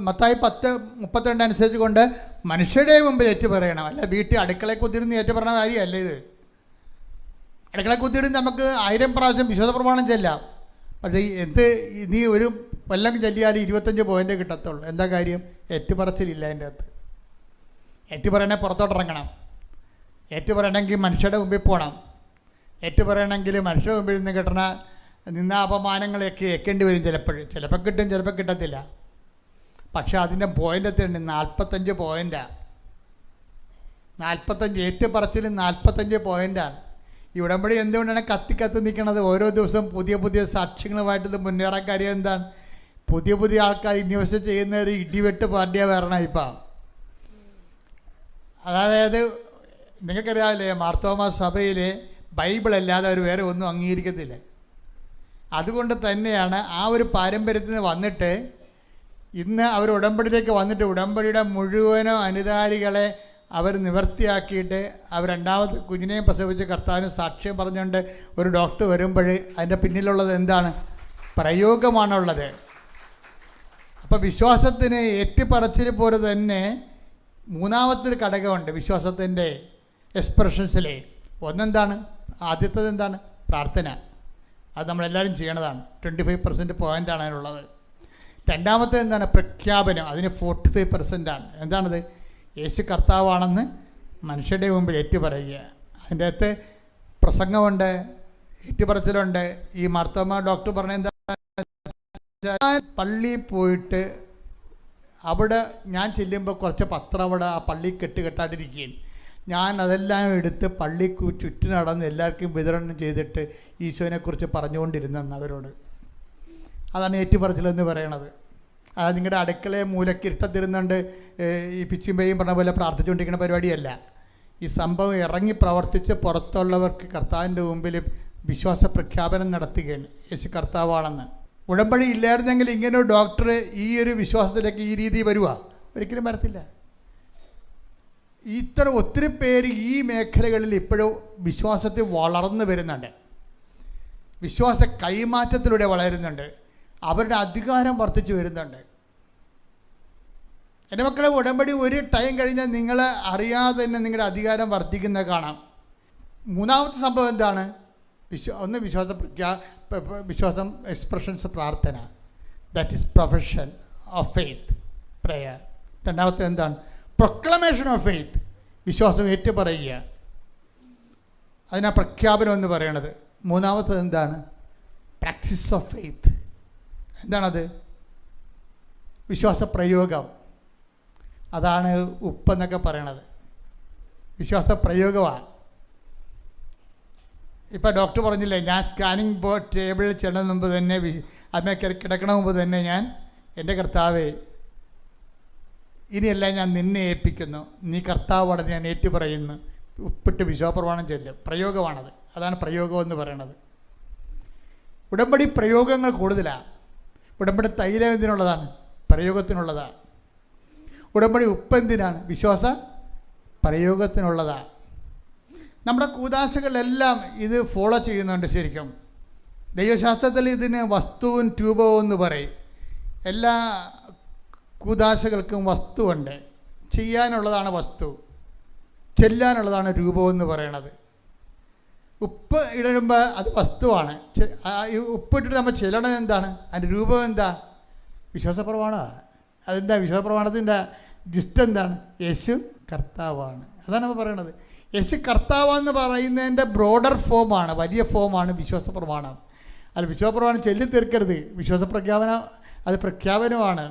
മത്തായി 10:32 അനുസരിച്ച് കൊണ്ട് മനുഷ്യരുടെ മുമ്പിൽ ഏറ്റു പറയണം. അല്ല വീട്ടിൽ അടുക്കളയിൽ കുത്തിരുന്ന് ഏറ്റു പറയണ കാര്യമല്ല ഇത്. അടുക്കളയിൽ കുത്തിരുന്ന് നമുക്ക് 1000 പ്രാവശ്യം വിശ്വാസ പ്രമാണം ചെല്ലാം. പക്ഷേ നീ ഒരു കൊല്ലം ചൊല്ലിയാൽ 25 പോയിൻ്റ് കിട്ടത്തുള്ളൂ. എന്താ കാര്യം? ഏറ്റുപറച്ചിലില്ല അതിൻ്റെ അകത്ത്. ഏറ്റു പറയണേ പുറത്തോട്ടിറങ്ങണം. ഏറ്റു പറയണമെങ്കിൽ മനുഷ്യരുടെ മുമ്പിൽ പോകണം. ഏറ്റു പറയണമെങ്കിൽ മനുഷ്യരുടെ മുമ്പിൽ നിന്ന് കിട്ടണ അപമാനങ്ങളൊക്കെ ഏൽക്കേണ്ടി വരും. ചിലപ്പോൾ കിട്ടും, ചിലപ്പോൾ കിട്ടത്തില്ല. പക്ഷെ അതിൻ്റെ പോയിൻ്റ് എത്തിയുണ്ട് 45 പോയിൻ്റാണ്. 45 ഏറ്റുപറച്ചിൽ 45 പോയിൻ്റാണ്. ഈ ഉടമ്പടി എന്തുകൊണ്ടാണ് കത്തി നിൽക്കുന്നത്? ഓരോ ദിവസവും പുതിയ സാക്ഷ്യങ്ങളുമായിട്ട് ഇത് മുന്നേറാൻ കാര്യം എന്താണ്? പുതിയ ആൾക്കാർ ഇൻവെസ്റ്റ് ചെയ്യുന്ന ഒരു ഇടിവെട്ട് പാർട്ടിയാണ് വരണം ഇപ്പം. അതായത് നിങ്ങൾക്കറിയാമല്ലേ, മാർത്തോമാ സഭയിൽ ബൈബിൾ അല്ലാതെ അവർ വേറെ ഒന്നും അംഗീകരിക്കത്തില്ല. അതുകൊണ്ട് തന്നെയാണ് ആ ഒരു പാരമ്പര്യത്തിൽ നിന്ന് വന്നിട്ട് ഇന്ന് അവർ ഉടമ്പടിയിലേക്ക് വന്നിട്ട് ഉടമ്പടിയുടെ മുഴുവനും അനുധാരികളെ അവർ നിവർത്തിയാക്കിയിട്ട് അവർ രണ്ടാമത്തെ കുഞ്ഞിനെയും പ്രസവിച്ച് കർത്താവിന് സാക്ഷ്യം പറഞ്ഞുകൊണ്ട് ഒരു ഡോക്ടർ വരുമ്പോൾ അതിൻ്റെ പിന്നിലുള്ളത് എന്താണ്? പ്രയോഗമാണുള്ളത്. അപ്പോൾ വിശ്വാസത്തിന് ഏറ്റുപറച്ചിൽ പോലെ തന്നെ മൂന്നാമത്തൊരു ഘടകമുണ്ട് വിശ്വാസത്തിൻ്റെ എക്സ്പ്രഷൻസിലെ. ഒന്നെന്താണ്? ആദ്യത്തേത് എന്താണ്? പ്രാർത്ഥന. അത് നമ്മളെല്ലാവരും ചെയ്യണതാണ്. 25% പോയിൻ്റാണ് അതിനുള്ളത്. രണ്ടാമത്തെ എന്താണ്? പ്രഖ്യാപനം. അതിന് 45%ആണ്. എന്താണത്? യേശു കർത്താവാണെന്ന് മനുഷ്യരുടെ മുമ്പിൽ ഏറ്റുപറയുക. അതിൻ്റെ അകത്ത് പ്രസംഗമുണ്ട്, ഏറ്റുപറച്ചിലുണ്ട്. ഈ മാർത്തോമാ ഡോക്ടർ പറഞ്ഞ എന്താ? പള്ളിയിൽ പോയിട്ട് അവിടെ ഞാൻ ചെല്ലുമ്പോൾ കുറച്ച് പത്രം അവിടെ ആ പള്ളി കെട്ടുകെട്ടാണ്ടിരിക്കുകയാണ്. ഞാൻ അതെല്ലാം എടുത്ത് പള്ളിക്ക് ചുറ്റും നടന്ന് എല്ലാവർക്കും വിതരണം ചെയ്തിട്ട് ഈശോനെക്കുറിച്ച് പറഞ്ഞുകൊണ്ടിരുന്നെന്ന് അവരോട്. അതാണ് ഏറ്റുപറച്ചിലെന്ന് പറയണത്. അത് നിങ്ങളുടെ അടുക്കളയെ മൂലയ്ക്ക് ഇട്ടത്തിരുന്നുണ്ട് ഈ പിച്ചിമ്പയും പറഞ്ഞ പോലെ പ്രാർത്ഥിച്ചുകൊണ്ടിരിക്കുന്ന പരിപാടിയല്ല. ഈ സംഭവം ഇറങ്ങി പ്രവർത്തിച്ച് പുറത്തുള്ളവർക്ക് കർത്താവിൻ്റെ മുമ്പിൽ വിശ്വാസ പ്രഖ്യാപനം നടത്തുകയാണ് യേശു കർത്താവാണെന്ന്. ഉടമ്പടി ഇല്ലായിരുന്നെങ്കിൽ ഇങ്ങനെ ഒരു ഡോക്ടർ ഈ ഒരു വിശ്വാസത്തിലേക്ക് ഈ രീതി വരുവാ? ഒരിക്കലും വരത്തില്ല. ഇത്ര ഒത്തിരി പേര് ഈ മേഖലകളിൽ ഇപ്പോഴും വിശ്വാസത്തിൽ വളർന്നു വരുന്നുണ്ട്. വിശ്വാസ കൈമാറ്റത്തിലൂടെ വളരുന്നുണ്ട്. അവരുടെ അധികാരം വർദ്ധിച്ചു വരുന്നുണ്ട്. എൻ്റെ മക്കളെ, ഉടമ്പടി ഒരു ടൈം കഴിഞ്ഞാൽ നിങ്ങൾ അറിയാതെ തന്നെ നിങ്ങളുടെ അധികാരം വർദ്ധിക്കുന്നത് കാണാം. മൂന്നാമത്തെ സംഭവം എന്താണ്? ഒന്ന് വിശ്വാസം എക്സ്പ്രഷൻസ്, പ്രാർത്ഥന. That is profession of faith, prayer. രണ്ടാമത്തെ എന്താണ്? പ്രൊക്ലമേഷൻ ഓഫ് ഫെയ്ത്ത്, വിശ്വാസം ഏറ്റുപറയുക. അതിനാ പ്രഖ്യാപനം എന്ന് പറയണത്. മൂന്നാമത്തത് എന്താണ്? Practice of faith. എന്താണത്? വിശ്വാസ പ്രയോഗം. അതാണ് ഉപ്പെന്നൊക്കെ പറയണത്. വിശ്വാസ പ്രയോഗമാണ്. ഇപ്പോൾ ഡോക്ടർ പറഞ്ഞില്ലേ, ഞാൻ സ്കാനിങ് ബോർഡ് ടേബിളിൽ ചെല്ലുന്ന മുമ്പ് തന്നെ, അതിനെ കിടക്കണ മുമ്പ് തന്നെ ഞാൻ, എൻ്റെ കർത്താവേ, ഇനിയെല്ലാം ഞാൻ നിന്നെ ഏൽപ്പിക്കുന്നു, നീ കർത്താവാണെന്ന് ഞാൻ ഏറ്റുപറയുന്നു, ഉപ്പിട്ട് വിശ്വാസപ്രമാണം ചെല്ലും. പ്രയോഗമാണത്. അതാണ് പ്രയോഗം എന്ന് പറയണത്. ഉടമ്പടി പ്രയോഗങ്ങൾ കൂടുതലാണ്. ഉടമ്പടി തൈലം എന്തിനുള്ളതാണ്? പ്രയോഗത്തിനുള്ളതാണ്. ഉടമ്പടി ഉപ്പ് എന്തിനാണ്? വിശ്വാസ പ്രയോഗത്തിനുള്ളതാണ്. നമ്മുടെ കൂദാശകളെല്ലാം ഇത് ഫോളോ ചെയ്യുന്നുണ്ട്. ശരിക്കും ദൈവശാസ്ത്രത്തിൽ ഇതിന് വസ്തുവും ട്യൂബവും എന്ന് പറയും. എല്ലാ കൂദാശകൾക്കും വസ്തുവുണ്ട്. ചെയ്യാനുള്ളതാണ് വസ്തു, ചെല്ലാനുള്ളതാണ് രൂപം എന്ന് പറയണത്. ഉപ്പ് ഇടുമ്പോൾ അത് വസ്തുവാണ്. ഉപ്പിട്ടിട്ട് നമ്മൾ ചെല്ലണത് എന്താണ്? അതിൻ്റെ രൂപം എന്താ? വിശ്വാസപ്രമാണമാണ്. അതെന്താ? വിശ്വാസപ്രമാണത്തിൻ്റെ ജിസ്റ്റ് എന്താണ്? യേശു കർത്താവാണ്. അതാണ് നമ്മൾ പറയണത്. യേശു കർത്താവെന്ന് പറയുന്നതിൻ്റെ ബ്രോഡർ ഫോമാണ്, വലിയ ഫോമാണ് വിശ്വാസപ്രമാണം. അല്ല, വിശ്വാസപ്രമാണം ചൊല്ലി തീർക്കരുത്. വിശ്വാസപ്രഖ്യാപനം അത് പ്രഖ്യാപനമാണ്.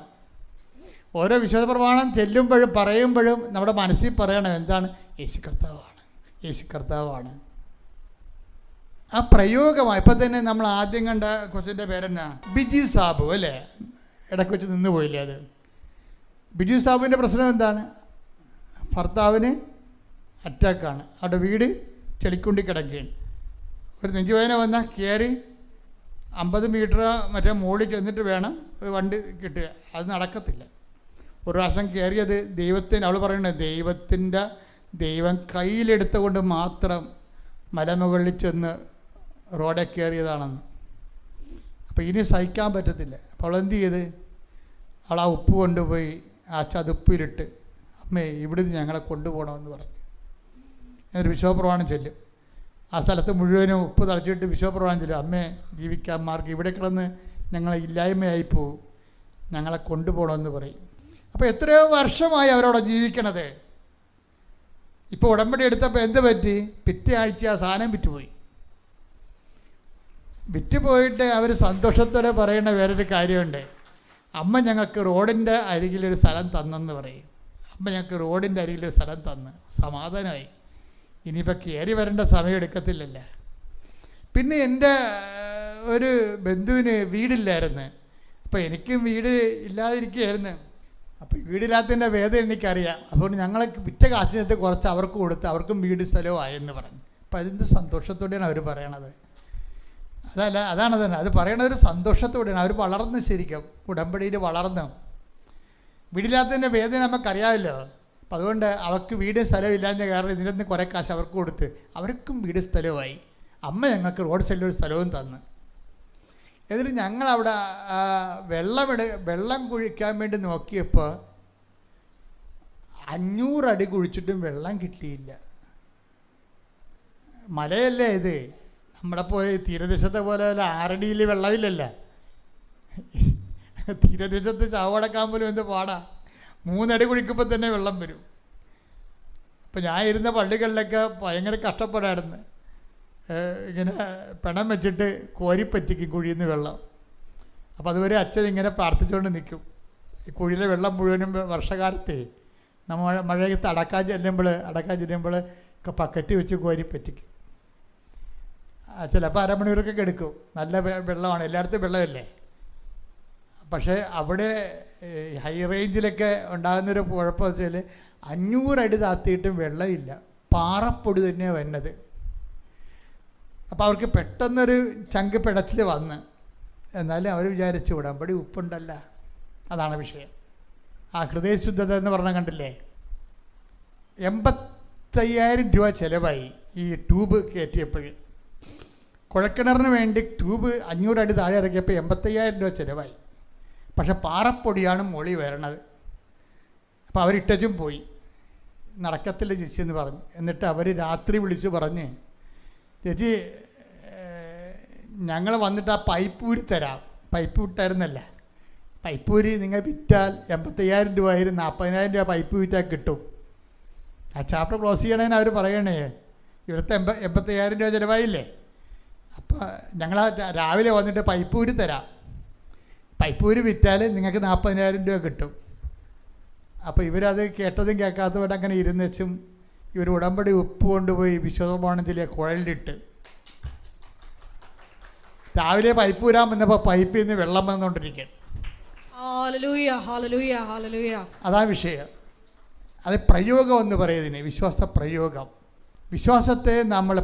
ഓരോ വിശ്വാസപ്രമാണം ചെല്ലുമ്പോഴും പറയുമ്പോഴും നമ്മുടെ മനസ്സിൽ പറയണം എന്താണ്? യേശു കർത്താവാണ്, യേശു കർത്താവാണ്. ആ പ്രയോഗമാണ്. ഇപ്പം തന്നെ നമ്മൾ ആദ്യം കണ്ട കൊച്ചിൻ്റെ പേരെന്നാ? ബിജി സാബു അല്ലേ? ഇടയ്ക്ക് വെച്ച് നിന്ന് പോയില്ലേ അത്? ബിജു സാബുവിൻ്റെ പ്രശ്നം എന്താണ്? ഭർത്താവിന് അറ്റാക്കാണ്. അവിടെ വീട് ചെളിക്കുണ്ടി കിടക്കുകയാണ്. ഒരു നെഞ്ചുവേദന വന്നാൽ കയറി 50 മീറ്റർ മറ്റേ മുകളിൽ ചെന്നിട്ട് വേണം ഒരു വണ്ടി കിട്ടുക. അത് നടക്കത്തില്ല. ഒരു പ്രാവശ്യം കയറിയത് ദൈവത്തിന്, അവൾ പറയുന്നത് ദൈവം കയ്യിലെടുത്തുകൊണ്ട് മാത്രം മലമുകളിൽ ചെന്ന് റോഡിൽ കയറിയതാണെന്ന്. അപ്പോൾ ഇനി സഹിക്കാൻ പറ്റത്തില്ല. അപ്പോൾ അവളെന്ത് ചെയ്ത്, അവൾ ആ ഉപ്പ് കൊണ്ടുപോയി ആ ചതുപ്പിലിട്ട്, അമ്മേ ഇവിടുന്ന് ഞങ്ങളെ കൊണ്ടുപോകണമെന്ന് പറഞ്ഞു. എന്നൊരു വിശ്വപ്രമാണം ചൊല്ലും. ആ സ്ഥലത്ത് മുഴുവനും ഉപ്പ് തളിച്ചിട്ട് വിശ്വപ്രമാണം ചൊല്ലും, അമ്മേ ജീവിക്കാൻ മാർഗ്ഗം, ഇവിടെ കിടന്ന് ഞങ്ങളെ ഇല്ലായ്മയായി പോവും, ഞങ്ങളെ കൊണ്ടുപോകണമെന്ന് പറയും. അപ്പോൾ എത്രയോ വർഷമായി അവരവിടെ ജീവിക്കണത്. ഇപ്പോൾ ഉടമ്പടി എടുത്തപ്പോൾ എന്ത് പറ്റി? പിറ്റേ ആഴ്ച ആ സാധനം വിറ്റുപോയി. വിറ്റുപോയിട്ട് അവർ സന്തോഷത്തോടെ പറയുന്ന വേറൊരു കാര്യമുണ്ട്, അമ്മ ഞങ്ങൾക്ക് റോഡിൻ്റെ അരികിലൊരു സ്ഥലം തന്നെന്ന് പറയും. അമ്മ ഞങ്ങൾക്ക് റോഡിൻ്റെ അരികിലൊരു സ്ഥലം തന്ന്, സമാധാനമായി, ഇനിയിപ്പോൾ കയറി വരേണ്ട സമയം എടുക്കത്തില്ലല്ലോ. പിന്നെ എൻ്റെ ഒരു ബന്ധുവിന് വീടില്ലായിരുന്നു, അപ്പോൾ എനിക്കും വീട് ഇല്ലാതിരിക്കുകയായിരുന്നു. അപ്പോൾ വീടില്ലാത്തതിൻ്റെ വേദന എനിക്കറിയാം. അപ്പോൾ ഞങ്ങൾ വിറ്റ കാശിനകത്ത് കുറച്ച് അവർക്ക് കൊടുത്ത് അവർക്കും വീട് സ്ഥലവും ആയെന്ന് പറഞ്ഞു. അപ്പോൾ അതിൻ്റെ സന്തോഷത്തോടെയാണ് അവർ പറയണത്. അതാണ് തന്നെ അത് പറയണത്, ഒരു സന്തോഷത്തോടെയാണ്. അവർ വളർന്ന്, ശരിക്കും ഉടമ്പടിയിൽ വളർന്നു. വീടില്ലാത്തതിൻ്റെ വേദന നമുക്കറിയാമല്ലോ. അപ്പം അതുകൊണ്ട് അവർക്ക് വീട് സ്ഥലമില്ലാഞ്ഞ കാരണം ഇതിനൊന്ന് കുറേ കാശ് അവർക്ക് കൊടുത്ത് അവർക്കും വീട് സ്ഥലവുമായി. അമ്മ ഞങ്ങൾക്ക് റോഡ് സൈഡിലൊരു സ്ഥലവും തന്നു. എന്നിട്ട് ഞങ്ങളവിടെ വെള്ളം കുഴിക്കാൻ വേണ്ടി നോക്കിയപ്പോൾ 500 അടി കുഴിച്ചിട്ടും വെള്ളം കിട്ടിയില്ല. മലയല്ലേ ഇത്, നമ്മളെ പോലെ തീരദേശത്തെ പോലെ അല്ല, 6 അടിയിൽ വെള്ളമില്ലല്ലോ. തീരദേശത്ത് ചാവടക്കാൻ പോലും എന്ത് പാടാ, 3 അടി കുഴിക്കുമ്പോൾ തന്നെ വെള്ളം വരും. അപ്പം ഞാൻ ഇരുന്ന പള്ളികളിലൊക്കെ ഭയങ്കര കഷ്ടപ്പെടായിരുന്നു. ഇങ്ങനെ പിണം വെച്ചിട്ട് കോരിപ്പറ്റിക്കും കുഴിയിൽ നിന്ന് വെള്ളം. അപ്പോൾ അതുവരെ അച്ഛൻ ഇങ്ങനെ പ്രാർത്ഥിച്ചുകൊണ്ട് നിൽക്കും. ഈ കുഴിയിലെ വെള്ളം മുഴുവനും വർഷകാലത്തെ നമ്മൾ മഴയത്ത് അടക്കാൻ ചെല്ലുമ്പോൾ ബക്കറ്റ് വെച്ച് കോരിപ്പറ്റിക്കും. ചിലപ്പോൾ അരമണിക്കൂറൊക്കെ എടുക്കും. നല്ല വെള്ളമാണ്, എല്ലായിടത്തും വെള്ളമല്ലേ. പക്ഷേ അവിടെ ഹൈ റേഞ്ചിലൊക്കെ ഉണ്ടാകുന്നൊരു കുഴപ്പം വെച്ചാൽ 500 അടി താത്തിയിട്ടും വെള്ളമില്ല, പാറപ്പൊടി തന്നെയാണ് വരുന്നത്. അപ്പോൾ അവർക്ക് പെട്ടെന്നൊരു ചങ്ക് പിടച്ചിൽ വന്ന്, എന്നാലും അവർ വിചാരിച്ചു ഉടമ്പടി ഉപ്പുണ്ടല്ല. അതാണ് വിഷയം. ആ ഹൃദയശുദ്ധത എന്ന് പറഞ്ഞാൽ കണ്ടില്ലേ, 85,000 രൂപ ചിലവായി ഈ ട്യൂബ് കയറ്റിയപ്പോൾ. കുഴക്കിണറിന് വേണ്ടി ട്യൂബ് 500 അടി താഴെ ഇറക്കിയപ്പോൾ 85,000 രൂപ ചിലവായി. പക്ഷെ പാറപ്പൊടിയാണ് മുകളിൽ വരണത്. അപ്പോൾ അവരിട്ടും പോയി, നടക്കത്തില്ല ചേച്ചി എന്ന് പറഞ്ഞു. എന്നിട്ട് അവർ രാത്രി വിളിച്ച് പറഞ്ഞ്, ചേച്ചി ഞങ്ങൾ വന്നിട്ട് ആ പൈപ്പ് ഊരി തരാം. പൈപ്പ് വിട്ടായിരുന്നല്ല, പൈപ്പ് ഊരി നിങ്ങൾ വിറ്റാൽ 85,000 രൂപ ആയിരുന്നു, 40,000 രൂപ പൈപ്പ് വിറ്റാൽ കിട്ടും. ആ ചാപ്റ്റർ ക്ലോസ് ചെയ്യണേന്ന് അവർ പറയണേ, ഇവിടുത്തെ 85,000 രൂപ ചിലവായില്ലേ. അപ്പോൾ ഞങ്ങൾ രാവിലെ വന്നിട്ട് പൈപ്പ് ഊരി തരാം, പൈപ്പ് ഊരി വിറ്റാൽ നിങ്ങൾക്ക് 40,000 രൂപ കിട്ടും. അപ്പോൾ ഇവരത് കേട്ടതും കേൾക്കാത്തതുമായിട്ട് അങ്ങനെ ഇരുന്ന് വെച്ചും ഇവർ ഉടമ്പടി ഉപ്പ് കൊണ്ടുപോയി വിശ്വപ്രമാണത്തിലെ കുഴലിലിട്ട് രാവിലെ പൈപ്പ് ഊരാൻ വന്നപ്പോൾ പൈപ്പിൽ നിന്ന് വെള്ളം വന്നുകൊണ്ടിരിക്കുകയാണ്. അതാ വിഷയം. അത് പ്രയോഗം എന്ന് പറയുന്നതിന് വിശ്വാസ പ്രയോഗം. വിശ്വാസത്തെ നമ്മൾ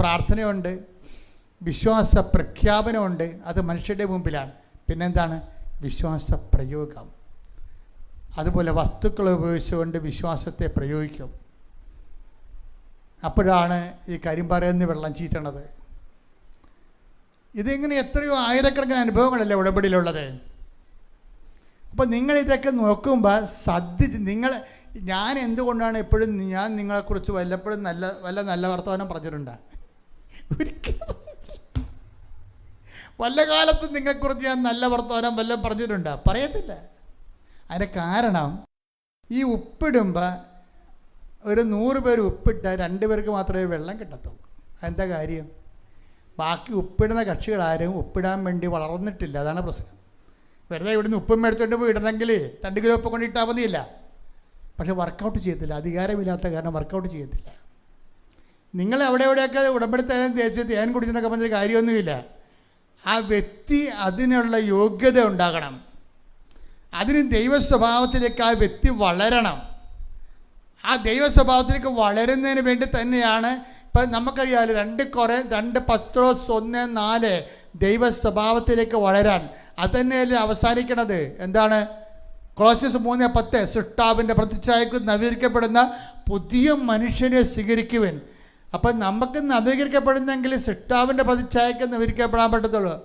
പ്രാർത്ഥനയുണ്ട്, വിശ്വാസ പ്രഖ്യാപനമുണ്ട്, അത് മനുഷ്യരുടെ മുമ്പിലാണ്. പിന്നെന്താണ് വിശ്വാസ പ്രയോഗം. അതുപോലെ വസ്തുക്കൾ ഉപയോഗിച്ചുകൊണ്ട് വിശ്വാസത്തെ പ്രയോഗിക്കും. അപ്പോഴാണ് ഈ കരിമ്പാറയെന്ന് വെള്ളം ചീറ്റണത്. ഇതിങ്ങനെ എത്രയോ ആയിരക്കണക്കിന് അനുഭവങ്ങളല്ലേ ഉടമ്പടിയിലുള്ളത്. അപ്പോൾ നിങ്ങളിതൊക്കെ നോക്കുമ്പോൾ ഞാൻ എന്തുകൊണ്ടാണ് എപ്പോഴും ഞാൻ നിങ്ങളെക്കുറിച്ച് വല്ലപ്പോഴും വല്ല നല്ല വർത്തമാനം പറഞ്ഞിട്ടുണ്ടോ? ഒരിക്കലും. വല്ല കാലത്തും നിങ്ങളെക്കുറിച്ച് ഞാൻ നല്ല വർത്തമാനം വല്ലതും പറഞ്ഞിട്ടുണ്ടോ? പറയത്തില്ല. അതിൻ്റെ കാരണം ഈ ഉപ്പിടുമ്പോൾ ഒരു 100 പേര് ഉപ്പിട്ടാൽ 2 പേർക്ക് മാത്രമേ വെള്ളം കിട്ടത്തുള്ളൂ. അതെന്താ കാര്യം? ബാക്കി ഉപ്പിടുന്ന കക്ഷികളാരും ഉപ്പിടാൻ വേണ്ടി വളർന്നിട്ടില്ല. അതാണ് പ്രശ്നം. വെറുതെ ഇവിടുന്ന് ഉപ്പും മേടിച്ചുകൊണ്ട് പോയി ഇടണമെങ്കിൽ 2 കിലോ ഉപ്പ് കൊണ്ട് ഇട്ടാൽ മതിയില്ല. പക്ഷെ വർക്കൗട്ട് ചെയ്യത്തില്ല. അധികാരമില്ലാത്ത കാരണം വർക്കൗട്ട് ചെയ്യത്തില്ല. നിങ്ങൾ എവിടെയൊക്കെ ഉടമ്പടി തേച്ച് തേൻ കുടിച്ചെന്നൊക്കെ പറഞ്ഞൊരു കാര്യമൊന്നുമില്ല. ആ വ്യക്തി അതിനുള്ള യോഗ്യത ഉണ്ടാകണം. അതിന് ദൈവ സ്വഭാവത്തിലേക്ക് ആ വ്യക്തി വളരണം. ആ ദൈവ സ്വഭാവത്തിലേക്ക് വളരുന്നതിന് വേണ്ടി തന്നെയാണ് ഇപ്പം നമുക്കറിയാമല്ലോ 2 പത്രോസ് 1:4 ദൈവ സ്വഭാവത്തിലേക്ക് വളരാൻ. അത് തന്നെയല്ലേ അവസാനിക്കണത്. എന്താണ്? കൊളോസ്യസ് 3:10 സൃഷ്ടാവിൻ്റെ പ്രതിച്ഛായക്ക് നവീകരിക്കപ്പെടുന്ന പുതിയ മനുഷ്യനെ സ്വീകരിക്കുവാൻ. അപ്പം നമുക്ക് നവീകരിക്കപ്പെടുന്നെങ്കിൽ സൃഷ്ടാവിൻ്റെ പ്രതിച്ഛായക്ക് നവീകരിക്കപ്പെടാൻ പറ്റത്തുള്ളൂ.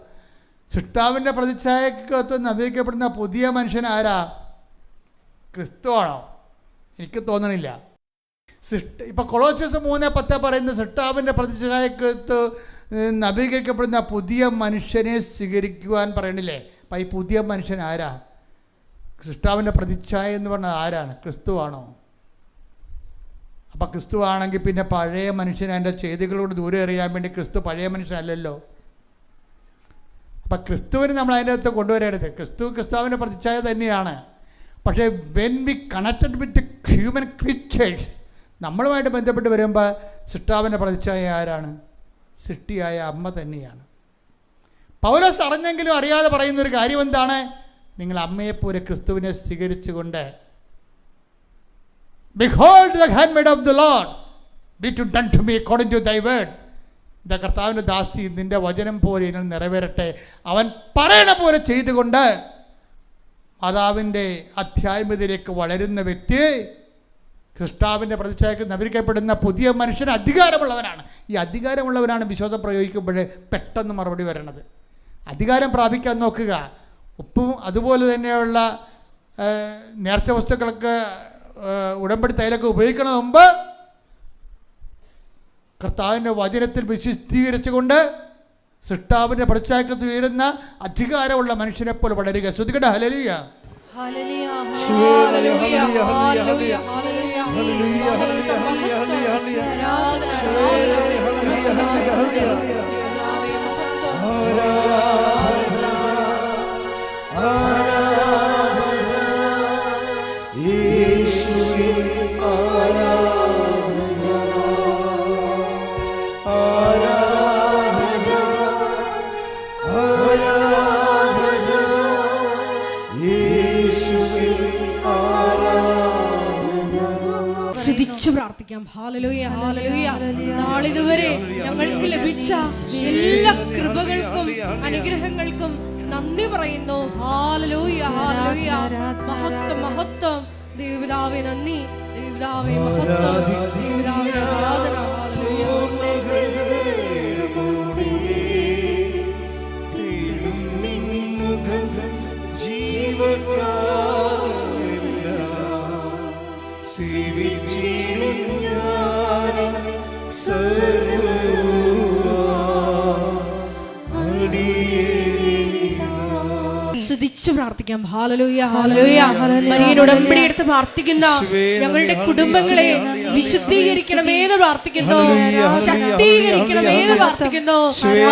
സൃഷ്ടാവിൻ്റെ പ്രതിച്ഛായക്കകത്ത് നവീകരിക്കപ്പെടുന്ന പുതിയ മനുഷ്യൻ ആരാ? ക്രിസ്തുവാണോ? എനിക്ക് തോന്നണില്ല. ഇപ്പം കൊളോസ്യസ് 3:10 പറയുന്ന സൃഷ്ടാവിൻ്റെ പ്രതിച്ഛായക്കകത്ത് നവീകരിക്കപ്പെടുന്ന പുതിയ മനുഷ്യനെ സ്വീകരിക്കുവാൻ പറയണില്ലേ? അപ്പം ഈ പുതിയ മനുഷ്യൻ ആരാ? സൃഷ്ടാവിൻ്റെ പ്രതിച്ഛായ എന്ന് പറഞ്ഞാൽ ആരാണ്? ക്രിസ്തുവാണോ? അപ്പം ക്രിസ്തുവാണെങ്കിൽ പിന്നെ പഴയ മനുഷ്യൻ അതിൻ്റെ ചെയ്തികളോട് ദൂരെ എറിയാൻ വേണ്ടി ക്രിസ്തു പഴയ മനുഷ്യനല്ലല്ലോ. അപ്പം ക്രിസ്തുവിന് നമ്മൾ അതിൻ്റെ അകത്ത് കൊണ്ടുവരരുത്. ക്രിസ്തുവിൻ്റെ പ്രതിച്ഛായ തന്നെയാണ്. പക്ഷേ when we connected with human creatures, നമ്മളുമായിട്ട് ബന്ധപ്പെട്ട് വരുമ്പോൾ സൃഷ്ടാവിൻ്റെ പ്രതിച്ഛായ ആരാണ്? സൃഷ്ടിയായ അമ്മ തന്നെയാണ്. പൗലോസ് അറിഞ്ഞെങ്കിലും അറിയാതെ പറയുന്നൊരു കാര്യം എന്താണ്? നിങ്ങൾ അമ്മയെപ്പോലെ ക്രിസ്തുവിനെ സ്വീകരിച്ചുകൊണ്ട് Behold the handmaid of the Lord, be it done to me according to thy word. ഇതാ കർത്താവിൻ്റെ ദാസി, നിൻ്റെ വചനം പോലെ ഇതിൽ നിറവേറട്ടെ. അവൻ പറയണ പോലെ ചെയ്തുകൊണ്ട് മാതാവിൻ്റെ അധ്യാത്മികതയിലേക്ക് വളരുന്ന വ്യക്തി കർത്താവിൻ്റെ പ്രതിച്ഛായക്ക് നവീകരിക്കപ്പെടുന്ന പുതിയ മനുഷ്യൻ അധികാരമുള്ളവനാണ്. ഈ അധികാരമുള്ളവനാണ് വിശ്വാസം പ്രയോഗിക്കുമ്പോൾ പെട്ടെന്ന് മറുപടി വരണത്. അധികാരം പ്രാപിക്കാൻ നോക്കുക. ഉപ്പും അതുപോലെ തന്നെയുള്ള നേർച്ച വസ്തുക്കളൊക്കെ ഉടമ്പടി തൈലൊക്കെ ഉപയോഗിക്കണ മുമ്പ് കർത്താവിൻ്റെ വചനത്തിൽ വിശുദ്ധീകരിച്ചുകൊണ്ട് സൃഷ്ടാവിൻ്റെ പ്രതിച്ഛായക്കകത്ത് ഉയരുന്ന അധികാരമുള്ള മനുഷ്യനെ പോലെ വളരുക. ശ്രദ്ധിക്കട്ടെ. ഹല്ലേലൂയ. പ്രാർത്ഥിക്കാം. Hallelujah, hallelujah. നാളിതുവരെ ഞങ്ങൾക്ക് ലഭിച്ച എല്ലാ കൃപകൾക്കും അനുഗ്രഹങ്ങൾക്കും നന്ദി പറയുന്നു. Hallelujah, hallelujah. മഹത്വം, മഹത്വം. ദൈവപിതാവേ നന്ദി, ദൈവപിതാവേ മഹത്വം, ദൈവപിതാവേ ആരാധന. ഹല്ലേലൂയ. സ്തുതിച്ചു പ്രാർത്ഥിക്കാം. Hallelujah, hallelujah. മരിയനോട് ഉടമ്പടി എടുത്ത് പ്രാർത്ഥിക്കുന്ന ഞങ്ങളുടെ കുടുംബങ്ങളെ വിശുദ്ധീകരിക്കണമേന്ന് പ്രാർത്ഥിക്കുന്നു, ശക്തീകരിക്കണമേന്ന് പ്രാർത്ഥിക്കുന്നു,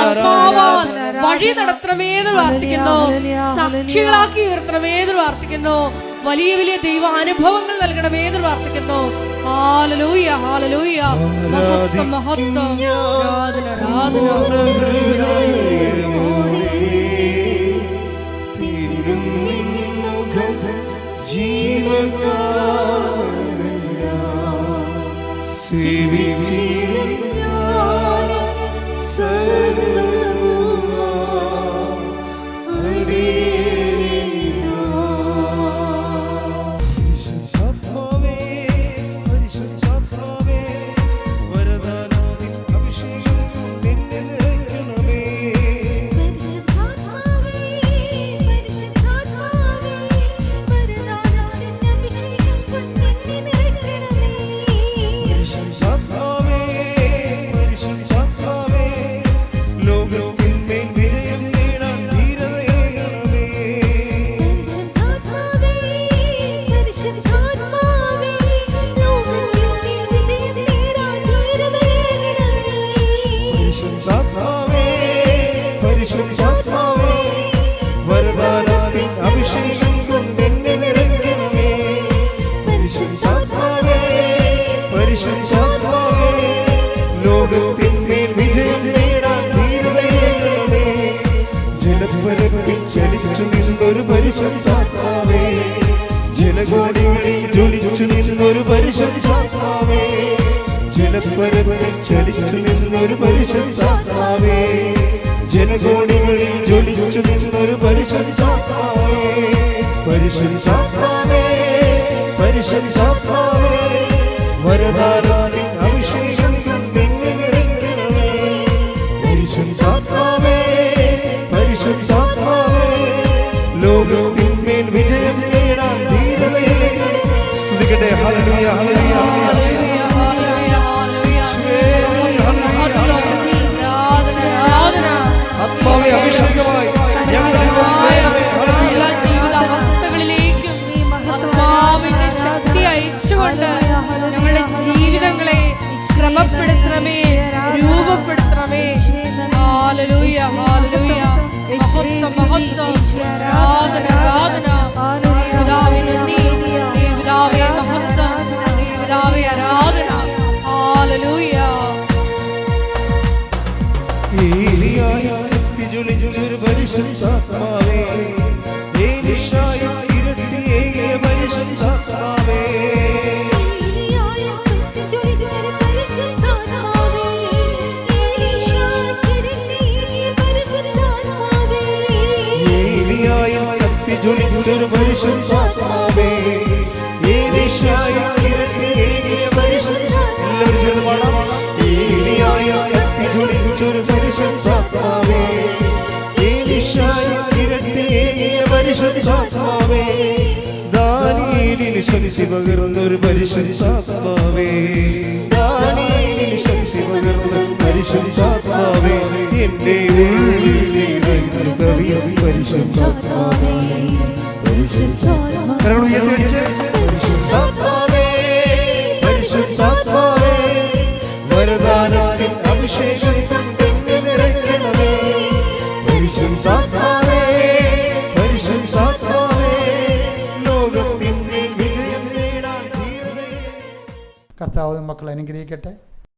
ആത്മാവാൽ വഴി നടത്തണമേന്ന് പ്രാർത്ഥിക്കുന്നു, സാക്ഷികളാക്കി ഉയർത്തണമേന്ന് പ്രാർത്ഥിക്കുന്നു, വലിയ വലിയ ദൈവാനുഭവങ്ങൾ നൽകണമേന്ന് പ്രാർത്ഥിക്കുന്നു. Hallelujah, hallelujah. മഹത്വം, മഹത്വം. ആരാധന, ആരാധന. ലോകത്തിന്മേൽ വിജയം നേടാൻ ധീരതയേകണമേ. ജലപരപ്പിൽ ചലിച്ചു നിന്നൊരു പരിശുദ്ധാത്മാവേ, ജലകോടികളിൽ ജ്വലിച്ചു നിന്നൊരു പരിശുദ്ധാത്മാവേ, ജലപരപ്പിൽ ചലിച്ചു നിന്നൊരു പരിശുദ്ധാത്മാവേ, ജലകോടികളിൽ ജ്വലിച്ചു നിന്നൊരു പരിശുദ്ധാത്മാവേ, പരിശുദ്ധാത്മാവേ, പരിശുദ്ധാത്മാവേ, വരദാനത്തിൻ അഭിഷേകം കൊണ്ടെന്നെ നിറയ്ക്കണമേ. പരിശുദ്ധാത്മാവേ, പരിശുദ്ധാത്മാവേ, ജ്വലിച്ചൊരു പരിശുദ്ധാത്മാവേ, ഏലീശായിൽ ഇരട്ടിയേകിയ പരിശുദ്ധാത്മാവേ, ജ്വലിച്ചൊരു പരിശുദ്ധാത്മാവേ, ഏലീശായിൽ ഇരട്ടിയേകിയ പരിശുദ്ധാത്മാവേ, എല്ലാവരും ചേർന്ന് പാടാം. ഏലിയായിൽ കത്തി ജ്വലിച്ചൊരു പരിശുദ്ധാത്മാവേ, ഏലീശായിൽ ഇരട്ടിയേകിയ പരിശുദ്ധാത്മാവേ, ദാനിയേലിന് ശക്തി പകർന്നൊരു പരിശുദ്ധാത്മാവേ, ദാനിയേലിന് ശക്തി പകർന്ന പരിശുദ്ധാത്മാവേ, എന്റെ ഉള്ളിൽ കവിയും പരിശുദ്ധാത്മാവേ, കരങ്ങൾ ഉയർത്തിയടിച്ച് പരിശുദ്ധാത്മാവേ, പരിശുദ്ധാത്മാവേ, വരദാനത്തിൻ അഭിഷേകത്തിൽ എന്നെ നിറയ്ക്കണമേ, പരിശുദ്ധാത്മാവേ, പരിശുദ്ധാത്മാവേ, ലോകത്തിന്മേൽ വിജയം നേടാൻ ധീരതയെ. കർത്താവ് മക്കളെ അനുഗ്രഹിക്കട്ടെ.